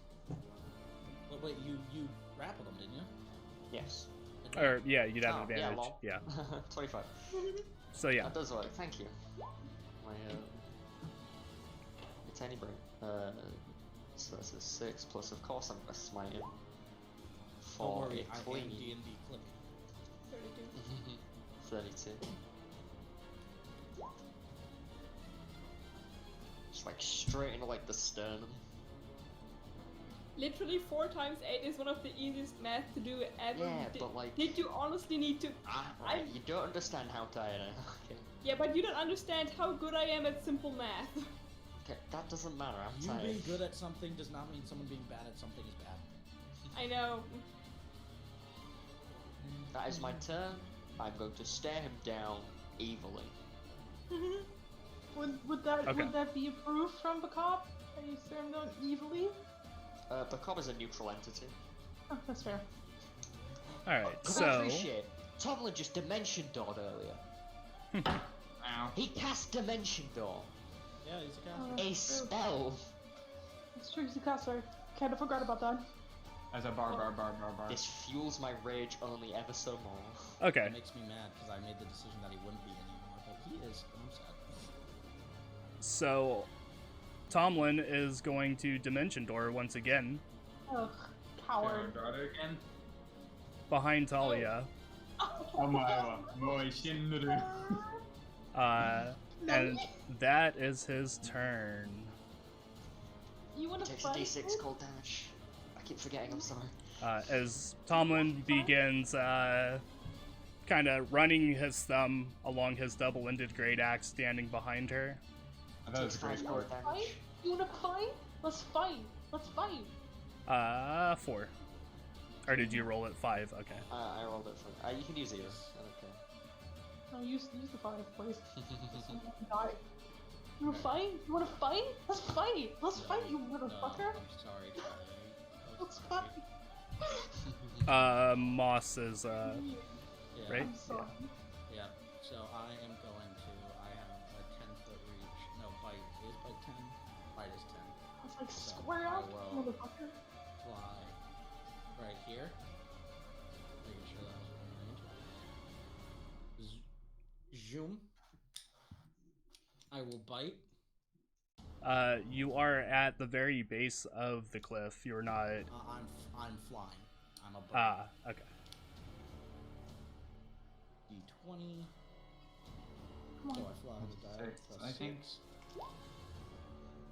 But wait, you grappled him, didn't you? yes. Or yeah, you'd have Oh, an yeah, advantage. lol. Yeah. 25. So yeah. That does work, thank you. My, a tiny brain. So that's a 6, plus of course I'm gonna smite him. Don't For worry, a I am clean D&D clipping. 32. 32. Just like straight into like the sternum. Literally 4 times 8 is one of the easiest math to do ever. Yeah, but like... Did you honestly need to? Right, you don't understand how tired I am. Okay. Yeah, but you don't understand how good I am at simple math. Okay, that doesn't matter, I'm You tired. being good at something does not mean someone being bad at something is bad. I know. That is my turn. I'm going to stare him down evilly. Would that Okay. would that be approved from the cop? Are you stare him down evilly? The cob is a neutral entity. Oh, that's fair. All right. Come So appreciate. Tomlin just Dimension Doored earlier. Ow. He cast Dimension Door. Yeah, he's a caster. Oh. A spell. It's true, he's a caster. Kinda forgot about that. As a bar. This fuels my rage only ever so more. okay. It makes me mad because I made the decision that he wouldn't be anymore, but he is, and I'm sad. So Tomlin is going to Dimension Door once again Ugh, coward. Again? behind Talia. And that is his turn. You wanna It takes a fight? d6 cold damage. I keep forgetting, I'm sorry. As Tomlin begins kind of running his thumb along his double-ended great axe standing behind her. That was Takes great. 5 You wanna cold fight? damage. You wanna fight? Let's fight. Let's fight. 4. Or did you roll it 5? Okay. I rolled it for... you can use either. I don't care. No, use the 5, please. Die. You wanna fight? You wanna fight? Let's fight. Let's fight, you motherfucker. No, I'm sorry, Charlie. Let's fight. Moss is, Yeah, right? I'm sorry. Yeah. So I am going to. I have a 10-foot reach. No, bite is bite 10. Bite is 10. It's like So, square I up, will- motherfucker. Fly right here. Making sure that was in range. Zoom. I will bite. you are at the very base of the cliff. You're not. I'm flying. I'm a bird. Okay. D20. Come So on. I fly on the die. Six, Plus I think. 6.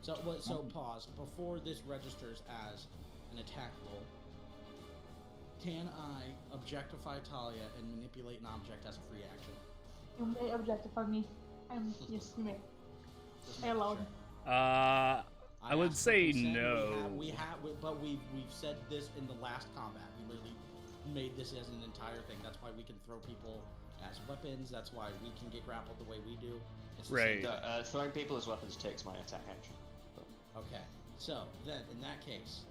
So what? So pause. Before this registers as an attack roll, can I objectify Talia and manipulate an object as a free action? You may objectify me. Yes, you may. Just I making allowed. sure. I would asked for say consent. no. But we've said this in the last combat. We literally made this as an entire thing. That's why we can throw people as weapons. That's why we can get grappled the way we do. It's the Right. same No, throwing people as weapons takes my attack action. Okay, so then in that case,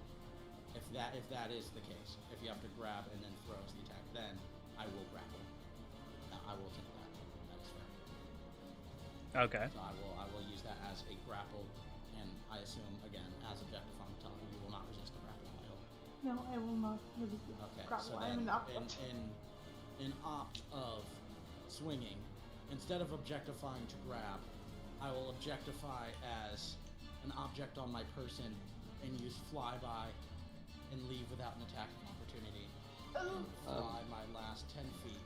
if that is the case, if you have to grab and then throw as the attack, then I will grapple. I will take that. That is fair. Okay. So I will use that as a grapple, and I assume again as objectifying Talia, you will not resist a grapple. I hope. No, I will not. Okay, Grapple. so I'm then an opt. in opt of swinging, instead of objectifying to grab, I will objectify as an object on my person and use flyby and leave without an attack of opportunity. And fly my last 10 feet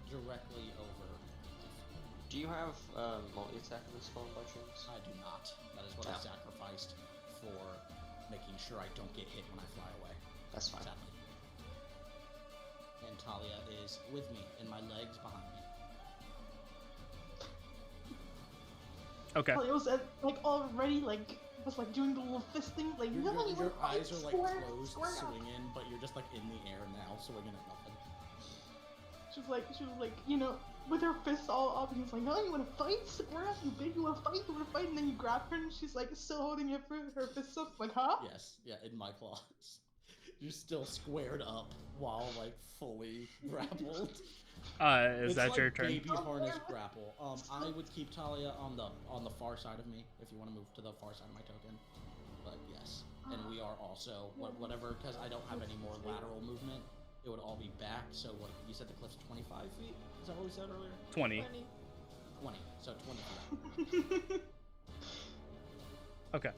directly over. Do you have multi-attack in this form by chance? I do not. That is what I Oh. sacrificed for making sure I don't get hit when I fly away. That's fine. Sadly. And Talia is with me, and my legs behind me. Okay. It was like already like was like doing the little fist thing, like Your, no, your, you your wanna fight, eyes are like square, closed, square up. swinging, but you're just like in the air now, swinging at nothing. She was like, you know, with her fists all up, and he's like, no, you wanna fight? Square up, you big, you wanna fight? You wanna fight? And then you grab her, and she's like still holding her fists up, like, huh? Yes, yeah, in my claws. You're still squared up while like fully grappled. Is It's that like your turn? baby harness grapple. I would keep Talia on the far side of me if you want to move to the far side of my token. But yes, and we are also whatever because I don't have any more lateral movement. It would all be back. So what you said the cliff's 25 feet? Is that what we said earlier? 20. 20. So 20 feet. Okay.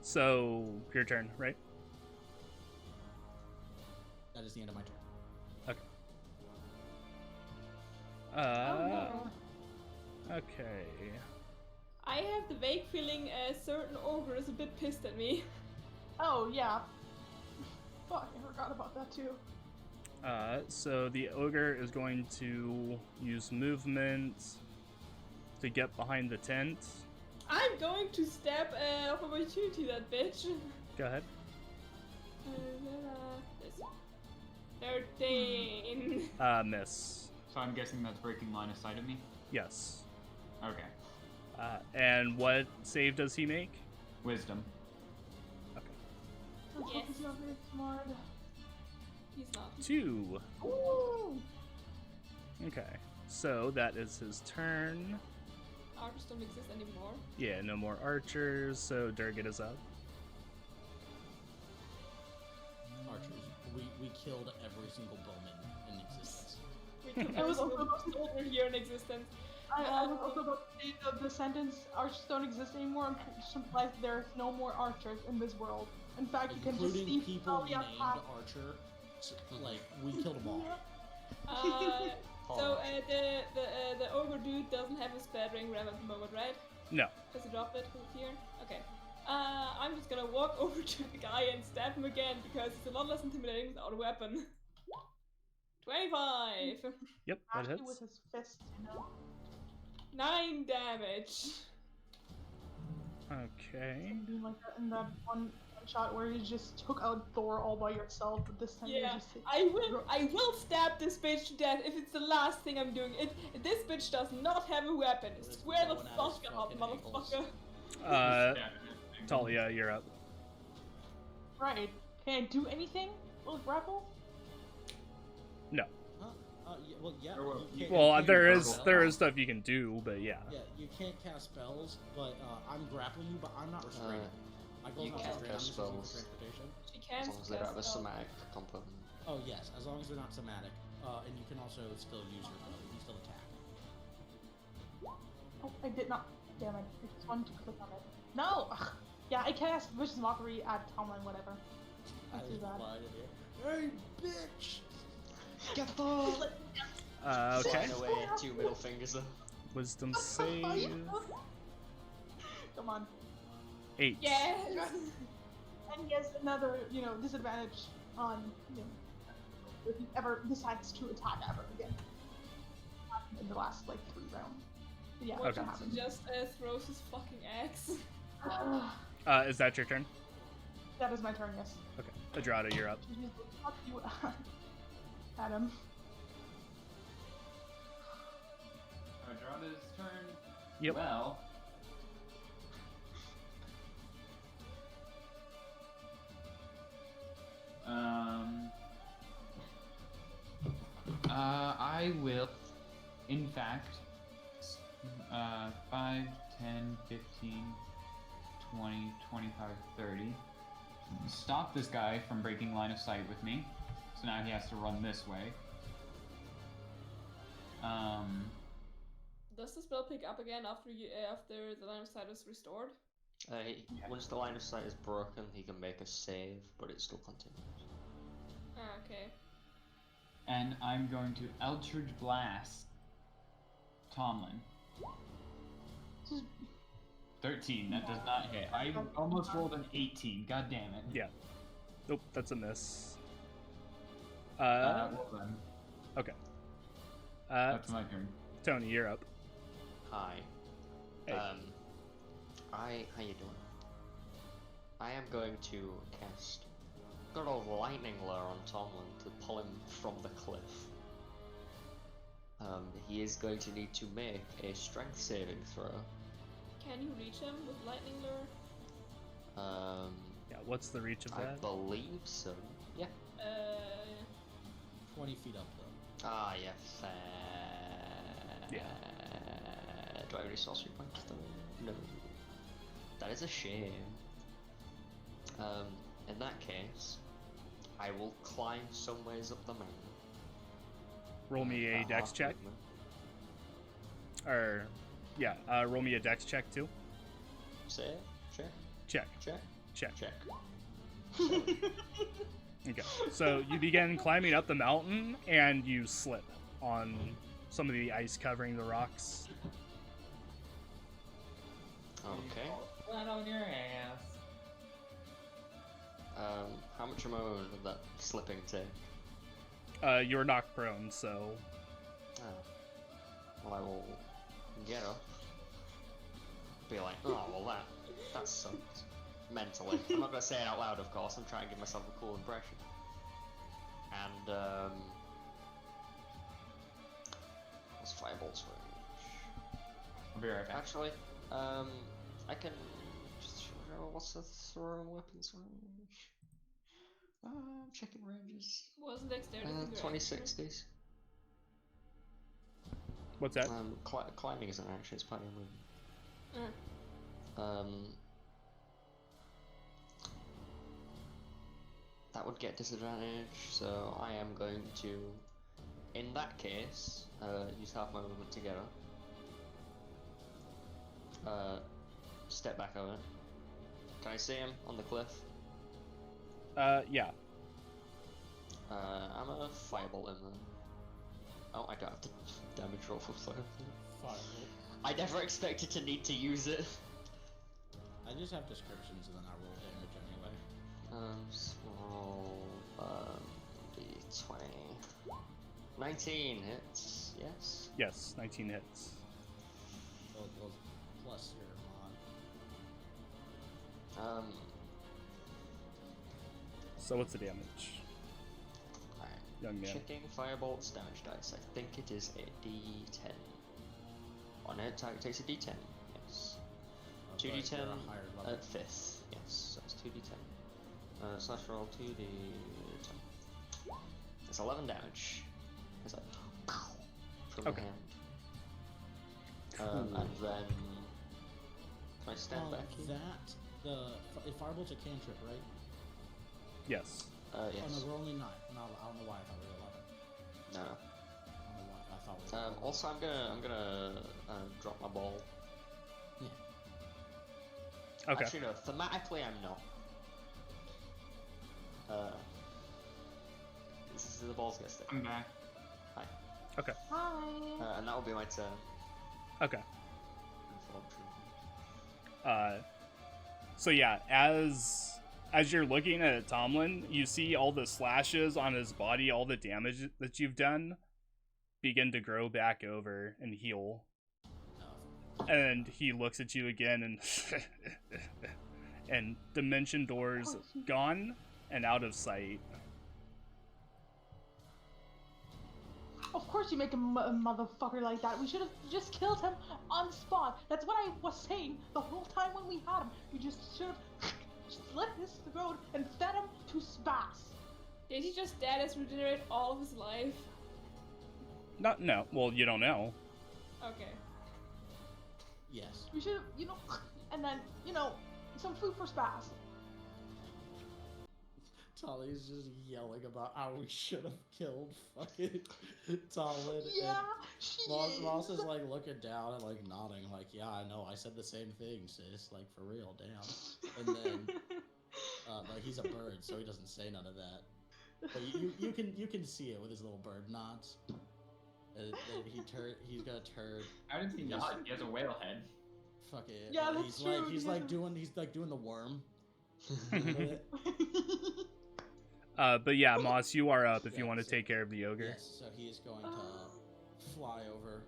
So, your turn, right? That is the end of my turn. Okay. I have the vague feeling a certain ogre is a bit pissed at me. Oh yeah. Fuck, I forgot about that too. So the ogre is going to use movement to get behind the tent. I'm going to stab of opportunity that bitch. Go ahead. This. 13. Miss. So I'm guessing that's breaking line of sight of me? Yes. Okay. And what save does he make? Wisdom. Okay. Yes. He's not very smart. He's not. 2. Ooh. Okay. So that is his turn. Archers don't exist anymore. Yeah, no more archers, so Durgit is up. Archers. We killed every single bowman in existence. We took I was every also single soldier here in existence. I was also about to say the sentence archers don't exist anymore implies there's no more archers in this world. In fact, you can just Including see people Talia named pass. Archer. So, like, we killed them all. So the ogre dude doesn't have his battering ram at the moment, right? No. Does he drop it here? Okay. I'm just gonna walk over to the guy and stab him again because it's a lot less intimidating without a weapon. 25. Yep, that Actually hits. with his fist, you know. 9 damage. Okay. Something like that in that one shot where you just took out Thor all by yourself, but this time you Yeah, just I will stab this bitch to death if it's the last thing I'm doing. This bitch does not have a weapon. It's Square the going at fuck his up, fucking ankles. motherfucker. Talia, you're up. Right. Can I do anything with grapple? No. Yeah, well, yeah. Or, well, you can't- Well, you can't there cast is spells. stuff you can do, but yeah. Yeah, you can't cast spells, but I'm grappling you, but I'm not restraining. My goal's you not can restraining, I'm cast just using spells. transportation. She As can long as they don't have a cast spell. somatic component. Oh yes, as long as they're not somatic. And you can also still use your bow. You can still attack. Oh, I did not. Damn it. I just wanted to click on it. No! Ugh. Yeah, I cast Vicious Mockery at Tomlin, whatever. I Let's do that. lied in here. Hey, bitch! Get fucked! Okay. Flying away, 2 middle fingers though. Wisdom save. Come on. 8. Yes! And he has another, disadvantage on, if he ever decides to attack ever again. In the last, 3 rounds. But yeah, Watch that him happens. just throws his fucking axe. Is that your turn? That is my turn, yes. Okay. Adrada, you're up. Fuck you, Adam. Adrada's turn. Yep. Well. I will, in fact, 5, 10, 15, 20, 25, 30. Stop this guy from breaking line of sight with me. So now he has to run this way. Does the spell pick up again after the line of sight is restored? Once the line of sight is broken, he can make a save, but it still continues. Ah, okay. And I'm going to Eldritch Blast Tomlin. 13, that does not hit. I almost rolled an 18, god damn it. Yeah. Nope, that's a miss. Well then, Okay. that's my turn. Tony, you're up. Hi. Hey. How you doing? I am going to cast good old lightning lure on Tomlin to pull him from the cliff. He is going to need to make a strength saving throw. Can you reach him with lightning lure? Yeah, what's the reach of I that? believe so. Yeah. 20 feet up, though. Ah, yeah, fair. Yeah. Do I have any sorcery points though? No. That is a shame. In that case, I will climb some ways up the mountain. Roll me a About dex half check. movement. Or, yeah, roll me a dex check too. Say it. Check. Check. Check. Check. Check. Okay. So you begin climbing up the mountain, and you slip on some of the ice covering the rocks. Okay. Flat on your ass. How much amount of that slipping take? You're knocked prone, so Oh. Well, I will get up. Be like, oh, well, that sucked. Mentally. I'm not gonna say it out loud, of course. I'm trying to give myself a cool impression. And, what's Firebolt's range? I'll be right back. Actually, I can just, what's the thrown weapons range? I'm checking ranges. Wasn't dexterity? 2060s. what's that? Climbing isn't actually, it's part of your movement. That would get disadvantage, so I am going to, in that case, use half my movement to get up. Step back over. Can I see him on the cliff? Yeah. I'm a firebolt him then. Oh, I don't have to damage roll for firebolt. Firebolt. I never expected to need to use it. I just have descriptions and then I roll damage anyway. Roll, d20. 19 hits, yes? Yes, 19 hits. So it goes plus your mod. So what's the damage, Alright. young man? Checking Firebolt's damage dice. I think it is a d10. On it, target takes a d10, yes. 2d10 You're a higher level. at 5th, yes, so it's 2d10. Slash roll 2d10. It's 11 damage. It's like, from Okay. the hand. And then, can I stand back here? Firebolt's a cantrip, right? Yes. Oh Yes. no, we're only 9. No, I don't know why I thought we were 11. No. I don't know why I thought we were 11. Also, I'm gonna drop my ball. Yeah. Okay. Actually, no. Thematically, I'm not. This is the balls get stick. I'm back. Hi. Okay. Hi. And that will be my turn. Okay. Unfortunately. So yeah, as you're looking at Tomlin, you see all the slashes on his body, all the damage that you've done, begin to grow back over and heal. And he looks at you again, and and dimension doors gone and out of sight. Of course you make a motherfucker like that. We should have just killed him on spot. That's what I was saying the whole time when we had him. We just should have slit his throat and fed him to Spas. Did he just status regenerate all of his life? No. Well, you don't know. Okay. Yes. We should have, and then, some food for Spas. Tali's just yelling about how we should have killed fucking Talon. Yeah, she is. Moss is like looking down and like nodding, like, yeah, I know, I said the same thing, sis. Like, for real, damn. And then, like, he's a bird, so he doesn't say none of that. But you can see it with his little bird nods. And he's got a turd. How does he not? He has a whale head. Fuck it. Yeah, that's true. He's like doing the worm. But yeah, Moss, you are up if you Yeah, want to so- take care of the ogre. Yes, so he is going to fly over.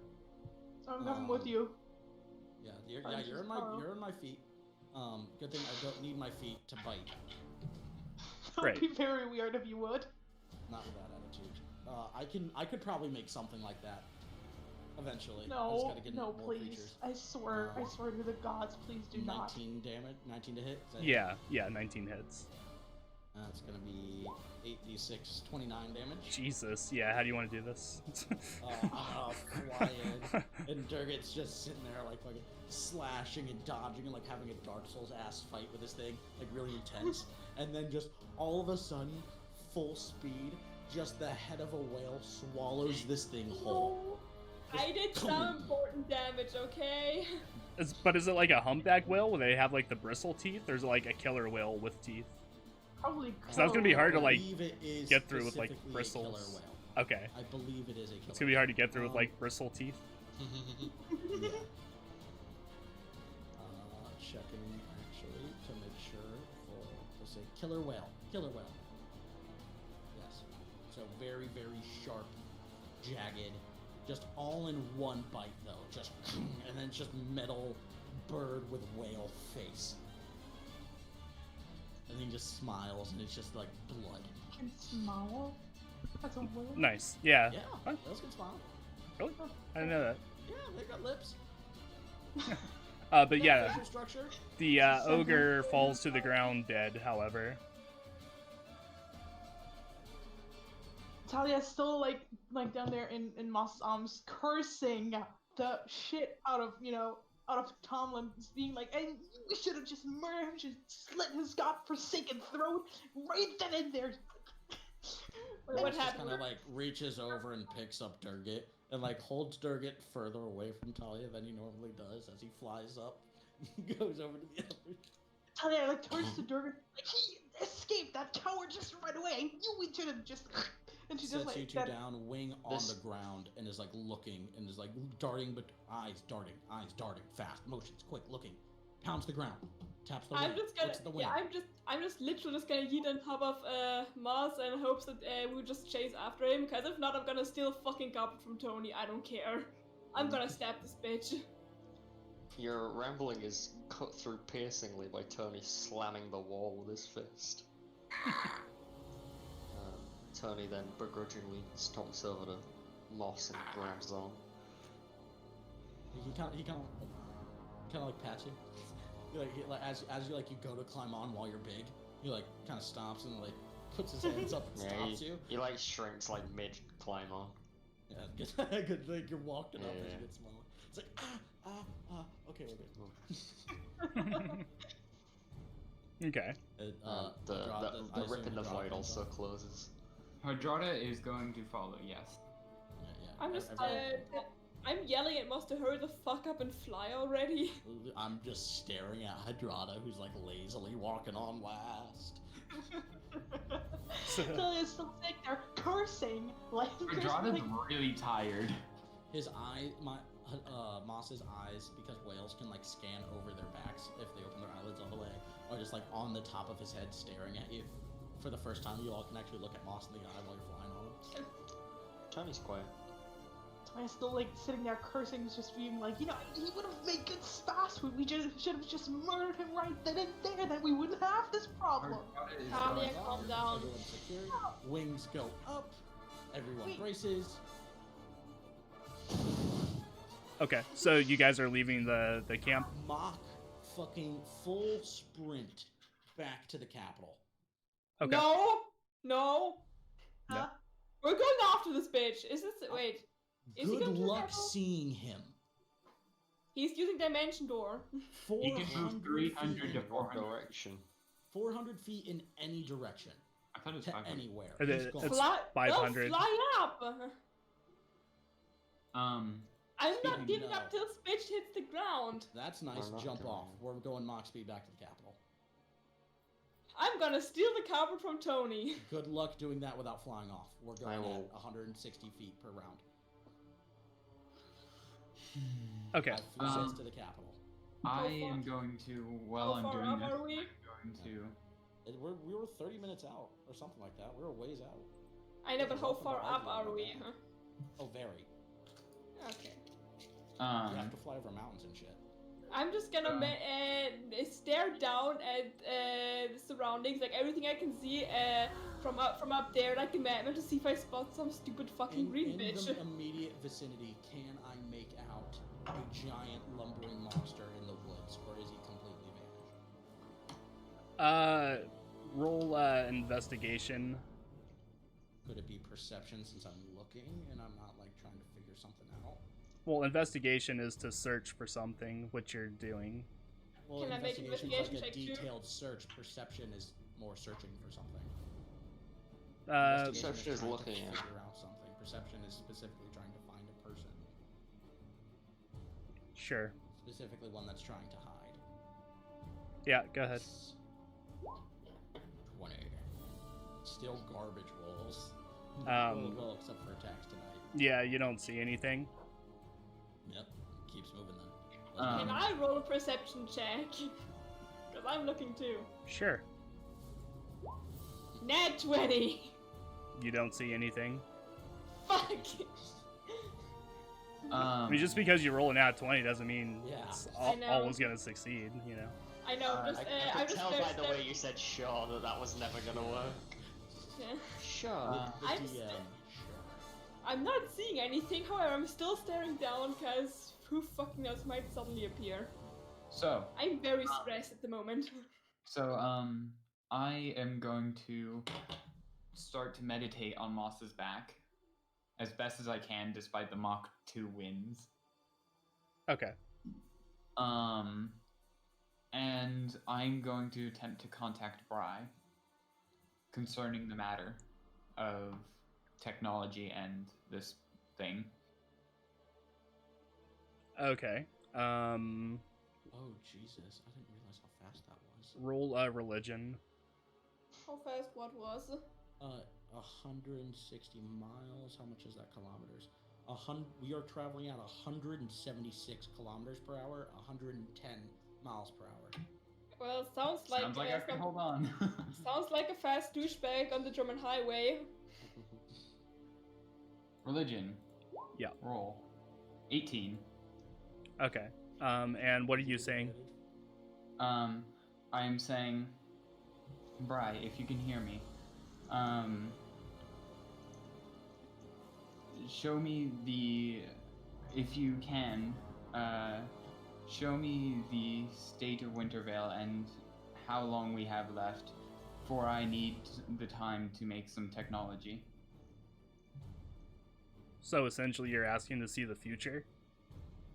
I'm coming with you. Yeah, you're I'm in just my Carl. you're in my feet. Good thing I don't need my feet to bite. That Right. would be very weird if you would. Not with that attitude. I could probably make something like that. Eventually. I just No, gotta get no, more please. creatures. I swear to the gods, please do not. 19 damage, 19 to hit. Is that Yeah, 19 hits. That's gonna be 8d6, 29 damage. Jesus, yeah, how do you want to do this? I'm gonna fly in, and Durgat's just sitting there like fucking slashing and dodging and like having a Dark Souls ass fight with this thing, like really intense. And then just all of a sudden, full speed, just the head of a whale swallows this thing whole. I did some important damage, okay? But is it like a humpback whale where they have like the bristle teeth, or is it like a killer whale with teeth? Probably. So that's gonna be hard to, like, I believe it is get through with, like, specifically a bristles. killer whale. Okay. I believe it is a killer. It's gonna be hard to get through with like bristle teeth. Yeah. Checking actually to make sure for let's say killer whale. Yes. So very, very sharp, jagged, just all in one bite though. Just and then just metal bird with whale face. And then he just smiles and it's just like blood. Can smile. That's a word. Nice. Yeah. Yeah, Fun. whales can smile. Really? I didn't know that. Yeah, they got lips. But yeah, Facial structure. the ogre falls to the ground dead. However, Talia's still like down there in Moss's arms, cursing the shit out of Tomlin, being like, "And we should have just murdered him, just slit his godforsaken throat right then and there." What Just happened? kind of like reaches over and picks up Durgat and like holds Durgat further away from Talia than he normally does as he flies up, goes over to the other. Talia like turns to Durgan, like, "He escaped, that coward, just right away. I knew we should have just." And she just Sets you like two that. down, wing on the ground, and is like looking and is like darting, but eyes darting, fast motions, quick looking, pounds the ground, taps the wing, I'm just gonna, hits the wing. yeah, I'm just literally just gonna yeet on top of Mars and hopes that we just chase after him. Because if not, I'm gonna steal a fucking goblet from Tony. I don't care. I'm gonna stab this bitch. Your rambling is cut through piercingly by Tony slamming the wall with his fist. Tony then begrudgingly stomps over to Moss and grabs on. He kind of like pats you. As you like you go to climb on while you're big, he like kind of stops and like puts his hands up and stops you. He like shrinks like mid climb on. Yeah, good thing you're walking up as Yeah. you get smaller. It's like okay, we're good. okay. The rip in the void also closes. Hardrada is going to follow, yes. Yeah. I'm just, everyone- I'm yelling at Moss to hurry the fuck up and fly already. I'm just staring at Hardrada, who's like lazily walking on last. Talia's still sitting there cursing, like. Hardrada's really tired. His eye, Moss's eyes, because whales can like scan over their backs if they open their eyelids all the way, are just like on the top of his head staring at you. For the first time, you all can actually look at Moss in the eye while you're flying on him. Tony's quiet. Talia's still like sitting there cursing, just being like, he would have made good spas. We just should have just murdered him right then and there. Then we wouldn't have this problem. Hardrada is Talia, going calm down. Everyone's secured. Wings go up. Everyone braces. Okay. So you guys are leaving the camp. Mock fucking full sprint back to the capital. Okay. No. No. We're going after this bitch. Is this? Wait. Is he Good going to the luck capital? seeing him. He's using Dimension Door. He can move 300 feet to in 400. Direction. 400 feet in any direction. I thought it was To 500. anywhere. It's He's gone. Fly. 500. No, fly up. Um, I'm not Speaking giving of- up till this bitch hits the ground. That's nice. We're not Jump going. off. We're going Mock speed back to the capital. I'm gonna steal the copper from Tony. Good luck doing that without flying off. We're going I at will- 160 feet per round. Okay. I flew us to the capital. I far- am going to, while How I'm far doing up this, are we? I'm going to... We were 30 minutes out or something like that. We were ways out. I know, but how Welcome far to up Ireland, are we? man. Oh, very. Okay. You have to fly over mountains and shit. I'm just gonna stare down at the surroundings, like everything I can see from up there, like a madman, to see if I spot some stupid fucking green in bitch. the immediate vicinity, can I make out a giant lumbering monster in the woods, or is he completely vanished? Roll investigation. Could it be perception since I'm looking and I'm not like trying to figure something out? Well, investigation is to search for something, which you're doing. Well, Can I make investigation investigation is like a check too? detailed search. Perception is more searching for something. Perception Investigation is trying looking to at. figure out something. Perception is specifically trying to find a person, Sure. specifically one that's trying to hide. Yeah, go ahead. 20. Still garbage rolls. Well, except for attacks tonight. Yeah, you don't see anything. Yep. Keeps moving then. Can I roll a perception check? Because I'm looking too. Sure. Nat 20! You don't see anything. Fuck! I mean, just because you roll an at 20 doesn't mean Yeah. it's I know. always gonna succeed, you know. I know, I I'm could just tell very by the scared. way you said sure that was never gonna work. Yeah. Sure. The I'm DM, st- sure. I'm not seeing anything, however, I'm still staring down because who fucking knows might suddenly appear. So, I'm very stressed at the moment. I am going to start to meditate on Moss's back as best as I can, despite the Mach 2 winds. Okay. And I'm going to attempt to contact Bry concerning the matter of technology and this thing. Okay. Oh, Jesus. I didn't realize how fast that was. Roll religion. How fast what was? 160 miles. How much is that kilometers? We are traveling at 176 kilometers per hour, 110 miles per hour. Well, sounds like I can hold on. sounds like a fast douchebag on the German highway. Religion. Yeah. Roll. 18. Okay. And what are you saying? I am saying, Bry, if you can hear me, show me if you can, show me the state of Wintervale and how long we have left, for I need the time to make some technology. So essentially you're asking to see the future?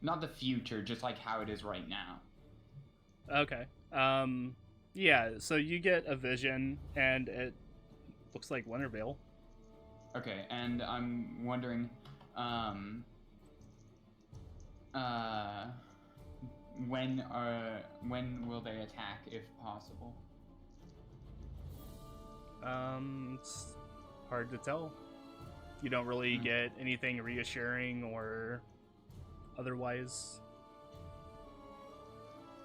Not the future, just like how it is right now. Okay. Yeah, so you get a vision, and it looks like Wintervale. Okay, and I'm wondering, when will they attack, if possible? It's hard to tell. You don't really get anything reassuring or otherwise.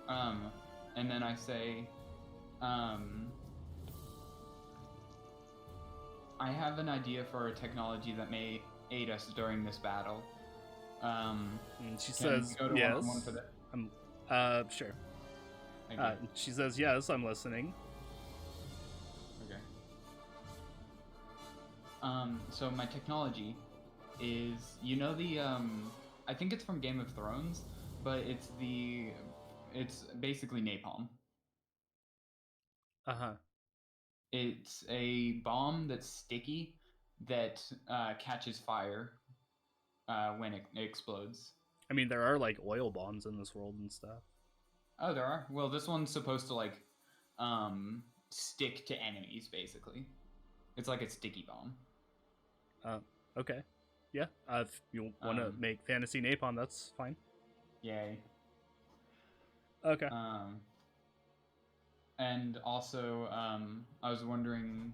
And then I say, I have an idea for a technology that may aid us during this battle. And she Can says, we go to yes. one-on-one for that? Sure. Thank you. She says, yes, I'm listening. Okay. So my technology is, I think it's from Game of Thrones, but it's basically napalm. Uh-huh. It's a bomb that's sticky that catches fire when it explodes. I mean, there are, like, oil bombs in this world and stuff. Oh, there are? Well, this one's supposed to, stick to enemies, basically. It's like a sticky bomb. Okay. Yeah, if you want to make fantasy napalm, that's fine. Yay. Okay. And also, I was wondering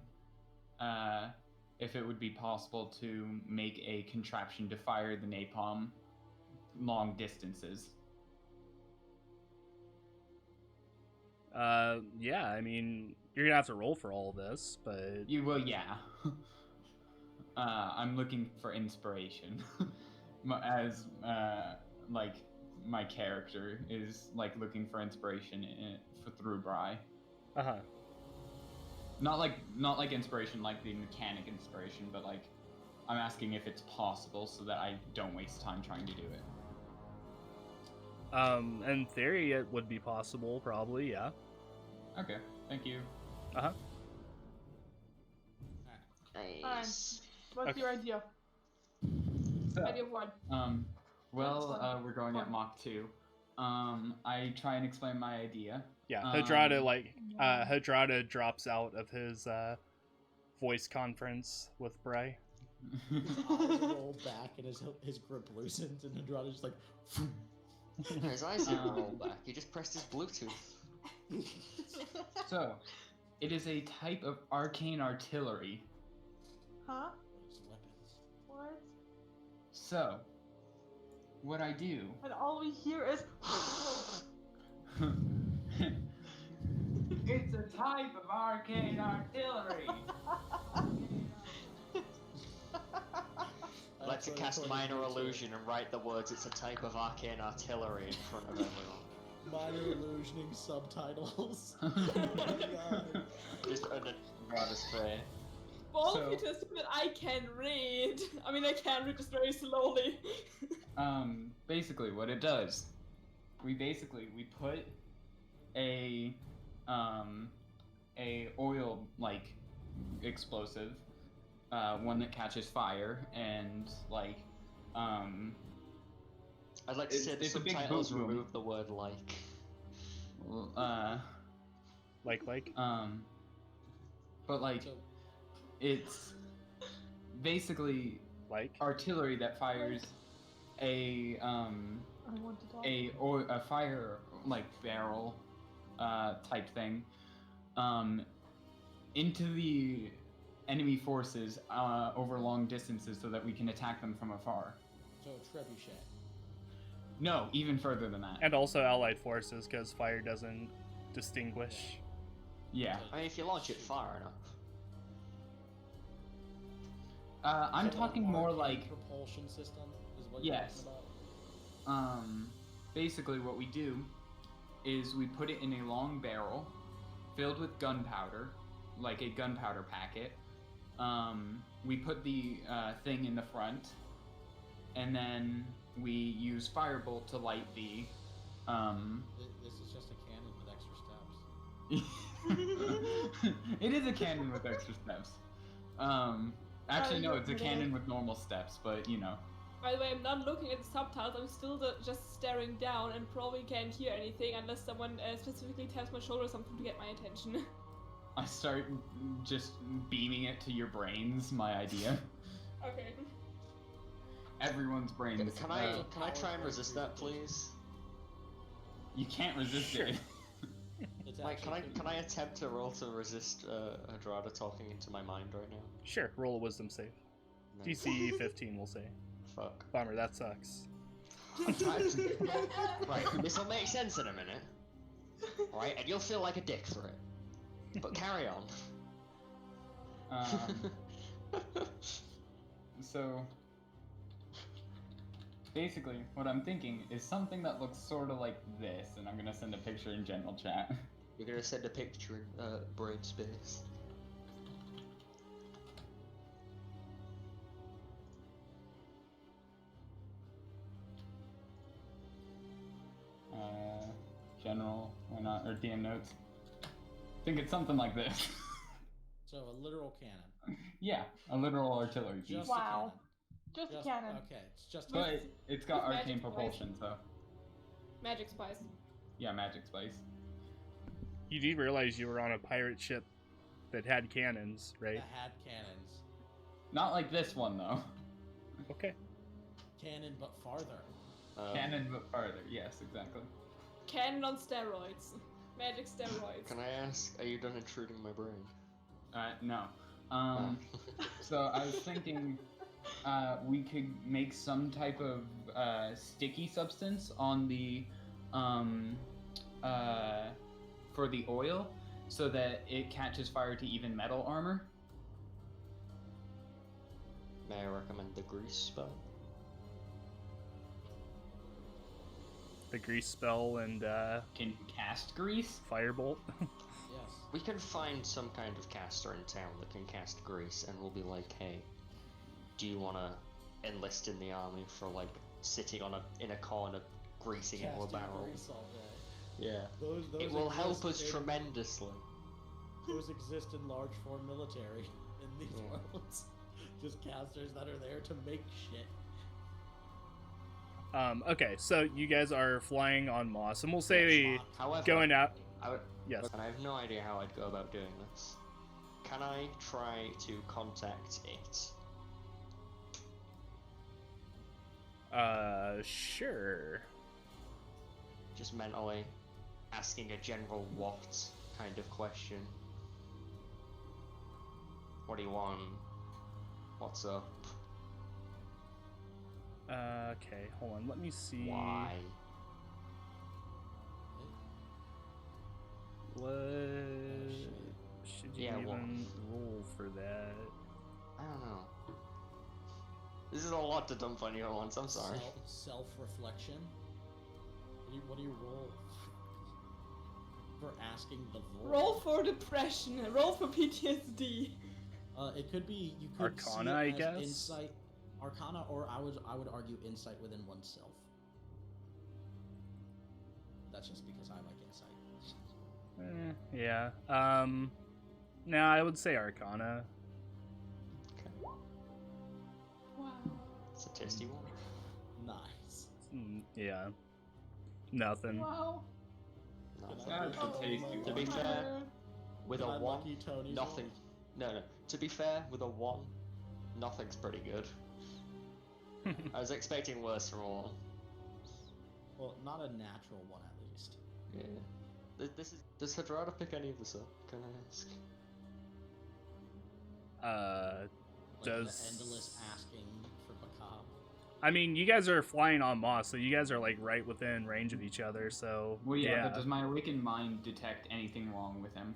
if it would be possible to make a contraption to fire the napalm long distances. Yeah, I mean, you're gonna have to roll for all this, but... You will, yeah. I'm looking for inspiration. As, my character is like looking for inspiration through Bry. Uh-huh. Not like inspiration, like the mechanic inspiration, but like I'm asking if it's possible so that I don't waste time trying to do it. In theory, it would be possible, probably, yeah. Okay, thank you. Uh-huh. Nice. What's Okay. your idea? So, Idea of one. we're going at Mach 2. I try and explain my idea. Yeah, Hadrada drops out of his voice conference with Bray. His eyes roll back and his grip loosens, and Andrade's just like. His eyes didn't roll back. He just pressed his Bluetooth. So, it is a type of arcane artillery. Huh? Those weapons. What? So, what I do. And all we hear is. It's a type of arcane artillery. I'd like to cast minor illusion and write the words "It's a type of arcane artillery" in front of everyone. Minor illusioning subtitles. Oh my God. Just an Andrade's face. Both So- you to assume that I can read. I mean, I can read just very slowly. Basically what it does, we put a oil like explosive, one that catches fire, and like I'd like to say the it's a big subtitles boom boom. remove the word "like." But like So, it's basically Like? artillery that fires a I want to talk. a fire like barrel type thing into the enemy forces over long distances so that we can attack them from afar. so trebuchet. No, even further than that. And also allied forces, because fire doesn't distinguish. Yeah. I mean, if you launch it far enough. I'm So talking an more arcane like propulsion system is what Yes. you're talking about. basically what we do is we put it in a long barrel filled with gunpowder, like a gunpowder packet. We put the thing in the front, and then we use firebolt to light the This is just a cannon with extra steps. it is a cannon with extra steps. Actually no, it's a cannon with normal steps, but you know. By the way, I'm not looking at the subtitles. I'm still just staring down and probably can't hear anything unless someone specifically taps my shoulder or something to get my attention. I start just beaming it to your brains, my idea. Okay. Everyone's brains. Can I try and resist that, please? You can't resist Sure. it. It's Like, actually can I attempt to roll to resist Hadrada talking into my mind right now? Sure, roll a wisdom save. No. DC 15, we'll say. Fuck. Bummer, that sucks. Right, this'll make sense in a minute. Right, and you'll feel like a dick for it. But carry on. So, basically, what I'm thinking is something that looks sort of like this, and I'm gonna send a picture in general chat. You're gonna send a picture in brain space. General, why not, or DM notes. I think it's something like this. So a literal cannon. Yeah, a literal artillery piece. Just Wow. a Just cannon. a cannon. Okay, it's just. But it's got Magic arcane device. propulsion, so Magic spice. yeah, magic spice. You do realize you were on a pirate ship that had cannons, right? That had cannons. Not like this one though. Okay. Cannon, but farther. Cannon but farther. Yes, exactly. Cannon on steroids. Magic steroids. Can I ask, are you done intruding my brain? No. Oh. So I was thinking we could make some type of sticky substance on the for the oil so that it catches fire to even metal armor. May I recommend the grease spell? the grease spell and Can you cast grease? firebolt. Yes. We can find some kind of caster in town that can cast grease, and we'll be like, hey, do you want to enlist in the army for like sitting in a corner greasing into a Casting barrel? grease all day. Yeah. Those It will help us exist in- tremendously. Those exist in large form military in these Yeah. worlds. Just casters that are there to make shit. Okay, so you guys are flying on Moss, and we'll say However, going out. I would, Yes. and I have no idea how I'd go about doing this. Can I try to contact it? Sure. Just mentally asking a general what kind of question. What do you want? What's up? Okay, hold on. Let me see. Why? What should you Yeah, well- even roll for that? I don't know. This is a lot to dump on you at once, I'm sorry. Self-reflection. What do you roll for asking the void? Roll for depression. Roll for PTSD. It could be you could see Arcana, it I as guess? Insight, Arcana, or I would argue insight within oneself. That's just because I like insight. Yeah. No, I would say Arcana. Wow. It's a tasty one. Nice. Yeah. Nothing. Wow. Nothing. That's a tasty To be one. fair, with a Can I 1, lucky Tony's nothing. No. To be fair, with a 1, nothing's pretty good. I was expecting worse from a 1. Well, not a natural one at least. Yeah. Does Hadrada pick any of this up? Can I ask? Like Does- the endless asking for macabre. I mean, you guys are flying on Moss, so you guys are like right within range of each other. So Well, yeah, but does my awakened mind detect anything wrong with him?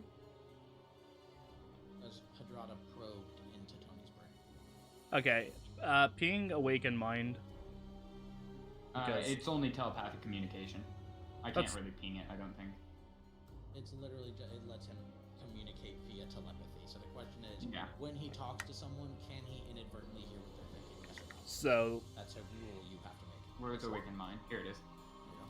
As Hadrada probed into Tony's brain. Okay. Ping awaken mind. Because- It's only telepathic communication. I can't That's- really ping it, I don't think. It's literally it lets him communicate via telepathy. So the question is, Yeah. when he talks to someone, can he inadvertently hear what they're thinking? Yes or no? So That's a rule you have to make. Where's awakened mind? Here it is. You know?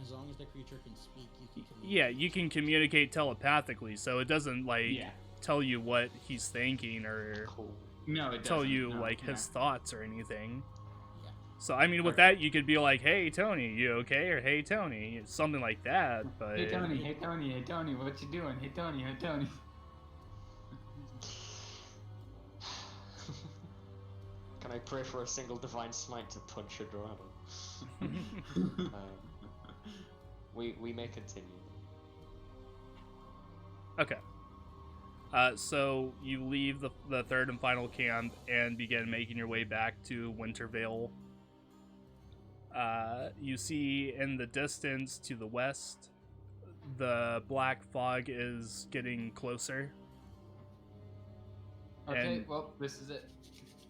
As long as the creature can speak, you can communicate. yeah, you can communicate telepathically, so it doesn't like Yeah. tell you what he's thinking or Cool. No, it tell doesn't, you no, like yeah. his thoughts or anything. Yeah. So I mean, with Okay. that, you could be like, "Hey Tony, you okay?" or "Hey Tony," something like that. But Hey Tony, hey Tony, hey Tony, what you doing? Hey Tony, hey Tony. Can I pray for a single divine smite to punch Hadrada? We may continue. Okay. So you leave the third and final camp and begin making your way back to Wintervale. You see in the distance to the west, the black fog is getting closer, Okay, And- well, this is it.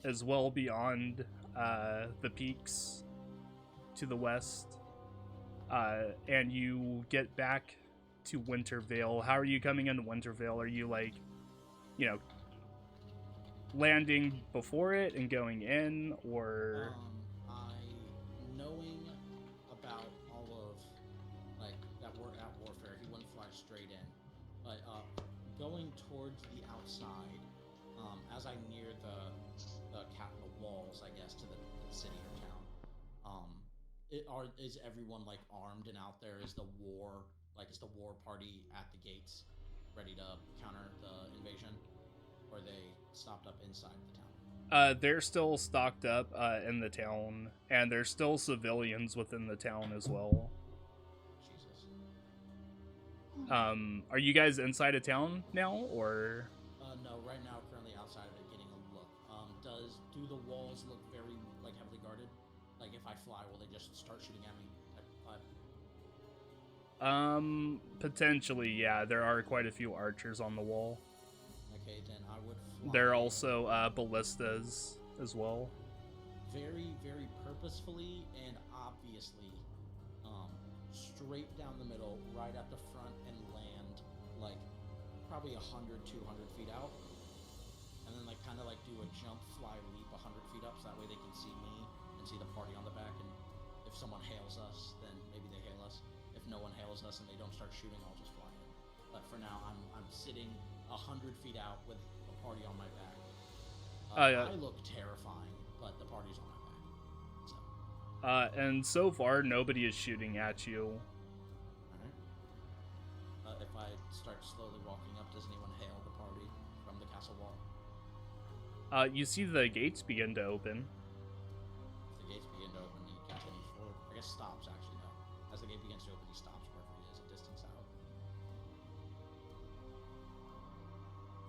as well beyond the peaks to the west. And you get back to Wintervale. How are you coming into Wintervale? Are you like, landing before it and going in, or Knowing about all of like that we're at warfare, he wouldn't fly straight in, but going towards the outside, as I near the walls, I guess, to the city or town, is everyone like armed and out there? Is the war party at the gates, ready to counter the invasion, or are they stopped up inside the town? they're still stocked up in the town, and there's still civilians within the town as well. Jesus. Are you guys inside of town now, or? No, right now, currently outside of it, getting a look. Do the walls look very like heavily guarded? Like if I fly, will they just start shooting at me? Type vibe? Potentially, yeah. There are quite a few archers on the wall. Okay, then I would fly. There are also ballistas as well. Very, very purposefully and obviously, straight down the middle, right at the front, and land like probably 100, 200 feet out, and then like kind of like do a jump, fly, leap 100 feet up, so that way they can see me and see the party on the back. And if someone hails us, then maybe they hail us. If no one hails us and they don't start shooting, I'll just fly in. But for now, I'm sitting 100 feet out with a party on my back. Yeah. I look terrifying, but the party's on my back. So. And so far, nobody is shooting at you. Alright. If I start slowly walking up, does anyone hail the party from the castle wall? You see the gates begin to open. If the gates begin to open, he continues forward. I guess stops, actually, no. As the gate begins to open, he stops wherever he is, a distance out.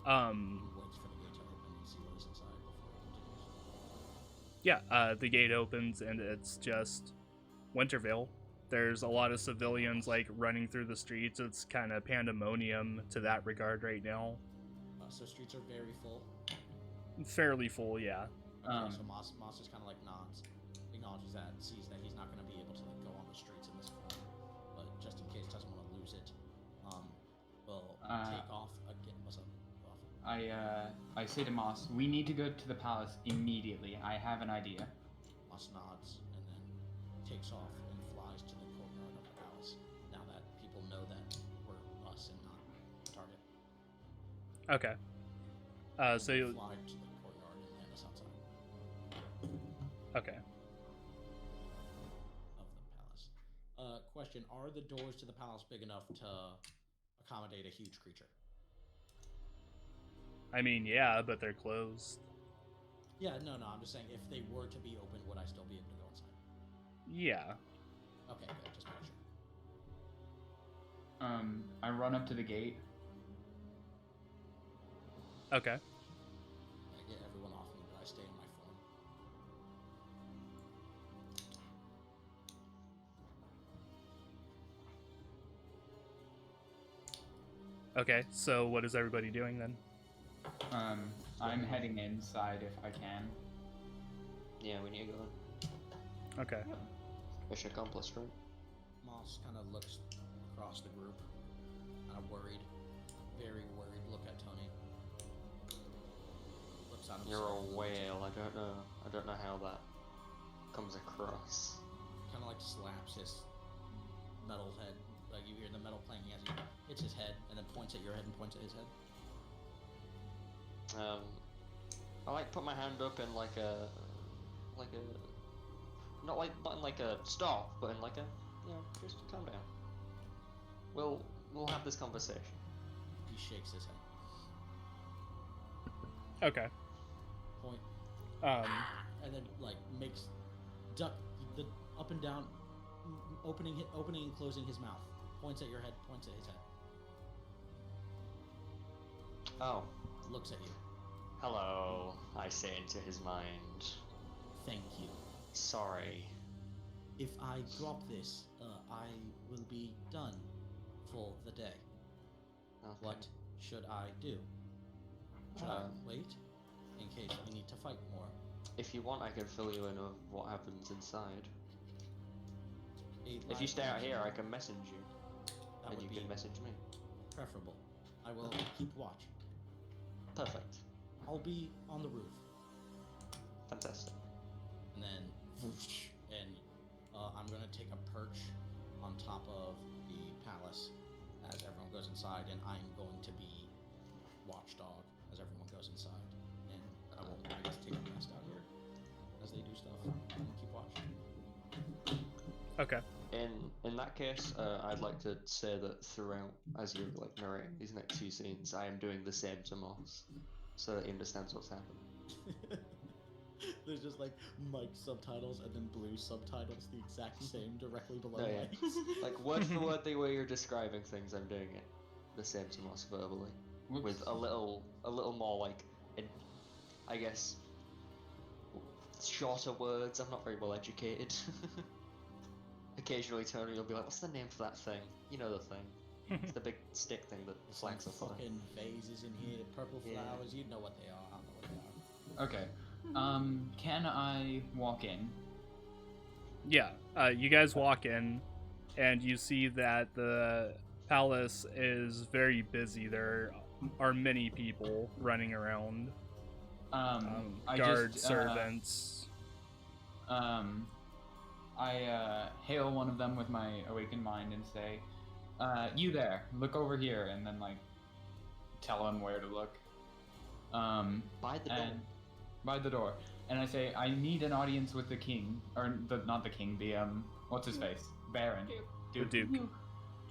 He waits for the gate to open and see what is inside before he continues. Yeah, the gate opens and it's just Winterville. There's a lot of civilians like running through the streets. It's kind of pandemonium to that regard right now. So streets are very full. Fairly full, yeah. Okay, so Moss just kind of like nods, acknowledges that, sees that he's not going to be able to like go on the streets in this form, but just in case doesn't want to lose it, will take off again. What's up? I say to Moss, we need to go to the palace immediately. I have an idea. Moss nods and then takes off and flies to the courtyard of the palace. Now that people know that we're us and not the target. Okay. So you fly to the courtyard and land us outside okay. of the palace. Question: are the doors to the palace big enough to accommodate a huge creature? I mean, yeah, but they're closed. Yeah, no, I'm just saying if they were to be open, would I still be able to go inside? Yeah. Okay, good, just making sure. I run up to the gate. Okay. I get everyone off me, but I stay in my form. Okay, so what is everybody doing then? I'm heading inside if I can. Yeah, we need to go in. Okay. Mission accomplished, right? Moss kind of looks across the group, kind of worried, very worried. Look at Tony. Looks at himself. You're a whale. I don't know how that comes across. Kind of like slaps his metal head. Like you hear the metal clanging as he hits his head, and then points at your head and points at his head. I like put my hand up in like a, not in like a stop, but in like a, just calm down. We'll have this conversation. He shakes his head. Okay. Point. And then like makes duck the up and down, opening and closing his mouth. Points at your head. Points at his head. Oh. Looks at you. Hello, I say into his mind. Thank you. Sorry. If I drop this, I will be done for the day. Okay. What should I do? Should I wait in case we need to fight more? If you want, I can fill you in of what happens inside. If you live stay out here, I action, can message you, that and would you be can message me. preferable. I will keep watch. Perfect. I'll be on the roof. Fantastic. And then, whoosh, and I'm gonna take a perch on top of the palace as everyone goes inside, and I'm going to be watchdog as everyone goes inside. And I will, I guess, take a rest out here as they do stuff and keep watch. Okay. In that case, I'd like to say that throughout, as you're like narrating these next few scenes, I am doing the same to Moss, so that he understands what's happening. There's just like Mike's subtitles and then blue subtitles, the exact same, directly below No, yeah. Mike's. Like word for word, the way you're describing things, I'm doing it the same to Moss verbally, Whoops. with a little more like, I guess, shorter words. I'm not very well educated. Occasionally, Tony will be like, "What's the name for that thing? You know the thing. It's the big stick thing that Some flanks a fire." fucking vases in here, purple Yeah. flowers. You know what they are. I don't know what they are. Okay. Can I walk in? Yeah, you guys walk in, and you see that the palace is very busy. There are many people running around. I Guard just, servants. I hail one of them with my awakened mind and say, "You there? Look over here," and then like tell him where to look. By the door. And by the door, and I say, "I need an audience with the king, or not the king, the what's his face, Baron, The Duke, Duke. Duke.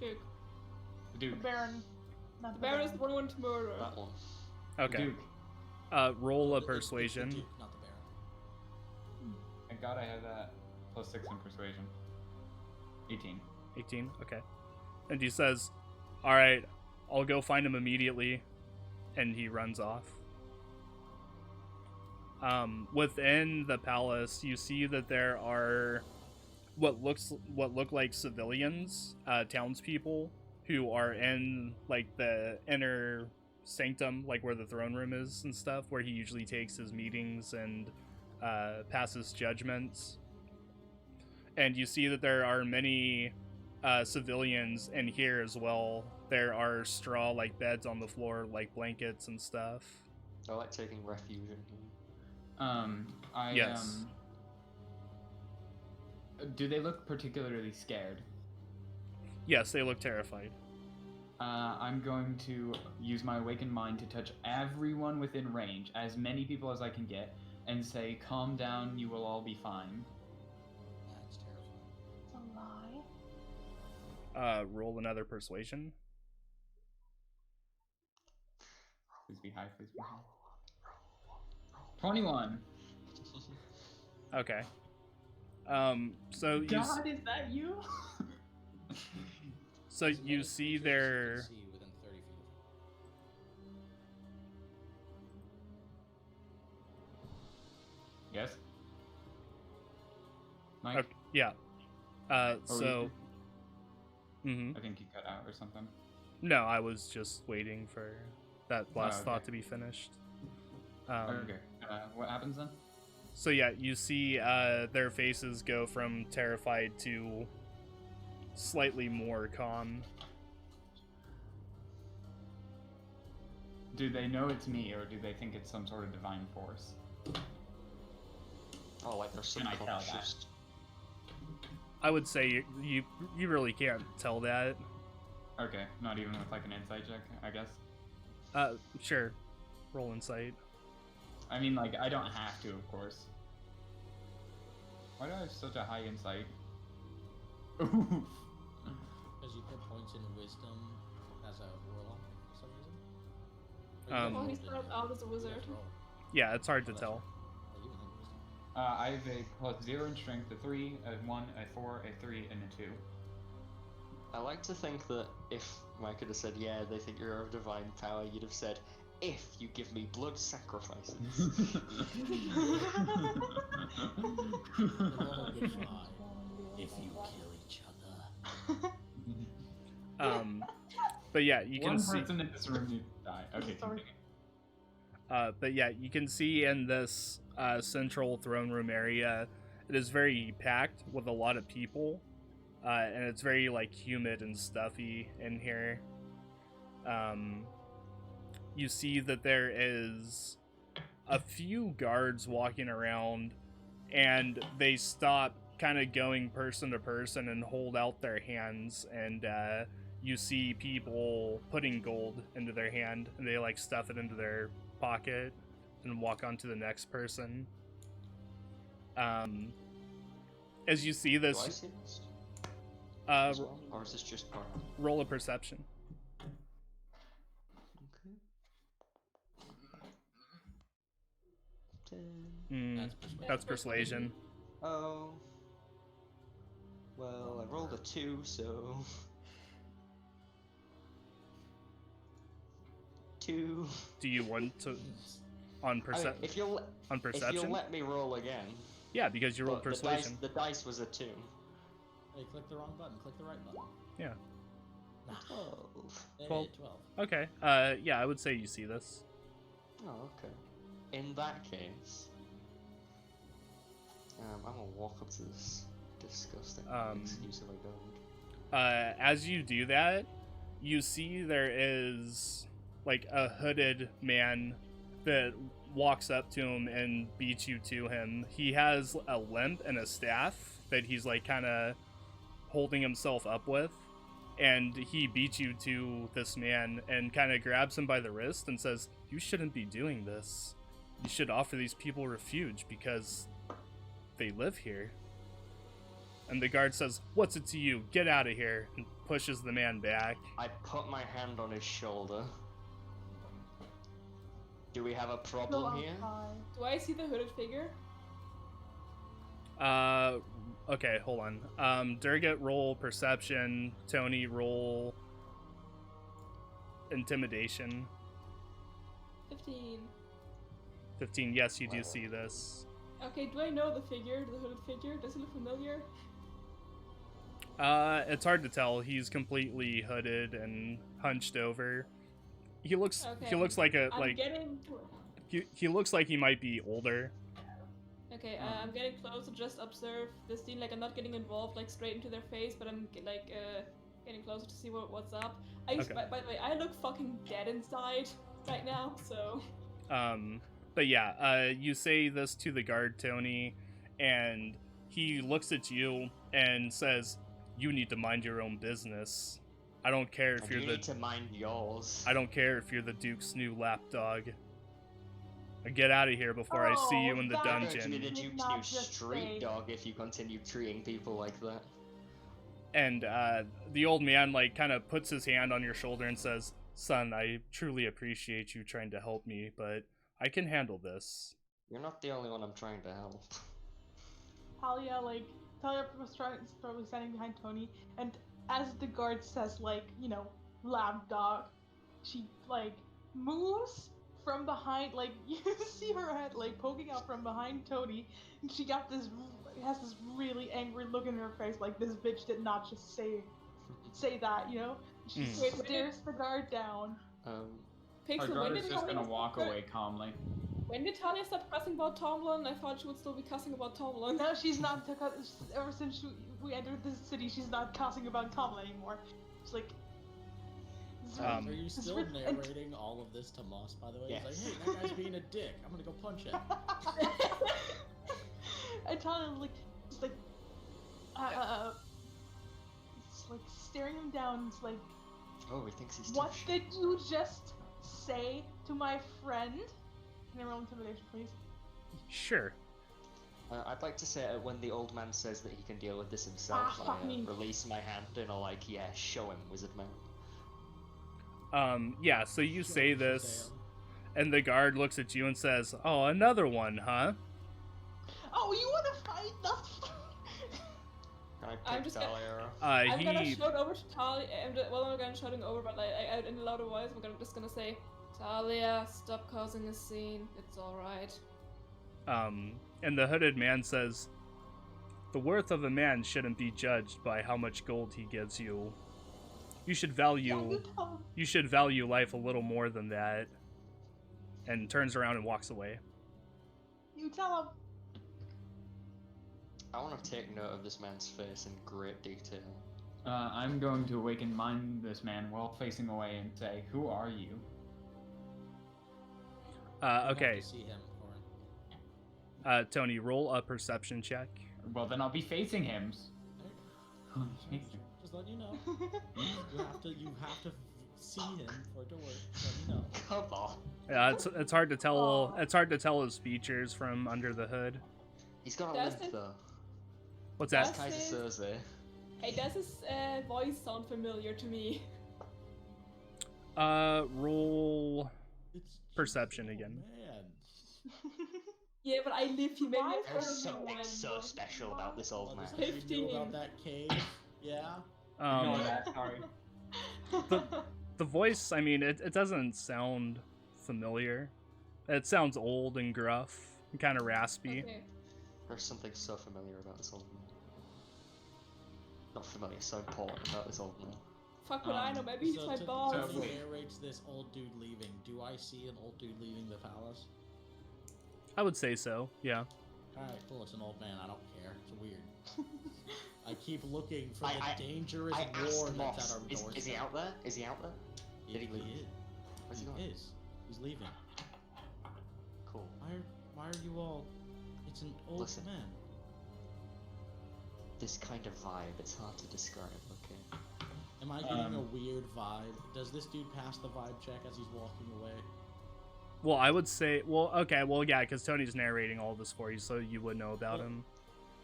Duke. the The Duke, Baron. Not The Baron is the one who wanted to murder. That one. the Okay. Duke." Roll a It's the persuasion. Duke, not the Baron. Thank God I have that +6 in persuasion. 18. 18. Okay. And he says, "All right, I'll go find him immediately," and he runs off. Within the palace, you see that there are what look like civilians, townspeople, who are in like the inner sanctum, like where the throne room is and stuff, where he usually takes his meetings and passes judgments. And you see that there are many civilians in here as well. There are straw like beds on the floor, like blankets and stuff. I like taking refuge in here. Yes. Do they look particularly scared? Yes, they look terrified. I'm going to use my awakened mind to touch everyone within range, as many people as I can get, and say, "Calm down, you will all be fine." That's terrifying. It's a lie. Roll another persuasion. Please be high, please be high. 21. Okay. So you God, is that you? so you see their See within 30 feet of you. Yes? Mike? okay, yeah. Oh, So mhm. I think you cut out or something. No, I was just waiting for that last okay. thought to be finished. Okay. What happens then? So yeah, you see their faces go from terrified to slightly more calm. Do they know it's me, or do they think it's some sort of divine force? Oh, like they're Can I tell that? subconscious. I would say you really can't tell that. Okay, not even with like an insight check, I guess. Sure. Roll insight. I mean, like, I don't have to, of course. Why do I have such a high insight? Because you put points in wisdom as a warlock for some reason? Or you Well, he rolled it started in- out as a you wizard. guys rolled. Yeah, it's hard to Oh, that's tell. right. Oh, you went in wisdom. I have a +0 in strength, a 3, a 1, a 4, a 3, and a 2. I like to think that if Mike had said, yeah, they think you're of divine power, you'd have said, if you give me blood sacrifices. We'll all get fine if you kill each other. But yeah, you can One see. person in this room needs to die. Okay, Sorry. continue. But yeah, you can see in this central throne room area, it is very packed with a lot of people, and it's very like humid and stuffy in here. You see that there is a few guards walking around, and they stop, kind of going person to person, and hold out their hands, and you see people putting gold into their hand, and they like stuff it into their pocket and walk on to the next person. As you see Do I this, see this? uh, As well? Or is this just part? roll a perception. Okay. 10. That's persuasion. Oh. Well, I rolled a 2, so. 2. Do you want to on I mean, if you'll on if you'll perception? let me roll again. Yeah, because you rolled but persuasion. The dice was a 2. Hey, click the wrong button. Click the right button. Yeah. Nah. 12. Hey, 12. 12. Okay. Yeah, I would say you see this. Oh, okay. In that case, I'm gonna walk up to this disgusting excuse if I don't. As you do that, you see there is like a hooded man that walks up to him and beats you to him. He has a limp and a staff that he's like kind of holding himself up with, and he beats you to this man and kind of grabs him by the wrist and says, "You shouldn't be doing this. You should offer these people refuge because they live here." And the guard says, "What's it to you? Get out of here," and pushes the man back. I put my hand on his shoulder. Do we have a problem here? Do I see the hooded figure? Okay, hold on. Durgat, roll perception. Tony, roll intimidation. 15. 15, yes, you do see this. Okay, do I know the figure, the hooded figure? Does it look familiar? It's hard to tell. He's completely hooded and hunched over. He looks like a I'm getting he looks like he might be older. Okay, I'm getting close to just observe this scene. Like, I'm not getting involved, like, straight into their face, but I'm, getting closer to see what's up. By the way, I look fucking dead inside right now, so... But yeah, you say this to the guard, Tony, and he looks at you and says, "You need to mind your own business. I don't care if And you're you the... need to mind yours. I don't care if you're the Duke's new lapdog. Get out of here before I see you in the that I'm going to be dungeon." the Did Duke's not new just street say- dog if you continue treating people like that. And the old man like kind of puts his hand on your shoulder and says, "Son, I truly appreciate you trying to help me, but I can handle this." You're not the only one I'm trying to help. Talia was probably standing behind Tony, and as the guard says, like, you know, lab dog, she, like, moves from behind, like, you see her head, like, poking out from behind Tony, and she has this really angry look in her face, like, this bitch did not just say that, you know? She stares the guard down. Our Pixel, when guard did is just Talia gonna walk stop- away calmly. When did Talia stop cussing about Tomlin? I thought she would still be cussing about Tomlin. No, she's not, ever since we entered this city, she's not cussing about Tomlin anymore. She's like... Um, Are you It's still re- narrating all of this to Moss, by the way? Yes. He's like, hey, that guy's being a dick. I'm gonna go punch him. And Talia, like, just like, it's like staring him down. It's like, Oh, he thinks he's what tough. did you just say to my friend? Can I roll intimidation, please? Sure. I'd like to say when the old man says that he can deal with this himself, fuck I me. release my hand and I'm like, yeah, show him, wizard man. Yeah, so you Sure, say Shazam. this, and the guard looks at you and says, "Oh, another one, huh?" Oh, you want to fight? That's Can I I'm pick just gonna- Dahlia up? I'm gonna He shout over to Talia. Well, I'm gonna shouting over, but like in a louder voice, I'm just gonna say, "Talia, stop causing a scene. It's all right." and the hooded man says, "The worth of a man shouldn't be judged by how much gold he gives you. You should value life a little more than that." And turns around and walks away. You tell him. I want to take note of this man's face in great detail. I'm going to awaken mind this man while facing away and say, "Who are you?" You have Okay, to see him, Corin. Tony, roll a perception check. Well, then I'll be facing him. Just let you know. You have to see him for it to work. Just let you know. Come on. Yeah, it's hard to tell. Aw. It's hard to tell his features from under the hood. He's got a Does limp it- though. What's Does that? Kaiser it- Soze. Hey, does his voice sound familiar to me? Roll It's perception oh, again. Man. Yeah, but I live here. Maybe Why I've There's heard of something him so before. special about this old man. Just like you knew 15. about that cave. Yeah. Ignore that, sorry. The voice, I mean, it doesn't sound familiar. It sounds old and gruff and kind of raspy. Okay. There's something so familiar about this old man. Not familiar, so important about this old man. Fuck what I know. Maybe he's my boss. so He wait. narrates this old dude leaving. Do I see an old dude leaving the palace? I would say so, yeah. Alright, cool, it's an old man, I don't care. It's weird. I keep looking for I- the dangerous I war asked that's Moss, at our doorstep. is he out there? Is he out there? Did he leave? is. Where's he He going? is. He's leaving. Cool. Why are you all... It's an old Listen. man. This kind of vibe, it's hard to describe, okay? Am I getting a weird vibe? Does this dude pass the vibe check as he's walking away? Well, I would say, well, okay, well, yeah, because Tony's narrating all this for you, so you would know about Well, him.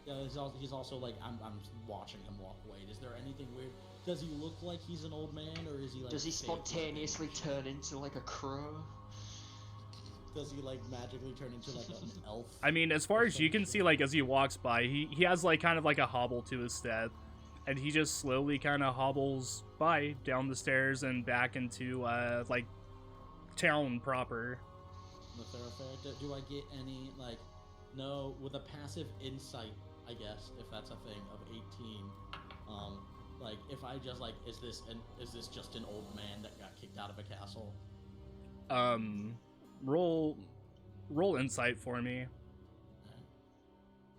Yeah, he's also like, I'm watching him walk away. Is there anything weird? Does he look like he's an old man, or is he like... Does he fake spontaneously turn into like a crow? Does he like magically turn into like an elf? I mean, as far as you can see, like, as he walks by, he has, like, kind of like a hobble to his step, and he just slowly kind of hobbles by down the stairs and back into, like, town proper. The thoroughfare. Do I get any like... No, with a passive insight, I guess, if that's a thing, of 18. Like, if I just like, is this just an old man that got kicked out of a castle? Roll insight for me.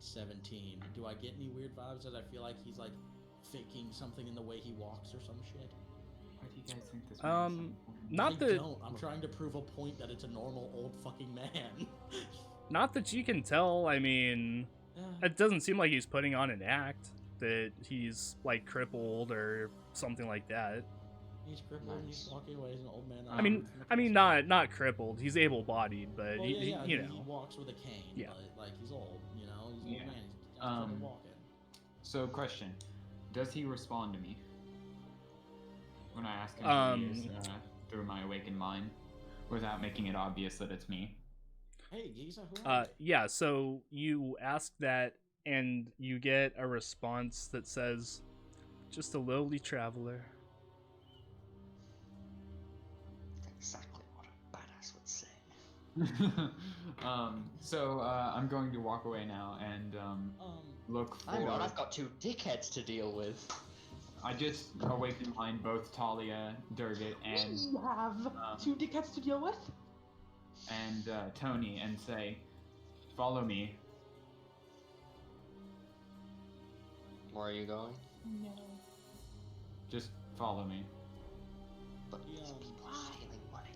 17. Do I get any weird vibes that I feel like he's like faking something in the way he walks or some shit? Why do you guys think this man is so important? Not I that don't. I'm trying to prove a point that it's a normal old fucking man. not that you can tell. I mean, it doesn't seem like he's putting on an act that he's like crippled or something like that. He's crippled. He's walking away. He's an old man. I mean, not crippled. He's able-bodied, but Well, he he walks with a cane. Yeah. But like he's old. You know, he's an Yeah. old man. He's not walking. So, question: does he respond to me when I ask him who he is through my awakened mind, without making it obvious that it's me? Hey, Giza, who are you? Yeah, so you ask that, and you get a response that says, "Just a lowly traveler." Exactly what a badass would say. So I'm going to walk away now and look for. Hang on, I've got two dickheads to deal with. I just awakened mind both Talia, Durgit, and We have two dickheads to deal with. Tony, and say, "Follow me." Where are you going? No. Just follow me. But Yeah. these people are stealing money.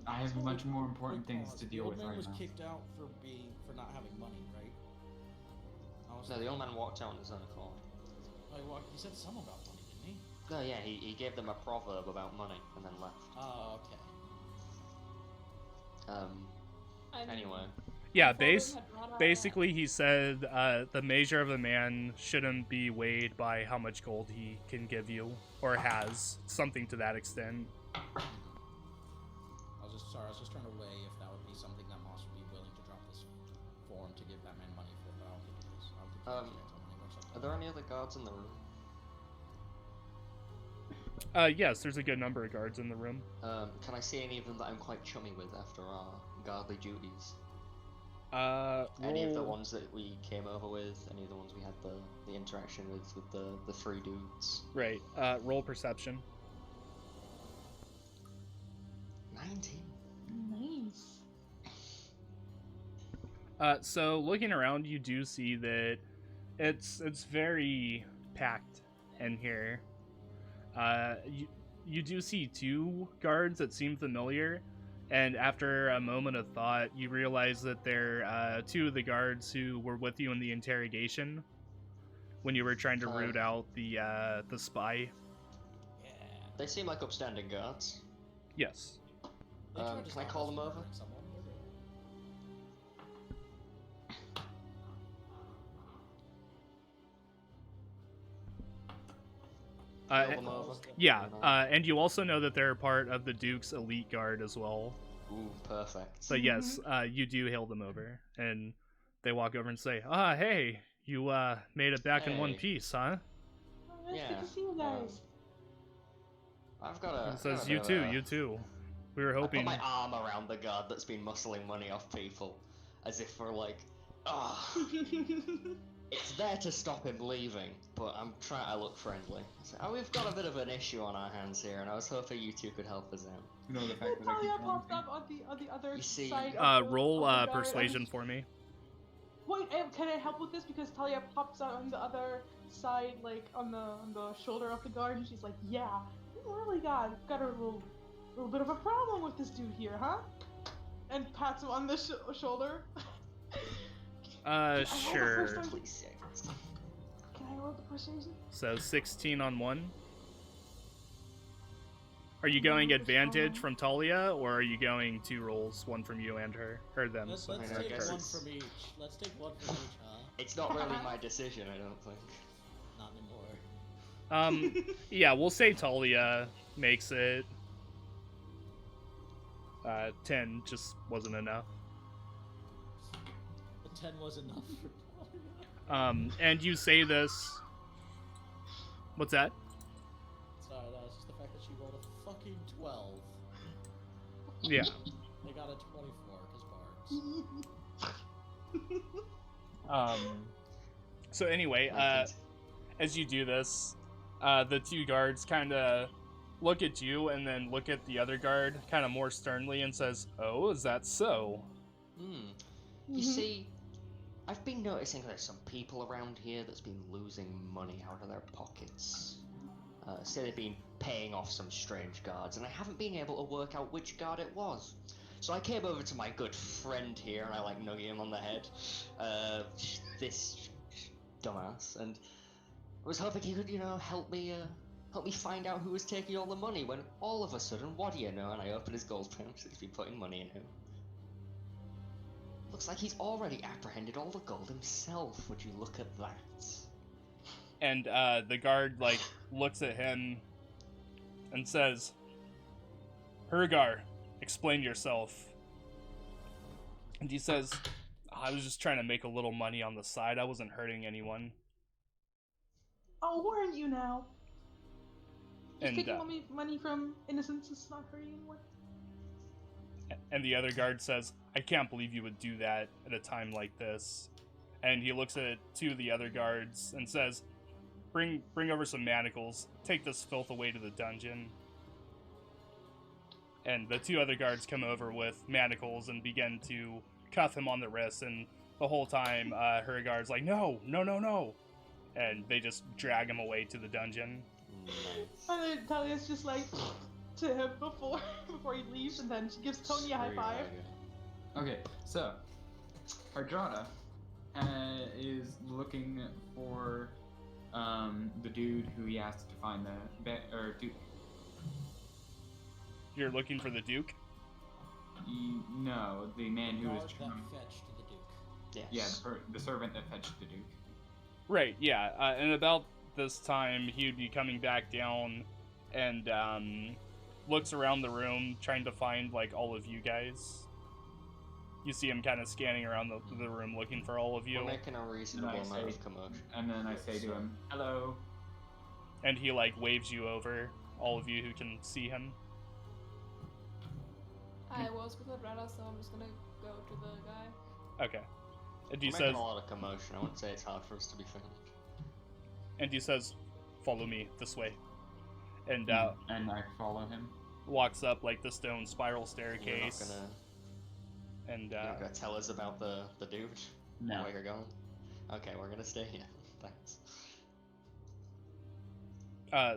I have much more important things to deal with The old man right was now. kicked out for not having money, right? No, the old man walked out on his own accord. He said something about money, didn't he? No, yeah, he gave them a proverb about money and then left. Oh, okay. Anyway. Yeah, Foreman had brought, basically he said the measure of a man shouldn't be weighed by how much gold he can give you, or has, something to that extent. I was just trying to weigh if that would be something that Moss would be willing to drop this form to give that man money for, but I don't think it is. I don't think he understands how money works like Are there any other guards in the room? Yes, there's a good number of guards in the room. Can I see any of them that I'm quite chummy with after our guardly duties? Any of the Roll- ones that we came over with? Any of the ones we had the interaction with the three dudes? Right, roll perception. 19. Nice. So looking around, you do see that it's very packed in here. You do see two guards that seem familiar, and after a moment of thought, you realize that they're two of the guards who were with you in the interrogation when you were trying to root out the spy. Yeah. They seem like upstanding guards. Yes. They tried to Can I stop call us them from over? murdering someone, didn't they? Call them over. Yeah, and you also know that they're part of the Duke's elite guard as well. Ooh, perfect. But yes, you do hail them over, and they walk over and say, hey, you made it back in one Hey. piece, huh?" Oh, it's Yeah, good to see you guys. I've got a. It says, "You too. We were I put hoping." my arm around the guard that's been muscling money off people, as if we're like, it's there to stop him leaving, but I'm trying to look friendly. So, we've got a bit of an issue on our hands here, and I was hoping you two could help us out. You know the fact that I Talia keep popped wanting- up on the other You see- side. Of the, Roll of the guard, persuasion and for me. Wait, can I help with this? Because Talia pops out on the other side, like on the shoulder of the guard, and she's like, "Yeah, you really got a little bit of a problem with this dude here, huh?" And pats him on the shoulder. Sure. Please say. Can I roll the persuasion? So 16 on 1. Are you going advantage from Talia, or are you going 2 rolls, one from you and her? Or them. Let's I mean, I take guess one it's- from each. Let's take one from each, huh? It's not really my decision, I don't think. Not anymore. Yeah, we'll say Talia makes it. 10 just wasn't enough. The 10 was enough for Talia. And you say this. What's that? Sorry, that's just the fact that she rolled a fucking 12. Yeah. They got a 24 because bards. So anyway, as you do this, the 2 guards kind of look at you and then look at the other guard kind of more sternly and says, "Oh, is that so?" You see, I've been noticing there's some people around here that's been losing money out of their pockets. Say they've been paying off some strange guards, and I haven't been able to work out which guard it was. So I came over to my good friend here, and I like nugget him on the head. This dumbass, and I was hoping he could, help me find out who was taking all the money. When all of a sudden, what do you know? And I open his gold pouch. He's been putting money in him. Looks like he's already apprehended all the gold himself. Would you look at that? And the guard looks at him and says, "Hergar, explain yourself." And he says, "I was just trying to make a little money on the side. I wasn't hurting anyone." I'll warn you now. Just And taking money from innocents is not hurting anyone. and the other guard says, "I can't believe you would do that at a time like this." And he looks at 2 of the other guards and says, Bring over some manacles. Take this filth away to the dungeon." And the 2 other guards come over with manacles and begin to cuff him on the wrists. And the whole time, her guard's like, "No, no, no, no!" And they just drag him away to the dungeon. Nice. And then Talia's just like to him before he leaves, and then she gives Tony a high five. Okay, so Hardrada is looking for the dude who he asked to find dude. You're looking for the Duke? No, the man who was Guard that fetched the Duke. Yes. Yeah, the servant that fetched the Duke. Right, yeah. And about this time, he would be coming back down and looks around the room, trying to find, all of you guys. You see him kind of scanning around the room, looking for all of you. We're making a reasonable And I amount say- of commotion. And then I say to him, "Hello." And he, waves you over, all of you who can see him. I was with Adrada, so I'm just gonna go to the guy. Okay. And he We're says, making a lot of commotion. I wouldn't say it's hard for us to be found. "Follow me this way." And And I follow him. walks up, the stone spiral You're staircase. And not gonna tell us about the dude? No. Where you're going? Okay, we're gonna stay here. Thanks.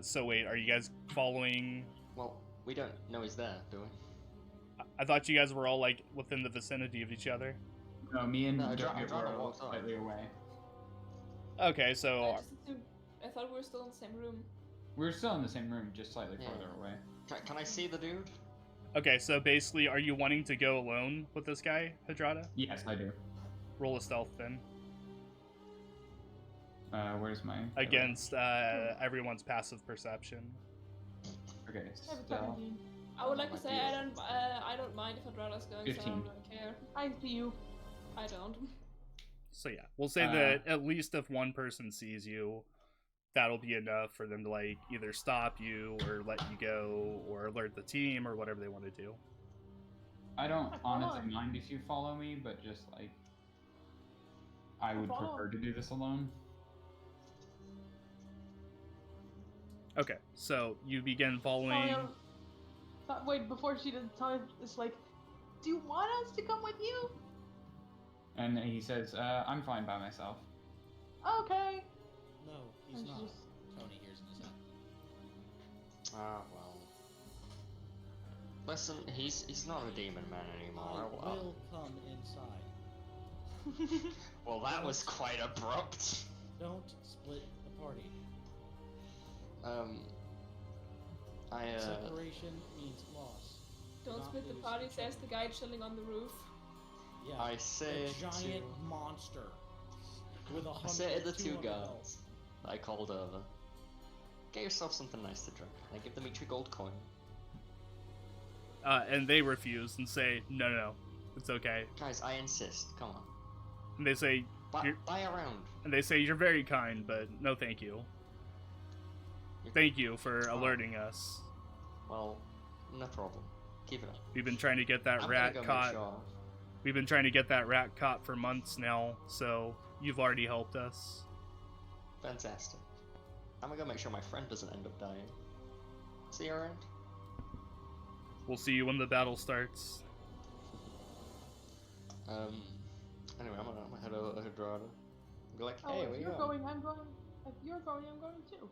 so wait, are you guys following? Well, we don't know he's there, do we? I thought you guys were all within the vicinity of each other. No, me and No, Johnny Hardrada were walked on. slightly away. Okay, so I just assumed. I thought we were still in the same room. We were still in the same room, just slightly Yeah. farther away. Can I see the dude? so basically, are you wanting to go alone with this guy, Hadrada? Yes, I do. Roll a stealth then Where's my... against everyone's passive perception. Okay, I have a stealth. 17. I would like to my say dear. I don't mind if Adrada's going, so I 15. don't really care. I see you. I don't. So yeah, we'll say that at least if one person sees you, that'll be enough for them to either stop you or let you go or alert the team or whatever they want to do. I don't Yeah, follow honestly him. mind if you follow me, but just I would follow. prefer to do this alone. Okay, so you begin following. Talia, wait, before she does, Talia is like, "Do you want us to come with you?" And he says, I'm fine by myself. Okay. No, he's And not. she's- Tony hears in his head. Ah, well. Listen, he's not a demon man anymore. I will come inside. Well, that was quite abrupt. Don't split the party. Separation means loss. Don't Not split the lose party, each says other. the guy chilling on the roof. Yeah. I say a giant monster with a I hundred. say to the two 200 guys health. that I called over, get yourself something nice to drink. And I give them each a gold coin. And they refuse and say, no, it's okay. Guys, I insist. Come on. And they say, Buy around. and they say, you're very kind, but no thank you. Thank you for alerting us. Well, no problem. Keep it up. We've been trying to get that I'm rat gonna go make caught. sure. We've been trying to get that rat caught for months now, so you've already helped us. Fantastic. I'm gonna go make sure my friend doesn't end up dying. See you around. We'll see you when the battle starts. Anyway, I'm gonna head over to Dorada. Be like, Oh, hey, if where you you're going? going, I'm going. If you're going, I'm going too.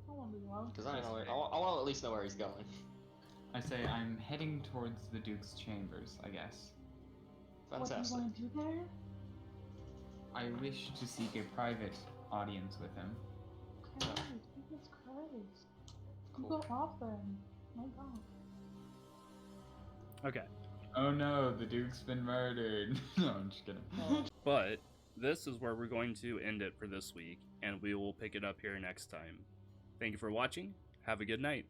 I want to be alone. Because I know, I want to at least know where he's going. I say, I'm heading towards the Duke's chambers, I guess. Fantastic. What do you want to do there? I wish to seek a private audience with him. Okay, Jesus Christ. You Cool. go off then. My God. Okay. Oh no, the Duke's been murdered. No, I'm just kidding. But this is where we're going to end it for this week, and we will pick it up here next time. Thank you for watching. Have a good night.